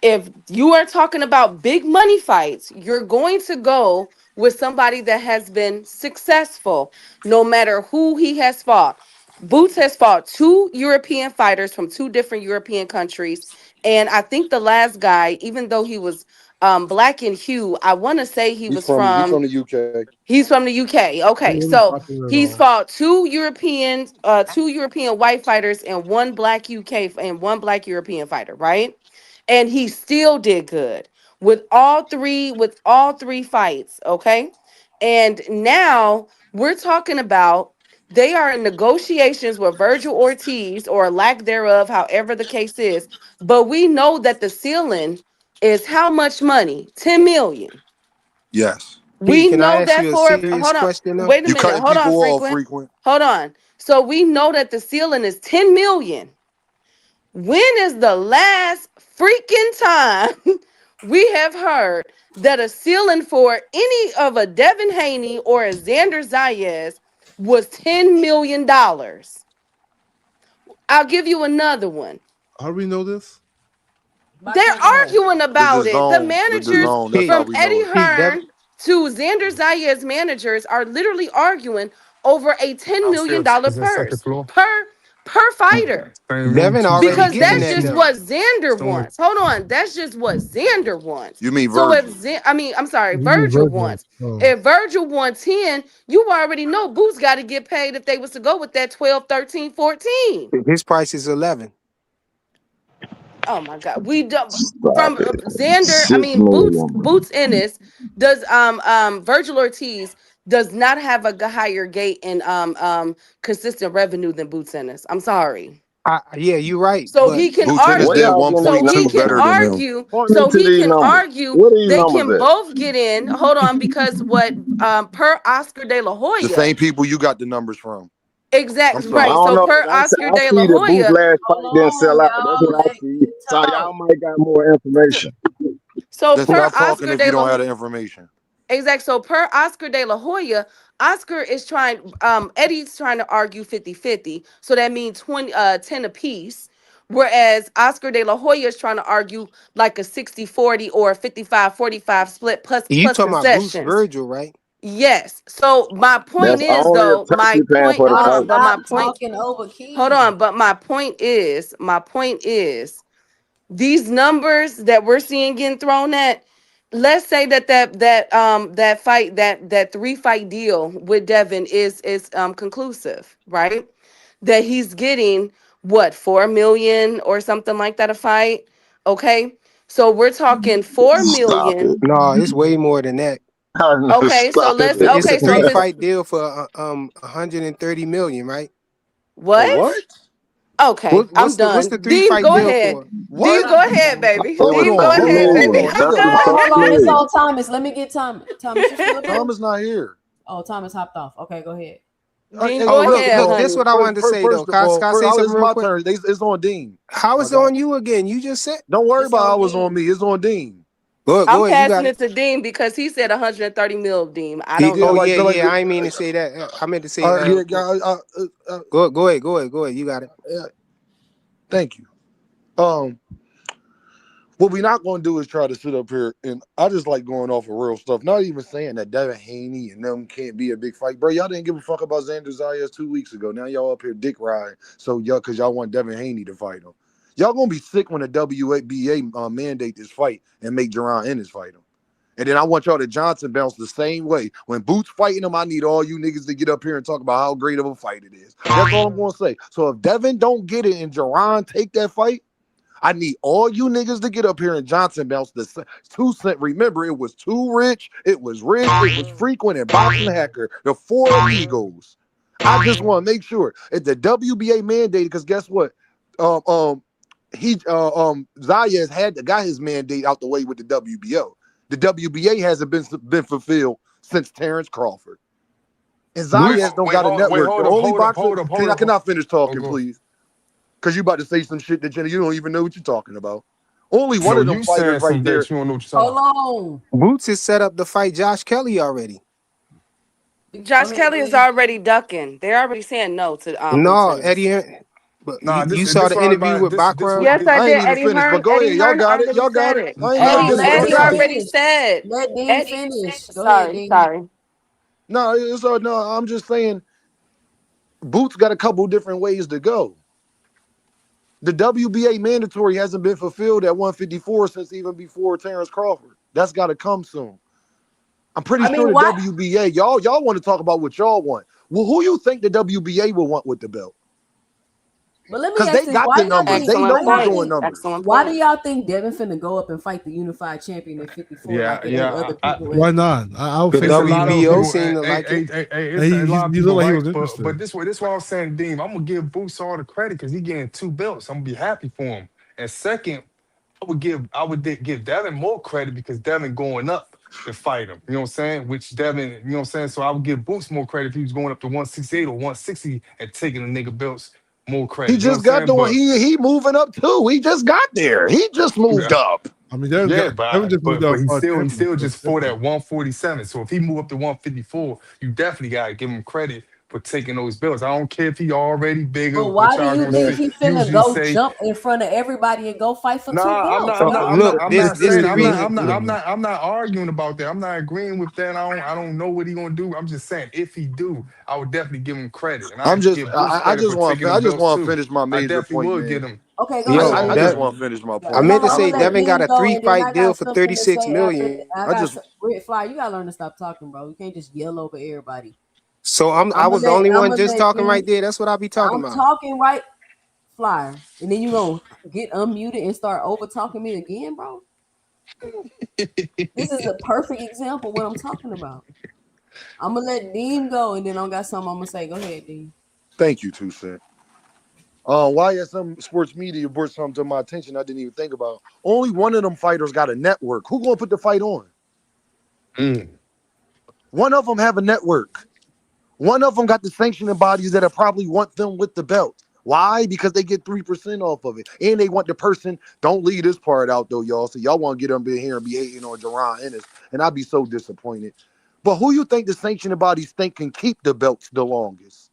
if you are talking about big money fights, you're going to go with somebody that has been successful, no matter who he has fought. Boots has fought 2 European fighters from 2 different European countries. And I think the last guy, even though he was black in hue, I want to say he was He's from from the UK. He's from the UK. He Okay, wasn't so popular at he's all. fought 2 European white fighters and one black UK and one black European fighter, right? And he still did good with all three fights. Okay, and now we're talking about they are in negotiations with Virgil Ortiz or lack thereof, however the case is. But we know that the ceiling is how much money? 10 million. Yes. P, We can I know ask that you a for serious hold on. question though? Wait a You minute. cutting Hold on, people off frequent. frequent. Hold on. So we know that the ceiling is 10 million. When is the last freaking time we have heard that a ceiling for any of a Devin Haney or a Xander Zayas was $10 million? I'll give you another one. How do we know this? By They're talking about arguing about it. The With the managers zone. That's how P, from we know Eddie it. P, Devin, Hearn to Xander Zayas managers are literally arguing over a $10 million Downstairs dollar is in second purse floor. per fighter. Same room, Devin two already seven Because getting two that's that just two. though. what Xander Stone. wants. Hold on, that's just what Xander wants. You mean So if Virgil? I'm sorry, You mean Virgil Virgil? wants. Oh, If Virgil wants 10, you already know Boots got to get paid if they was to go with that 12, 13, 14. His price is 11. Oh my God, we don't Stop from it. Xander. I 6 mean Boots. million. Boots Ennis does. Virgil Ortiz does not have a higher gate and consistent revenue than Boots Ennis. I'm sorry. Yeah, you're right. So But he can Boots Ennis Where did argue. y'all getting these So he 1.2 numbers can better from? than him. argue. Point me So to he these can numbers. argue. Where these They can numbers at? both get in. Hold on, because what per Oscar De La The Hoya. same people you got the numbers from. I'm Exactly I right. sorry. don't So know. per I Oscar I De La see that Booth Hoya. last fight hold didn't sell on, out. That's y'all. what I Let see. me So talk. y'all might got more information. So Then per stop talking Oscar if you De don't La have the information. Exactly. So per Oscar De La Hoya, Oscar is trying, Eddie's trying to argue 50-50. So that means 10 apiece. Whereas Oscar De La Hoya is trying to argue like a 60-40 or a 55-45 split you plus talking about Bruce concessions. Virgil, right? Yes. So my point That's is only if though, my Turkey paying point, for the hold Y'all on, fight. but stop my point, talking over hold Key. on, but my point is these numbers that we're seeing getting thrown at, let's say that fight, that 3 fight deal with Devin is conclusive, right? That he's getting what, 4 million or something like that a fight. Okay, so we're talking 4 Stop million. it. No, it's way more than that. Okay, so Stop let's it. It's a okay, so three if it's fight deal for 130 million, right? A what? what? Okay, I'm What's the done. 3 Deem, fight go deal ahead. for? Deem, What? go ahead, baby. Hold Deem, go on, hold ahead, on, baby. nigga. I'm Let them Hold talk done. on, it's clearly. on Thomas. Let me get Thomas. Thomas, you still there? Thomas not here. Oh, Thomas hopped off. Okay, go ahead. Deem, Hey, go Oh, first of ahead, look, all, this honey. what I wanted to say though. first of Can all, I say it's something real my quick? turn. It's on Dean. How My is it guy. on you again? You just said. Don't worry It's about on how it's Dean. on me. It's on Dean. Go I'm ahead. You got passing it. it to Dean because he said 130 mil, Deem. I don't Yeah, Oh know. yeah, like yeah. I ain't mean to say that. I meant to say. yeah, Go ahead. You got it. thank you. What we're not going to do is try to sit up here, and I just like going off of real stuff. Not even saying that Devin Haney and them can't be a big fight, bro. Y'all didn't give a fuck about Xander Zayas 2 weeks ago. Now y'all up here dick riding, so y'all because y'all want Devin Haney to fight him. Y'all gonna be sick when the WBA mandate this fight and make Jerron Ennis fight him. And then I want y'all to Johnson bounce the same way. When Boots fighting him, I need all you niggas to get up here and talk about how great of a fight it is. That's all I'm gonna say. So if Devin don't get it and Jerron take that fight, I need all you niggas to get up here and Johnson bounce the 2 cent. Remember, it was Too Rich, it was Rich, it was Frequent, and Boxing Hacker, the 4 amigos. I just want to make sure if the WBA mandated, because guess what? Zayas got his mandate out the way with the WBO. The WBA hasn't been fulfilled since Terrence Crawford. And Zayas don't got a network. The only boxer. Can I finish talking, please? Because you about to say some shit that you don't even know what you're talking about. Only one So of them you fighters saying right something there. that you don't know what you're talking Hold on. Boots is set up to fight Josh Kelly already. Go Josh ahead, Kelly is Dean. already ducking. They're already saying no to Boots No, Ennis. Eddie. But Nah, you this saw this the what I was interview about with this Backrub? what Yes, this, I I ain't did. even finished, but go Eddie ahead. Y'all Hearn got it. already Y'all got said it. it. I ain't Hold even on, finished. let Y'all Eddie got Dean it. already finish. said. Let Dean Eddie. finish. Go ahead, Sorry, Dean. sorry. No, no. I'm just saying, Boots got a couple different ways to go. The WBA mandatory hasn't been fulfilled at 154 since even before Terrence Crawford. That's got to come soon. I'm pretty I sure mean, the why? WBA, y'all want to talk about what y'all want. Well, who you think the WBA will want with the belt? But let me Because ask they this: got why the y'all numbers. think? They Why Excellent know who's y'all point. doing think? numbers. Excellent Why do point. y'all think Devin finna go up and fight the unified champion at 54 yeah, like it ain't yeah. other people Why in? not? I would The think It's a so lot of too. WBO people. seemed to like it. It's And a lot of he people, looked like he right? was But interested. this why I was saying, Dean, I'm gonna give Boots all the credit because he getting 2 belts. I'm gonna be happy for him. And second, give Devin more credit because Devin going up to fight him. You know what I'm saying? Which Devin, you know what I'm saying? So I would give Boots more credit if he was going up to 168 or 160 and taking the nigga belts more He credit. You know what just I'm got saying? the one. But He moving up too. He just got there. He just moved yeah, up. I mean, yeah, Devin just moved but up he five still champions. just fought at 147. So if he move up to 154, you definitely gotta give him credit for taking those belts. I don't care if he already bigger, But what why do y'all you gonna think say. he finna Usually go say, jump in front of everybody and go fight for 2 nah, belts, bro? Look, this saying the reason. I'm not arguing about that. I'm not agreeing with that. I don't know what he gonna do. I'm just saying if he do, I would definitely give him credit. And I give Boots I credit just for want taking them I just belts want to too. finish my I major definitely point, would get man. him. Okay, go ahead, Yo, I Dean. just that want to finish my I point. meant to I'm say gonna let Devin got Dean a go, three and then I fight deal got for something to 36 say after. million. I I got just some, Red Fly. You gotta learn to stop talking, bro. You can't just yell over everybody. So I was the only I'm one gonna just let talking right Dean. there. That's what I be talking I'm about. talking right, Flyer, and then you gonna get unmuted and start over talking me again, bro. This is a perfect example of what I'm talking about. I'm gonna let Dean go, and then I got something I'm gonna say. Go ahead, Dean. thank you, 2 Cent. Why has some sports media brought something to my attention I didn't even think about? Only one of them fighters got a network. Who gonna put the fight on? Mm. One of them have a network. One of them got the sanctioning bodies that probably want them with the belt. Why? Because they get 3% off of it. And they want the person, don't leave this part out though, y'all. So y'all want to get them in here and be hating on Jerron Ennis. And I'd be so disappointed. But who you think the sanctioning bodies think can keep the belts the longest?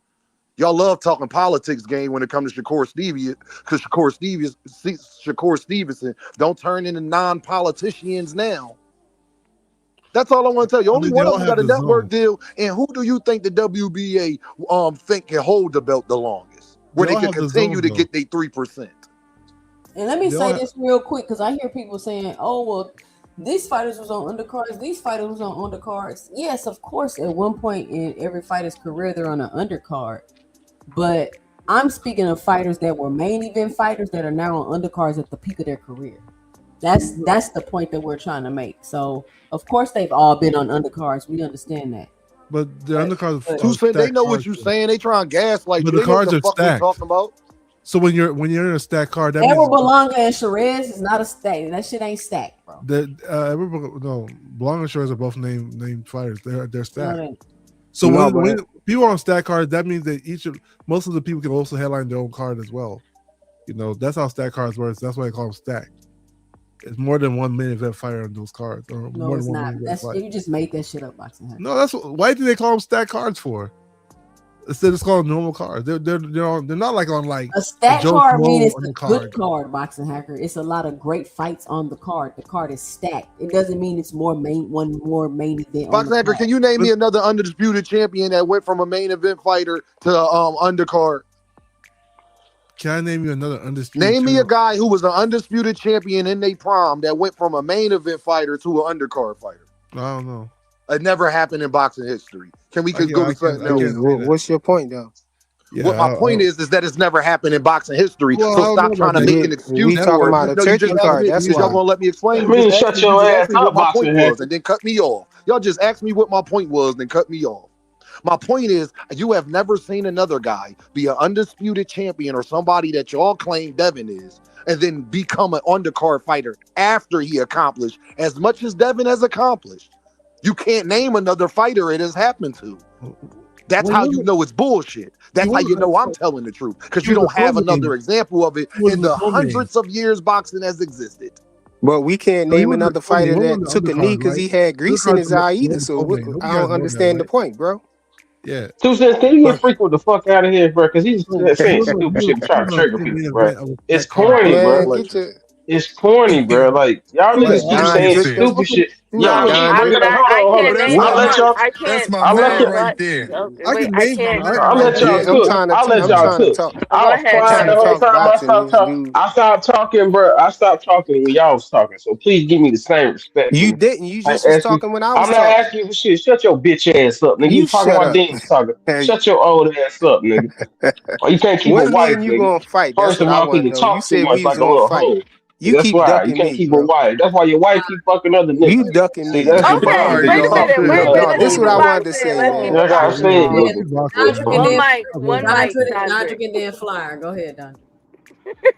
Y'all love talking politics game when it comes to Shakur Stevenson, because Shakur Stevenson don't turn into non-politicians now. That's all I want to tell you. I Only mean, they one of all them have got a the network zone. deal. And who do you think the WBA think can hold the belt the longest? They Where they all can have the continue zone to though. get their 3%. And let me They all say have, this real quick because I hear people saying, "Oh, well, these fighters was on undercards. These fighters was on undercards." Yes, of course. At one point in every fighter's career, they're on an undercard. But I'm speaking of fighters that were main event fighters that are now on undercards at the peak of their career. That's the point that we're trying to make. So of course they've all been on undercards. We understand that. but the But undercards but are They stacked know what cards you're too. saying. They trying to gaslight But you. the They know what cards the are fuck we stacked. talking about. So when you're in a stack card, that Errol means Belonga and Sherez is not a stack. That shit ain't stacked, bro. no, Blanc and Sherez are both named fighters. They're No, stacked. they- So No, when but people are on stack cards, that means that most of the people can also headline their own card as well. You know, that's how stack cards work. That's why they call them stacked. It's more than one main event fighter on those cards. Or no, more it's than one not. main event That's fight. you just made that shit up, boxing. Hacker. No, why do they call them stack cards for? Instead of calling normal cards. They're not like on like A stack Joe card Schmo means it's on a the good card. card, boxing hacker. It's a lot of great fights on the card. The card is stacked. It doesn't mean it's one more main event. Fox Hacker, can you name me another undisputed champion that went from a main event fighter to undercard? Can I name you another undisputed? Name me a guy who was an undisputed champion in their prime that went from a main event fighter to an undercard fighter. I don't know. It never happened in boxing history. Can we go to something else? What's your point, though? Yeah, what my point is that it's never happened in boxing history. Well, so stop trying to make an excuse. We talking about a turkey card. That's y'all why. gonna let me explain. I mean, shut your ass up, what my boxing point head. was, and then cut me off. Y'all just asked me what my point was, then cut me off. My point is, you have never seen another guy be an undisputed champion or somebody that y'all claim Devin is, and then become an undercard fighter after he accomplished as much as Devin has accomplished. You can't name another fighter it has happened to. That's how you know it's bullshit. That's how you know I'm telling the truth. Because you don't have another example of it in the hundreds of years boxing has existed. But we can't name another fighter that took a knee because he had grease in his eye either. So I don't understand the point, bro. Yeah. 2 cents, can you get Frequent the fuck out of here, bro? Because he's saying stupid shit trying to trigger people, bro. It's corny, bro. It's corny, bro. Like, y'all niggas keep saying stupid shit. Y'all keep hold on. I'll let y'all. That's my I'll let man y'all. right there. I'll let y'all cook. I'll let y'all cook. I was quiet the whole time. I stopped talking, bro. I stopped talking when y'all was talking. So please give me the same respect. You didn't. You just was talking when I was talking. I'm not asking you for shit. Shut your bitch ass up, nigga. You talking about Dean's talking. Shut your old ass up, nigga. You can't keep a wife, you nigga. gonna fight? First of all, because you talk too much like a little hoe. That's why you can't keep a wife. That's why your wife keep fucking other niggas. You ducking me. That's your problem. This is what I wanted to say, man. Like I said, One mic. Dodrick and then Flyer. Go ahead, Don.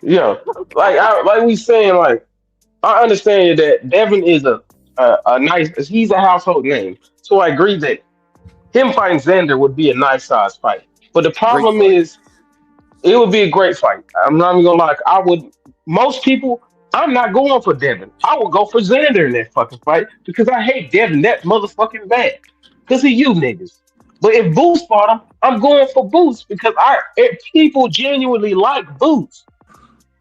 Yeah, like we saying, like I understand that Devin is a nice. He's a household name, so I agree that him fighting Xander would be a nice size fight. But the problem is, it would be a great fight. I'm not even gonna lie. Most people, I'm not going for Devin. I would go for Xander in that fucking fight because I hate Devin that motherfucking bad. Because of you niggas. But if Boots fought him, I'm going for Boots because people genuinely like Boots.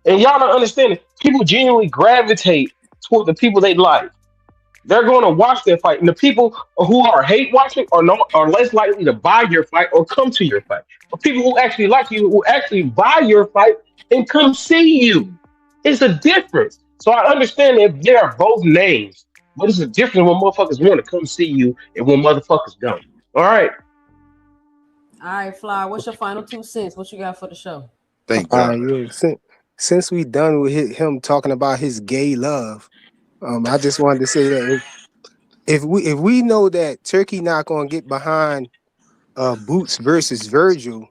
And y'all don't understand it. People genuinely gravitate toward the people they like. They're going to watch their fight. And the people who are hate watching are less likely to buy your fight or come to your fight. But people who actually like you will actually buy your fight and come see you. It's a difference. So I understand that they are both names, but it's a difference when motherfuckers want to come see you and when motherfuckers don't. All right. All right, Fly. What's your final 2 cents? What you got for the show? Thank you. Since we done with him talking about his gay love, I just wanted to say that if we know that Turkey not gonna get behind Boots versus Virgil,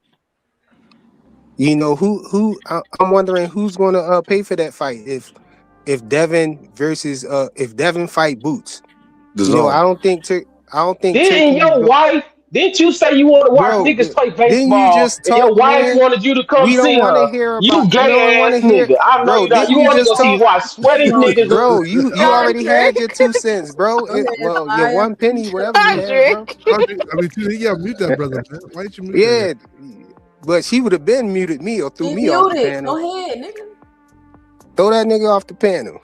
you know who I'm wondering who's gonna pay for that fight if Devin versus if Devin fight Boots. I don't think Didn't your wife? Didn't you say you want to watch niggas play baseball? And your wife wanted you to come see her. You gay ass nigga. I know you don't. You want to go see watch sweaty niggas. Bro, you already had your 2 cents, bro. Your 1 penny, whatever you had, bro. Mute that brother, man. Why did you mute that? But she would have been muted me or threw me off the panel. Go ahead, nigga. Throw that nigga off the panel.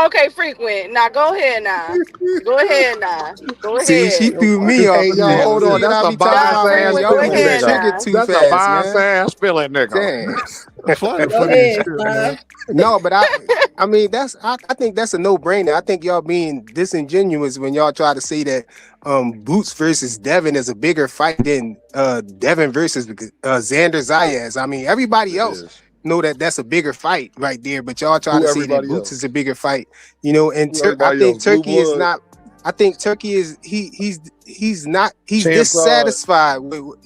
Okay, Frequent. Now go ahead now. Go ahead. See, she threw me off. Hey, y'all, hold on. That's a bias ass. Y'all triggered too fast, That's a bias ass feeling, nigga. No, but I mean I think that's a no-brainer. I think y'all being disingenuous when y'all try to say that Boots versus Devin is a bigger fight than Devin versus Xander Zayas. I mean, everybody else know that that's a bigger fight right there, but y'all try to say that Boots is a bigger fight, and I think Turkey is not I think Turkey is he's Champ side. dissatisfied with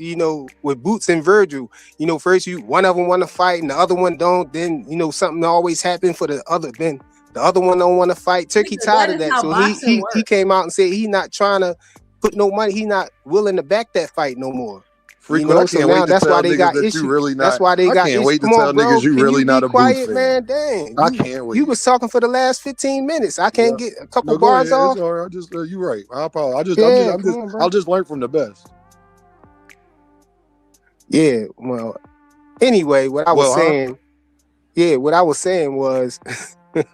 with Boots and Virgil. First one of them want to fight and the other one don't. Then something always happen for the other. Then the other one don't want to fight. Turkey tired of that, so he came out and said he's not trying to put no money. He's not willing to back that fight no more. Frequent, I can't wait to that's tell why they niggas got that issues. you really not. That's why they got I can't issues. wait to Come tell on, bro. niggas you Can really you not be a quiet, Boots man? fan. Dang. I can't wait. You was talking for the last 15 minutes. I can't get a couple No, go bars ahead. off. It's all right. I just you right. I apologize. Come on, bro. I'll just learn from the best. Yeah. Well. Anyway, what I was saying was, it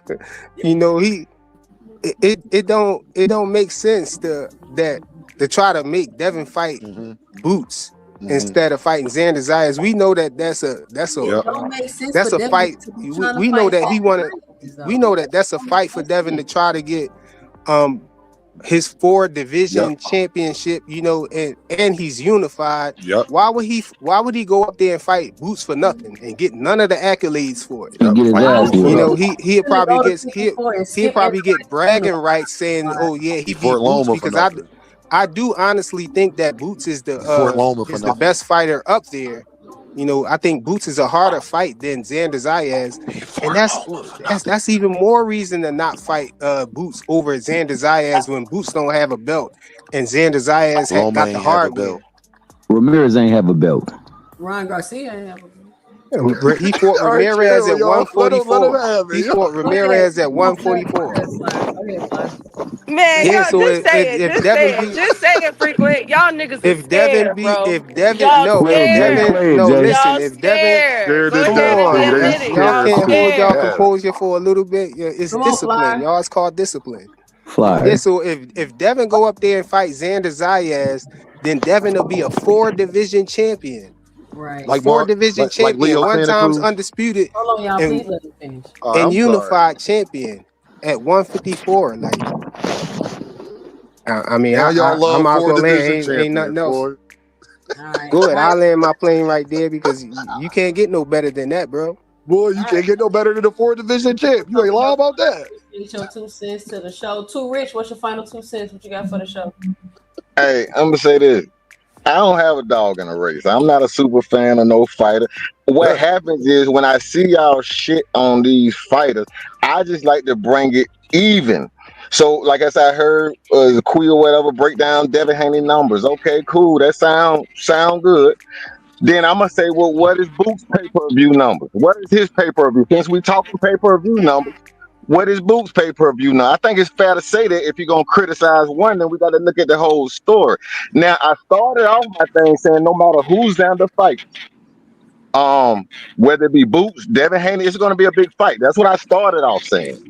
don't make sense to try to make Devin fight Boots instead of fighting Xander Zayas. We know that that's a fight. We know that we know that that's a fight for Devin to try to get his 4 division championship, and he's unified. Yep. Why would he go up there and fight Boots for nothing and get none of the accolades for it? And get his ass whooped. He'll probably get bragging rights saying, "Oh yeah, he beat Boots," because I do honestly think that Boots is the best fighter up there. I think Boots is a harder fight than Xander Zayas, and that's even more reason to not fight Boots over Xander Zayas when Boots don't have a belt and Xander Zayas got the hardware. Ramirez ain't have a belt. Ryan Garcia ain't have a belt. He fought Ramirez at 144. He fought Ramirez at 144. Man, y'all just say it. Just say it, frequent. Y'all niggas is scared, bro. If Devin, y'all can't hold y'all composure for a little bit. Yeah, it's discipline, y'all. It's called discipline. Fly. Yeah, so if Devin go up there and fight Xander Zayas, then Devin will be a 4 division champion. Right. Like 4 division champion, Leo one times undisputed. Hold on, y'all. Please let me finish. And unified champion at 154. Like, I mean, I'm out gonna land. Ain't nothing else. Right. Good. I'll land my plane right there because you can't get no better than that, bro. Boy, you can't get no better than a 4 division champ. You ain't lying about that. Get your 2 cents to the show. Too Rich, what's your final 2 cents? What you got for the show? Hey, I'm gonna say this. I don't have a dog in a race. I'm not a super fan of no fighter. What happens is when I see y'all shit on these fighters, I just like to bring it even. So, like I said, I heard Quee or whatever break down Devin Haney numbers. Okay, cool. That sound good. Then I'm gonna say, well, what is Boots' pay-per-view numbers? What is his pay-per-view? Since we talking pay-per-view numbers, what is Boots' pay-per-view now? I think it's fair to say that if you're gonna criticize one, then we got to look at the whole story. Now, I started off my thing saying no matter who's down to fight, whether it be Boots, Devin Haney, it's gonna be a big fight. That's what I started off saying.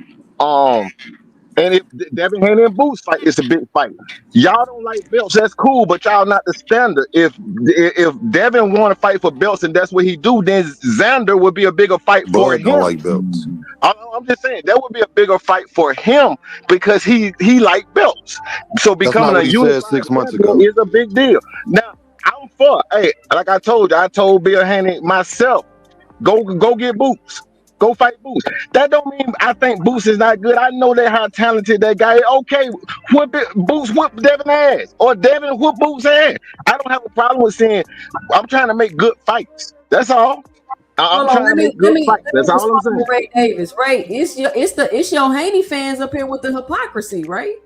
And if Devin Haney and Boots fight, it's a big fight. Y'all don't like belts, that's cool, but y'all not the standard. If Devin want to fight for belts and that's what he do, then Xander would be a bigger fight for him. Don't like belts. I'm just saying that would be a bigger fight for him because he like belts. So becoming a unified 6 months ago is a big deal. Now I'm for. Hey, like I told Bill Haney myself, go get Boots. Go fight Boots. That don't mean I think Boots is not good. I know that how talented that guy is. Okay, Boots whoop Devin ass. Or Devin whoop Boots ass. I don't have a problem with saying I'm trying to make good fights. That's all. I'm trying to make good fights. That's all I'm saying. Ray Davis, right? It's your Haney fans up here with the hypocrisy, right?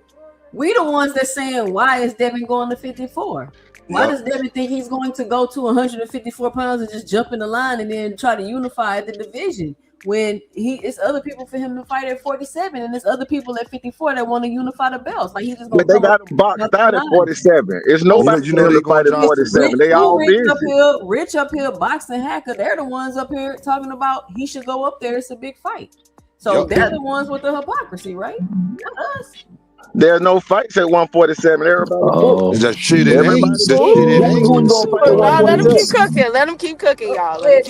We the ones that saying why is Devin going to 54? Why does Devin think he's going to go to 154 pounds and just jump in the line and then try to unify the division? When it's other people for him to fight at 47, and there's other people at 54 that want to unify the belts. Like he's just going. But they got him boxed out at 47. It's nobody they fight at 47. They all busy. Rich up here, boxing hacker. They're the ones up here talking about he should go up there. It's a big fight. So they're the ones with the hypocrisy, right? Not us. There's no fights at 147. Everybody. That shit Let him keep cooking. Let him keep cooking, y'all. That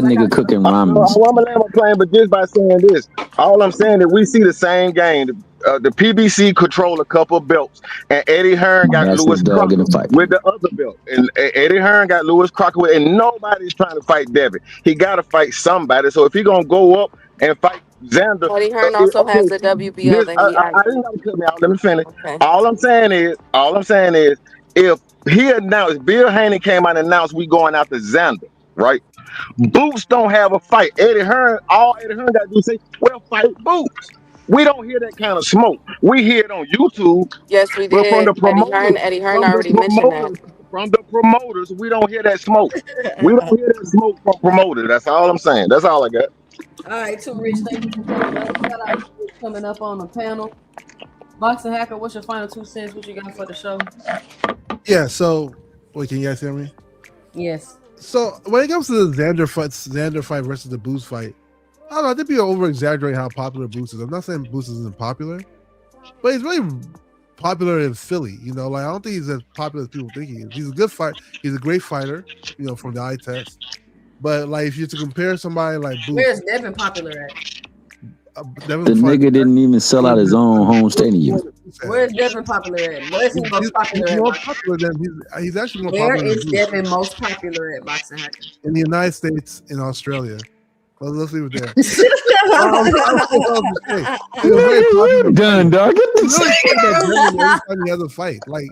nigga cooking ramen. I'm gonna land my plane, but just by saying this, all I'm saying is we see the same game. The PBC control a couple of belts, and Eddie Hearn got Lewis Crocker with the other belt, and Eddie Hearn got Lewis Crocker with, and nobody's trying to fight Devin. He got to fight somebody. So if he gonna go up and fight Xander. Eddie Hearn also has Okay, the WBO this that he I didn't iced. gotta cut me out. Let me finish. Okay. All I'm saying is, if he announced, Bill Haney came out and announced we going after Xander, right? Boots don't have a fight. All Eddie Hearn got to do is say, well, fight Boots. We don't hear that kind of smoke. We hear it on YouTube, Yes, we but did. Eddie Hearn from the already mentioned that. promoters, we don't hear that smoke. We don't hear that smoke from promoters. That's all I'm saying. That's all I got. All right, Too Rich, thank you for coming up. Shout out to you coming up on the panel. Boxing Hacker, what's your final 2 cents? What you got for the show? Yeah. So, wait, can you guys hear me? Yes. So when it comes to the Xander fight versus the Boots fight, I don't know. I think people over exaggerate how popular Boots is. I'm not saying Boots isn't popular, but he's really popular in Philly. You know, like I don't think he's as popular as people think he is. He's a good fight. He's a great fighter. You know, from the eye test. But like, if you're to compare somebody like Boots, where's Devin popular at? The nigga didn't even sell out his own home stadium. Where's Devin popular at? Where's he most popular he's at? more popular than he's actually more Where popular. is Devin most popular at, Boxing Hacker? In the United States, in Australia. Well, let's leave it there. Done, dog. Get Any other fight, like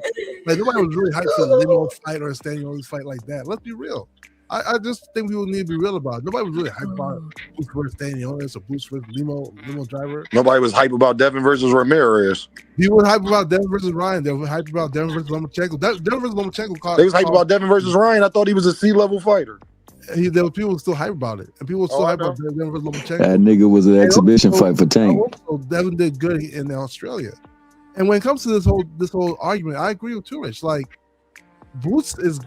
nobody was really hyped for the limo fight or a standing on fight like that. Let's be real. I just think people need to be real about it. Nobody was really hyped about Boots versus Danny Owens or Boots versus limo driver. Nobody was hyped about Devin versus Ramirez. People were hyped about Devin versus Ryan. They were hyped about Devin versus Lomachenko. Devin versus Lomachenko. They was hyped about Devin versus Ryan. I thought he was a C-level fighter. There were people still hyped about it, and people were still hyped about Devin versus Lomachenko. That nigga was an exhibition fight for Tank. Also, Devin did good in Australia. And when it comes to this whole argument, I agree with Too Rich. Like, Boots is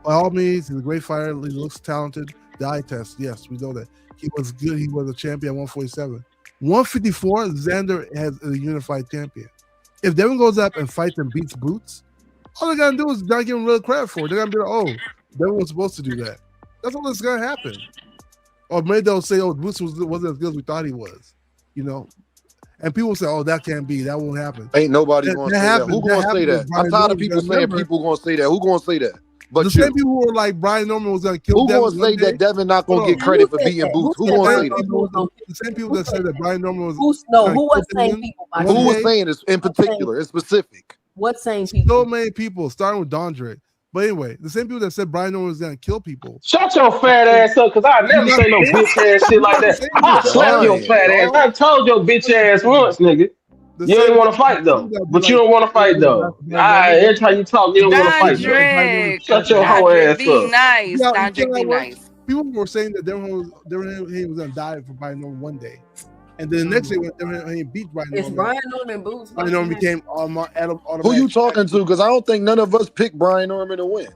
by all means, he's a great fighter. He looks talented. The eye test, yes, we know that. He was good. He was a champion at 147. 154, Xander has a unified champion. If Devin goes up and fights and beats Boots, all they're going to do is not give him real credit for it. They're going to be like, oh, Devin was supposed to do that. That's all that's going to happen. Or maybe they'll say, oh, Boots wasn't as good as we thought he was. You know? And people say, oh, that can't be. That won't happen. Ain't nobody going to say that. Who going to say that? I'm tired of people saying people going to say that. Who going to say that? But the same people who were like Brian Norman was gonna kill. Who gonna say that Devin not gonna get credit for beating Boots? Who gonna say that? The same people that said that Brian Norman was. Who was saying people? Who was saying this in particular, in specific? What saying people? So many people, starting with Dondre. But anyway, the same people that said Brian Norman was gonna kill people. Shut your fat ass up, cause I never say no bitch ass shit like that. I slap your fat ass. I told your bitch ass once, nigga. You didn't want to fight though, but you don't want to fight though. Every time you talk, you don't want to fight. Shut your whole ass up. Be nice, Dondrick, be nice. People were saying that Devin Haney was gonna die for Brian Norman one day, and then the next day when Devin Haney beat Brian Norman, it's Brian Norman Boots. Brian Norman became automatic. Who you talking to? Because I don't think none of us picked Brian Norman to win.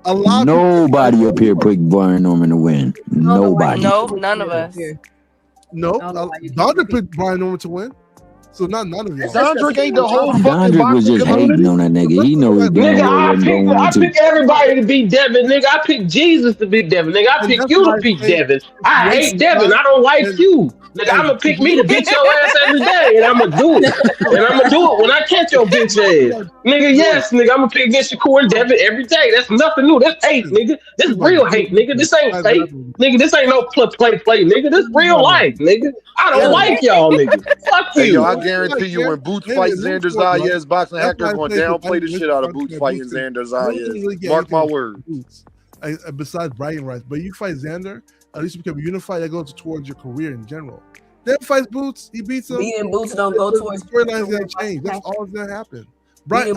Nobody up here picked Brian Norman to win. Nobody. No, none of us. No, Dondrick picked Brian Norman to win. So none of y'all. Dondrick ain't the whole fucking Dondrick was just hating on that nigga. He know he doing nigga, I pick everybody to beat Devin. Nigga, I pick Jesus to beat Devin. Nigga, I pick you to beat Devin. I hate Devin. I don't like you. Nigga, I'm gonna pick me to beat your ass every day, and I'm gonna do it. And I'm gonna do it when I catch your bitch ass. Nigga, yes, nigga, I'm gonna pick against Shakur and Devin every day. That's nothing new. That's hate, nigga. This real hate, nigga. This ain't fake. Nigga, this ain't no play, nigga. This real life, nigga. I don't like y'all, nigga. Fuck you. Hey, yo, I guarantee you when Boots fight Xander Zayas, Boxing Hacker gonna downplay the shit out of Boots fighting Xander Zayas. Mark my words. Besides bragging rights, but you fight Xander, at least you become unified. That goes towards your career in general. Then fights Boots, he beats him. Beating Boots don't go towards the storyline's gonna change. That's all that's gonna happen. Brian, if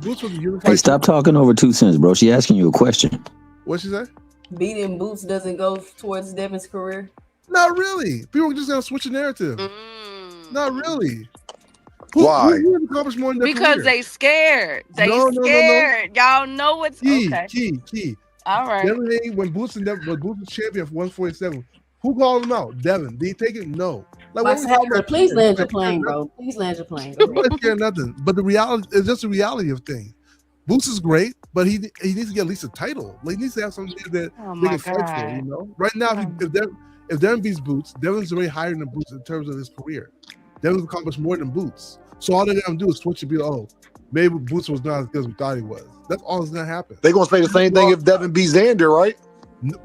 Boots was a unified, hey, stop talking over 2 cents, bro. She asking you a question. What she say? Beating Boots doesn't go towards Devin's career. Not really. People are just gonna switch the narrative. Not really. Why? Who accomplished more in their because career? they scared. They scared. Y'all know what's key. All right. Devin Haney, when Boots was champion for 147, who called him out? Devin. Did he take it? No. Like, please land your plane, bro. Please land your plane. Nobody scared nothing. But the reality is just the reality of things. Boots is great, but he needs to get at least a title. Like, he needs to have something that they can fight for. You know, right now, if Devin beats Boots, Devin's already higher than Boots in terms of his career. Devin's accomplished more than Boots. So all they're gonna do is switch and be like, oh, maybe Boots was not as good as we thought he was. That's all that's gonna happen. They're gonna say the same thing if Devin beats Xander, right?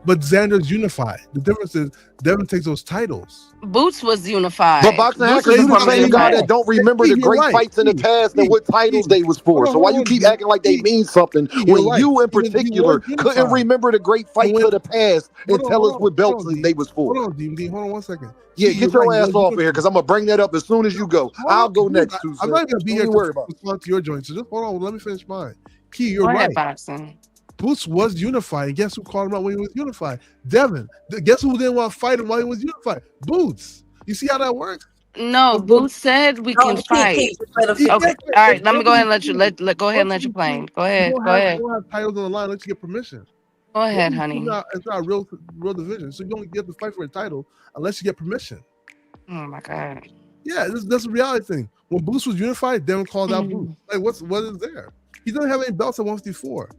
But Xander's unified. The difference is Devin takes those titles. Boots was unified. But Boxing Boots Hackers was is the from same guy that unified. don't remember the You're great right. fights in the past and what titles they was for. So why you keep acting like they mean something You're when right. you in He particular was couldn't unified. remember the great fights of the past and tell us what belts D. they was for? Hold on, D. Hold on 1 second. Yeah, You're get your right, ass off of here because I'm gonna bring that up as soon as you go. I'll go next, too, I'm sir. not even gonna be Don't here you to worry about it. respond to your joint. So just hold on. Let me finish mine. Key, you're Go ahead, right. Boxing. Boots was unified. And guess who called him out when he was unified? Devin. Guess who didn't want to fight him while he was unified? Boots. You see how that works? No, Boots said we can fight. Okay, all right. Let me go ahead and let you go ahead and let you play. Go ahead. Go ahead. You don't have titles on the line unless you get permission. Go ahead, honey. It's not a real division. So you don't get to fight for a title unless you get permission. Oh my God. Yeah, that's a reality thing. When Boots was unified, Devin called out Boots. Like, what is there? He doesn't have any belts at 154.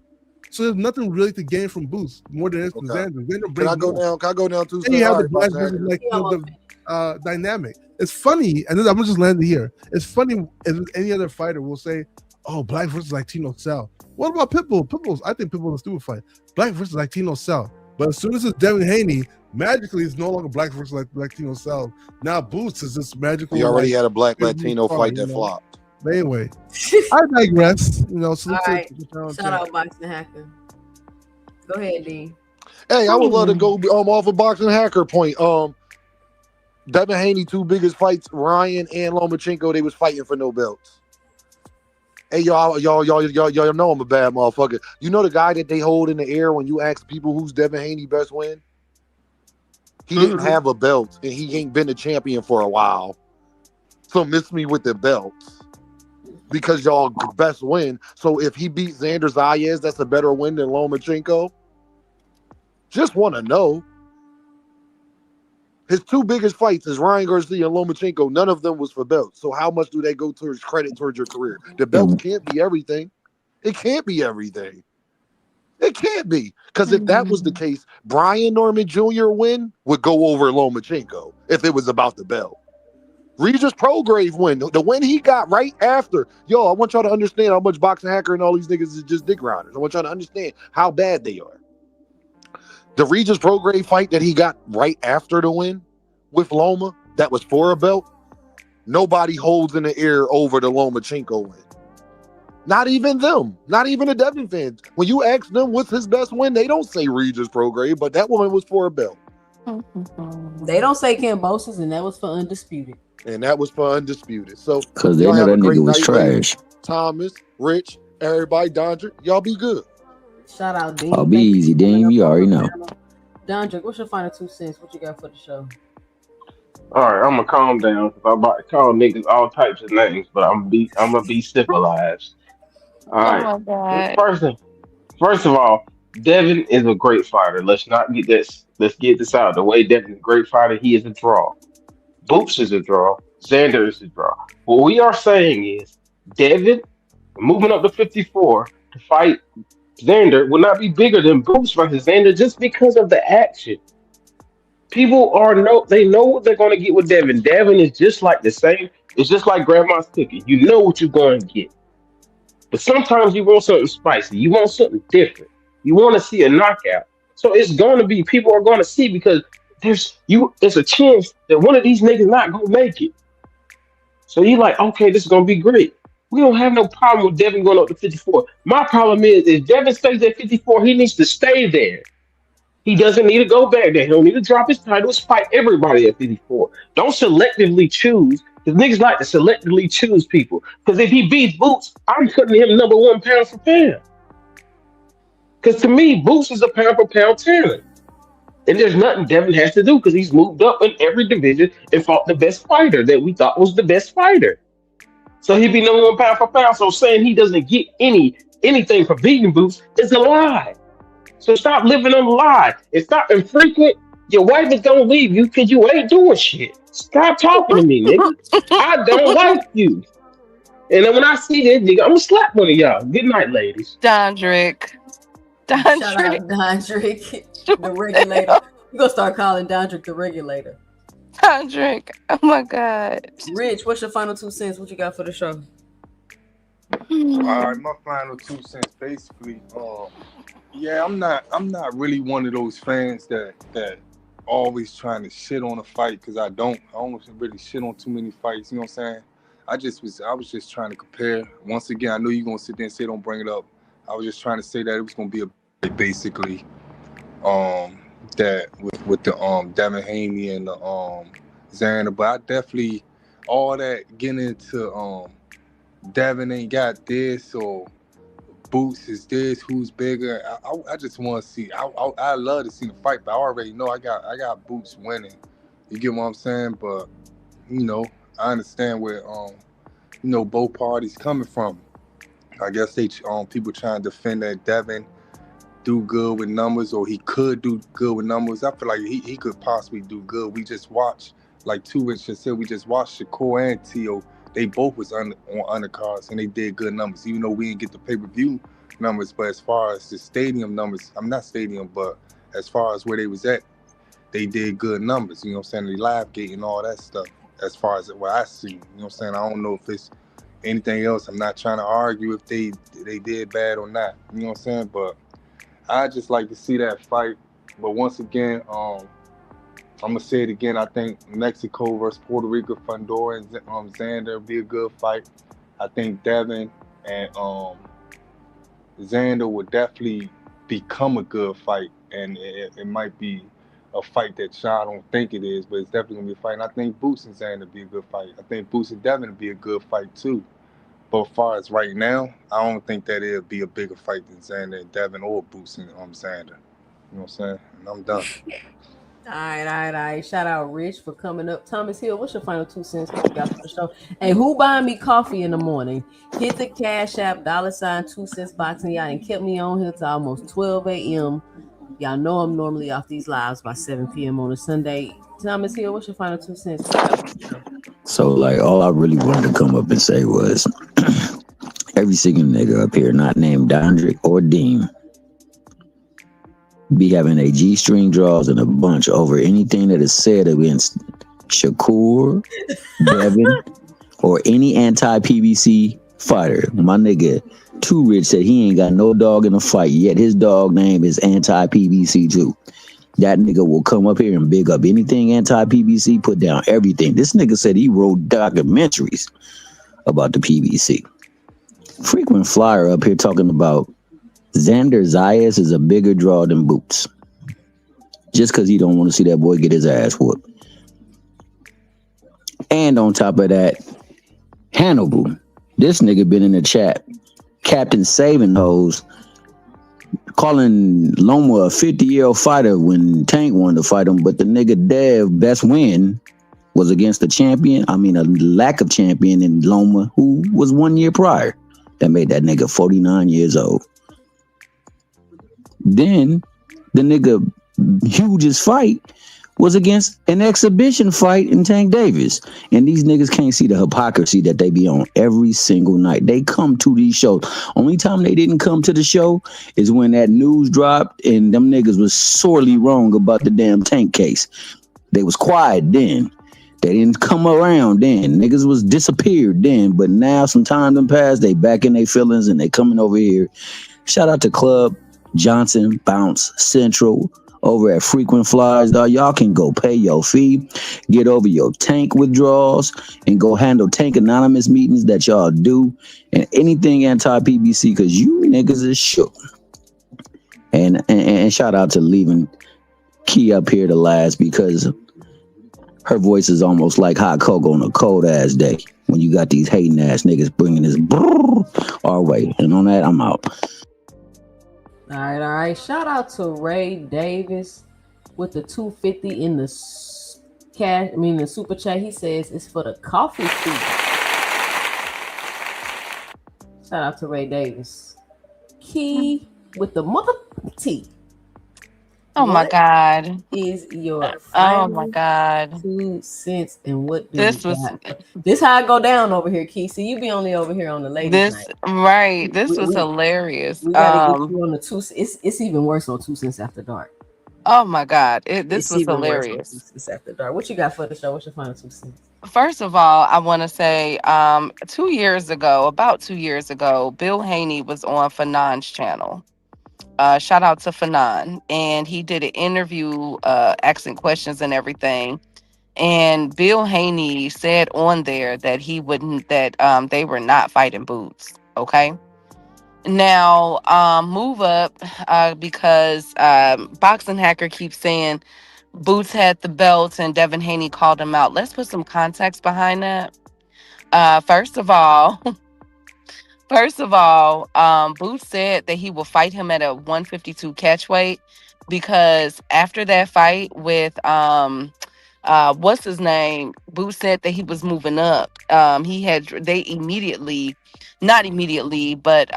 So there's nothing really to gain from Boots more than Xander. Can I go down? Can I go down too? And you have the black versus like the dynamic. It's funny, and then I'm just landing here. It's funny if any other fighter will say, "Oh, black versus Latino Cell." What about Pitbull? I think Pitbull is a stupid fight. Black versus Latino Cell. But as soon as it's Devin Haney, magically it's no longer black versus Latino Cell. Now Boots is this magical. He already had a black Latino fight that flopped. But anyway, I digress. So all right. Shout out Boxing Hacker. Go ahead, D. Hey, I would love to go off a Boxing Hacker point. Devin Haney, two biggest fights, Ryan and Lomachenko, they was fighting for no belts. Hey, y'all know I'm a bad motherfucker. You know the guy that they hold in the air when you ask people who's Devin Haney best win? He didn't have a belt, and he ain't been a champion for a while. So miss me with the belts. Because y'all best win. So if he beats Xander Zayas, that's a better win than Lomachenko. Just want to know. His two biggest fights is Ryan Garcia and Lomachenko. None of them was for belts. So how much do they go towards credit towards your career? The belts can't be everything. It can't be everything. It can't be. Because if that was the case, Brian Norman Jr. win would go over Lomachenko if it was about the belt. Regis Prograve win. The win he got right after. Yo, I want y'all to understand how much Boxing Hacker and all these niggas is just dick rounders. I want y'all to understand how bad they are. The Regis Prograve fight that he got right after the win with Loma, that was for a belt, nobody holds in the air over the Lomachenko win. Not even them. Not even the Devin fans. When you ask them what's his best win, they don't say Regis Prograve, but that one was for a belt. They don't say Cambosis, and that was for Undisputed. And that was for Undisputed. So because they know that nigga was trash. Thomas, Rich, everybody, Dondrick, y'all be good. Shout out, Dean. I'll be easy, Dean. You already know. Dondrick, what's your final 2 cents? What you got for the show? All right, I'm gonna calm down because I'm about to call niggas all types of names, but I'm gonna be civilized. All right. Oh my God. First of all, Devin is a great fighter. Let's not get this. Let's get this out. The way Devin is a great fighter, he is a draw. Boots is a draw. Xander is a draw. What we are saying is Devin moving up to 54 to fight Xander will not be bigger than Boots versus Xander just because of the action. People they know what they're going to get with Devin. Devin is just like the same. It's just like grandma's cookie. You know what you're going to get. But sometimes you want something spicy. You want something different. You want to see a knockout. So it's going to be, people are going to see because it's a chance that one of these niggas not going to make it. So you're like, okay, this is going to be great. We don't have no problem with Devin going up to 54. My problem is, if Devin stays at 54, he needs to stay there. He doesn't need to go back there. He don't need to drop his titles, fight everybody at 54. Don't selectively choose, because niggas like to selectively choose people. Because if he beats Boots, I'm putting him number 1 pound for pound. Because to me, Boots is a pound for pound talent. And there's nothing Devin has to do because he's moved up in every division and fought the best fighter that we thought was the best fighter. So he'd be number 1 pound for pound. So saying he doesn't get anything for beating Boots is a lie. So stop living on the lie. And stop infrequent. Your wife is gonna leave you because you ain't doing shit. Stop talking to me, nigga. I don't like you. And then when I see this nigga, I'm gonna slap one of y'all. Good night, ladies. Dondrick. Shout out Dondrick, the regulator. We're gonna start calling Dondrick the regulator. Dondrick. Oh my God. Rich, what's your final 2 cents? What you got for the show? All right, my final 2 cents basically. Yeah, I'm not really one of those fans that always trying to shit on a fight because I don't really shit on too many fights. You know what I'm saying? I was just trying to compare. Once again, I know you're gonna sit there and say don't bring it up. I was just trying to say that it was gonna be a basically um that with the Devin Haney and the Xander, but I definitely all that getting into Devin ain't got this or Boots is this, who's bigger. I just want to see. I love to see the fight, but I already know I got Boots winning. You get what I'm saying? But you know, I understand where both parties coming from. I guess they people trying to defend that Devin do good with numbers, or he could do good with numbers. I feel like he could possibly do good. We just watched, like Two Inch just said, we just watched Shakur and Tio. They both was on undercards and they did good numbers, even though we didn't get the pay-per-view numbers. But as far as the stadium numbers, I'm not stadium, but as far as where they was at, they did good numbers. You know what I'm saying? The live gate and all that stuff. As far as what I see, you know what I'm saying? I don't know if it's anything else. I'm not trying to argue if they did bad or not. You know what I'm saying? But I just like to see that fight. But once again, I'm gonna say it again. I think Mexico versus Puerto Rico, Fundora and Xander will be a good fight. I think Devin and Xander would definitely become a good fight, and it might be a fight that y'all don't think it is, but it's definitely gonna be a fight. And I think Boots and Xander would be a good fight. I think Boots and Devin would be a good fight too. But as far as right now, I don't think that it'll be a bigger fight than Xander and Devin or Boots and Xander. You know what I'm saying? And I'm done. All right, all right, all right. Shout out Rich for coming up. Thomas Hill, what's your final 2 cents? What you got for the show? Hey, who buying me coffee in the morning? Hit the Cash App, $ 2 cents boxing. Y'all and kept me on here till almost 12 a.m. Y'all know I'm normally off these lives by 7 p.m. on a Sunday. Thomas Hill, what's your final 2 cents? What you got for the show? So like all I really wanted to come up and say was every single nigga up here not named Dondrick or Dean be having a G string draws and a bunch over anything that is said against Shakur, Devin, or any anti PBC fighter. My nigga Too Rich said he ain't got no dog in the fight, yet his dog name is anti PBC too. That nigga will come up here and big up anything anti PBC, put down everything. This nigga said he wrote documentaries about the PBC. Frequent flyer up here talking about Xander Zayas is a bigger draw than Boots. Just because he don't want to see that boy get his ass whooped. And on top of that, Hannibal. This nigga been in the chat. Captain Saving Hoes calling Loma a 50-year-old fighter when Tank wanted to fight him, but the nigga Dev best win was against a champion. I mean a lack of champion in Loma who was 1 year prior. That made that nigga 49 years old. Then the nigga hugest fight was against an exhibition fight in Tank Davis. And these niggas can't see the hypocrisy that they be on every single night. They come to these shows. Only time they didn't come to the show is when that news dropped and them niggas was sorely wrong about the damn Tank case. They was quiet then. They didn't come around then. Niggas was disappeared then. But now some time done passed. They back in their feelings and they coming over here. Shout out to Club, Johnson, Bounce, Central, over at Frequent Flyers, dog. Y'all can go pay your fee, get over your Tank withdrawals, and go handle Tank Anonymous meetings that y'all do, and anything anti-PBC, because you niggas is shook. And shout out to leaving Key up here to last, because her voice is almost like hot cocoa on a cold ass day when you got these hating ass niggas bringing this our way. And on that, I'm out. All right, all right. Shout out to Ray Davis with the 250 in the cash. I mean the super chat. He says it's for the coffee fee. Shout out to Ray Davis. Key with the mother tea. Oh my God. Is your Oh my God. 2 cents and what do This you was got? This how I go down over here, Key. See, you be only over here on the ladies' this night. right. This was We hilarious. gotta get you on the 2. It's even worse on 2 cents after dark. Oh my God. This It's was even worse on 2 hilarious. cents after dark. What you got for the show? What's your final 2 cents? First of all, I want to say 2 years ago, about 2 years ago, Bill Haney was on Fanon's channel. Shout out to Fanon, and he did an interview, asking questions and everything. And Bill Haney said on there that he wouldn't, that they were not fighting Boots. Okay. Now, move up, because Boxing Hacker keeps saying Boots had the belts and Devin Haney called him out. Let's put some context behind that. First of all, Boots said that he will fight him at a 152 catch weight because after that fight with what's his name, Boots said that he was moving up. He had they immediately, not immediately, but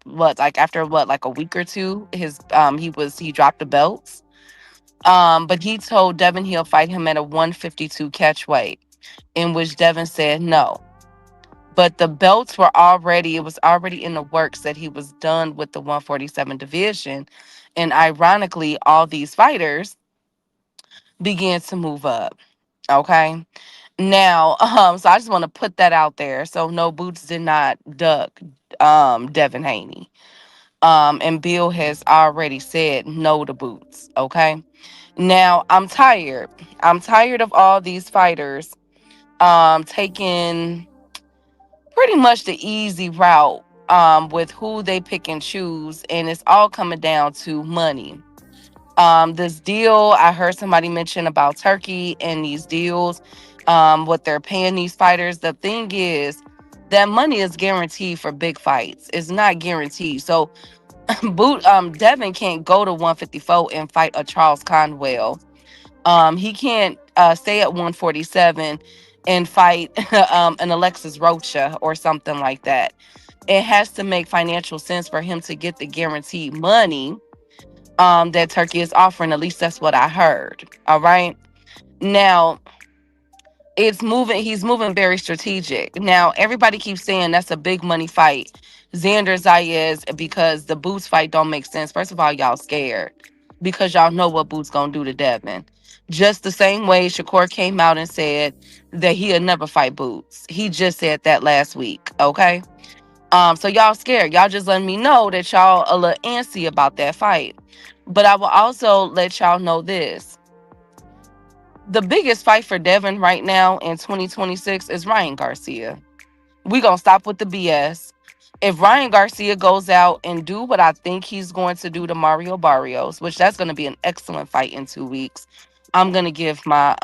what, like after what, like a week or two, his he dropped the belts. But he told Devin he'll fight him at a 152 catch weight, in which Devin said no. But the belts were already, it was already in the works that he was done with the 147 division. And ironically, all these fighters began to move up. Okay. Now, so I just want to put that out there. So no, Boots did not duck Devin Haney. And Bill has already said no to Boots. Okay. Now I'm tired. I'm tired of all these fighters taking pretty much the easy route with who they pick and choose, and it's all coming down to money. This deal, I heard somebody mention about Turkey and these deals, what they're paying these fighters. The thing is, that money is guaranteed for big fights. It's not guaranteed. So, Devin can't go to 154 and fight a Charles Conwell. He can't stay at 147 and fight an Alexis Rocha or something like that. It has to make financial sense for him to get the guaranteed money that Turkey is offering. At least that's what I heard. All right. Now, it's moving. He's moving very strategic. Now, everybody keeps saying that's a big money fight. Xander Zayas, because the Boots fight don't make sense. First of all, y'all scared because y'all know what Boots gonna do to Devin. Just the same way Shakur came out and said that he'll never fight Boots. He just said that last week. Okay. So y'all scared. Y'all just letting me know that y'all a little antsy about that fight. But I will also let y'all know this. The biggest fight for Devin right now in 2026 is Ryan Garcia. We gonna stop with the BS. If Ryan Garcia goes out and do what I think he's going to do to Mario Barrios, which that's going to be an excellent fight in 2 weeks, I'm going to give my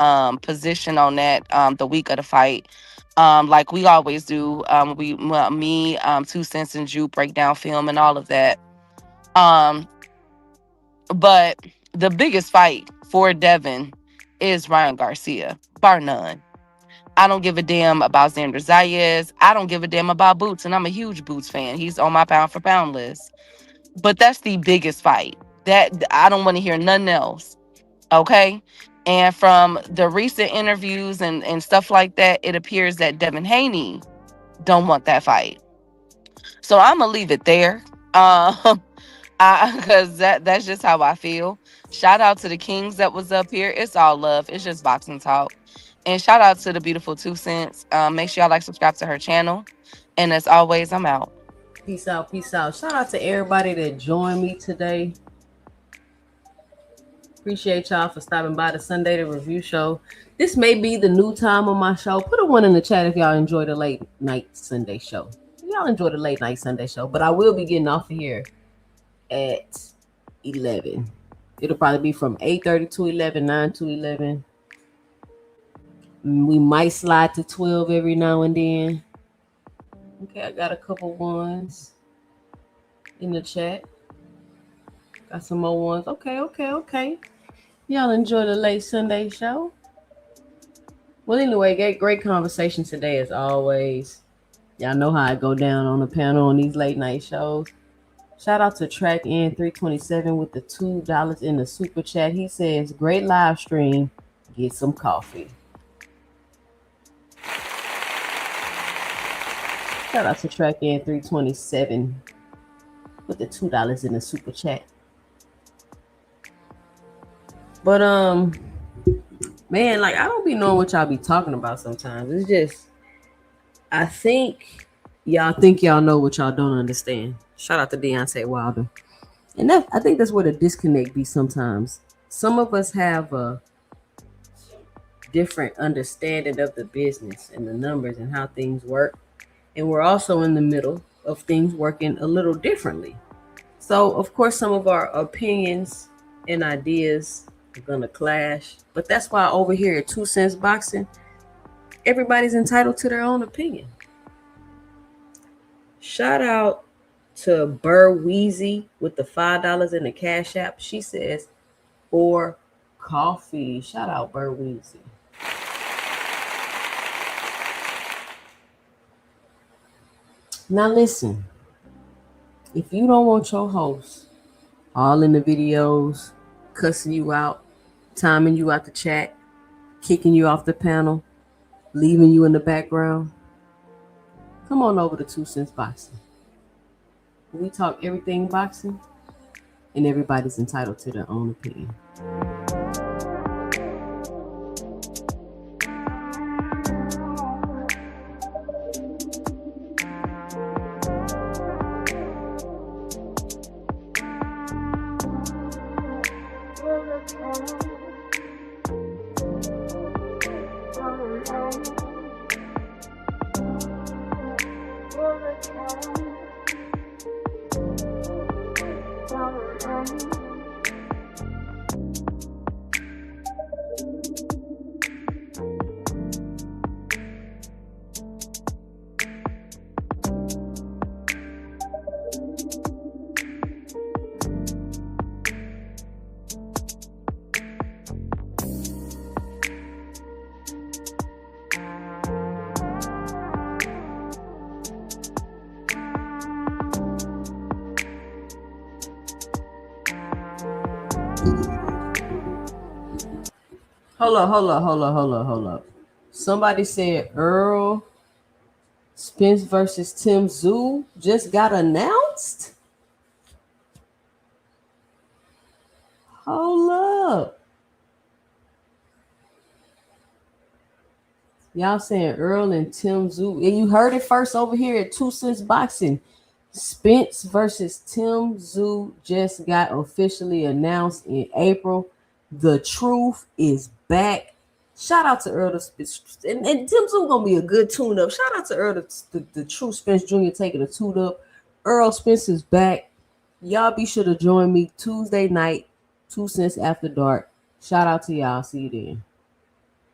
position on that the week of the fight, like we always do. Me, 2 Cents and Juke break down film and all of that. But the biggest fight for Devin is Ryan Garcia, bar none. I don't give a damn about Xander Zayas. I don't give a damn about Boots, and I'm a huge Boots fan. He's on my pound for pound list. But that's the biggest fight. That I don't want to hear nothing else. Okay? And from the recent interviews and stuff like that, it appears that Devin Haney don't want that fight. So I'm gonna leave it there. Because that's just how I feel. Shout out to the Kings that was up here. It's all love. It's just boxing talk. And shout out to the beautiful 2 Cents. Make sure y'all like, subscribe to her channel. And as always, I'm out. Peace out, peace out. Shout out to everybody that joined me today. Appreciate y'all for stopping by the Sunday the Review Show. This may be the new time on my show. Put a 1 in the chat if y'all enjoy the late night Sunday show. Y'all enjoy the late night Sunday show, but I will be getting off of here at 11. It'll probably be from 8:30 to 11, 9 to 11. We might slide to 12 every now and then. Okay, I got a couple ones in the chat. Got some more ones. Okay. Y'all enjoy the late Sunday show. Well, anyway, great conversation today as always. Y'all know how I go down on the panel on these late night shows. Shout out to Track N327 with the $2 in the super chat. He says, great live stream. Get some coffee. Shout out to Track N327 with the $2 in the super chat. But man, like I don't be knowing what y'all be talking about sometimes. It's just I think y'all know what y'all don't understand. Shout out to Deontay Wilder. And that, I think that's where the disconnect be sometimes. Some of us have a different understanding of the business and the numbers and how things work. And we're also in the middle of things working a little differently. So, of course, some of our opinions and ideas are going to clash. But that's why over here at 2 Cents Boxing, everybody's entitled to their own opinion. Shout out to Burr Weezy with the $5 in the Cash App. She says, or coffee. Shout out Burr Weezy. Now listen, if you don't want your host all in the videos, cussing you out, timing you out the chat, kicking you off the panel, leaving you in the background, come on over to 2 Cents Boxing. We talk everything boxing, and everybody's entitled to their own opinion. Hold up. Somebody said Errol Spence versus Tim Zoo just got announced? Hold up. Y'all saying Errol and Tim Zoo. And you heard it first over here at 2 Cents Boxing. Spence versus Tim Zoo just got officially announced in April. The truth is back. Shout out to Errol and Tim Zoo gonna be a good tune-up. Shout out to Errol the True Spence Jr. taking a tune-up. Errol Spence is back. Y'all be sure to join me Tuesday night, 2 Cents After Dark. Shout out to y'all. See you then.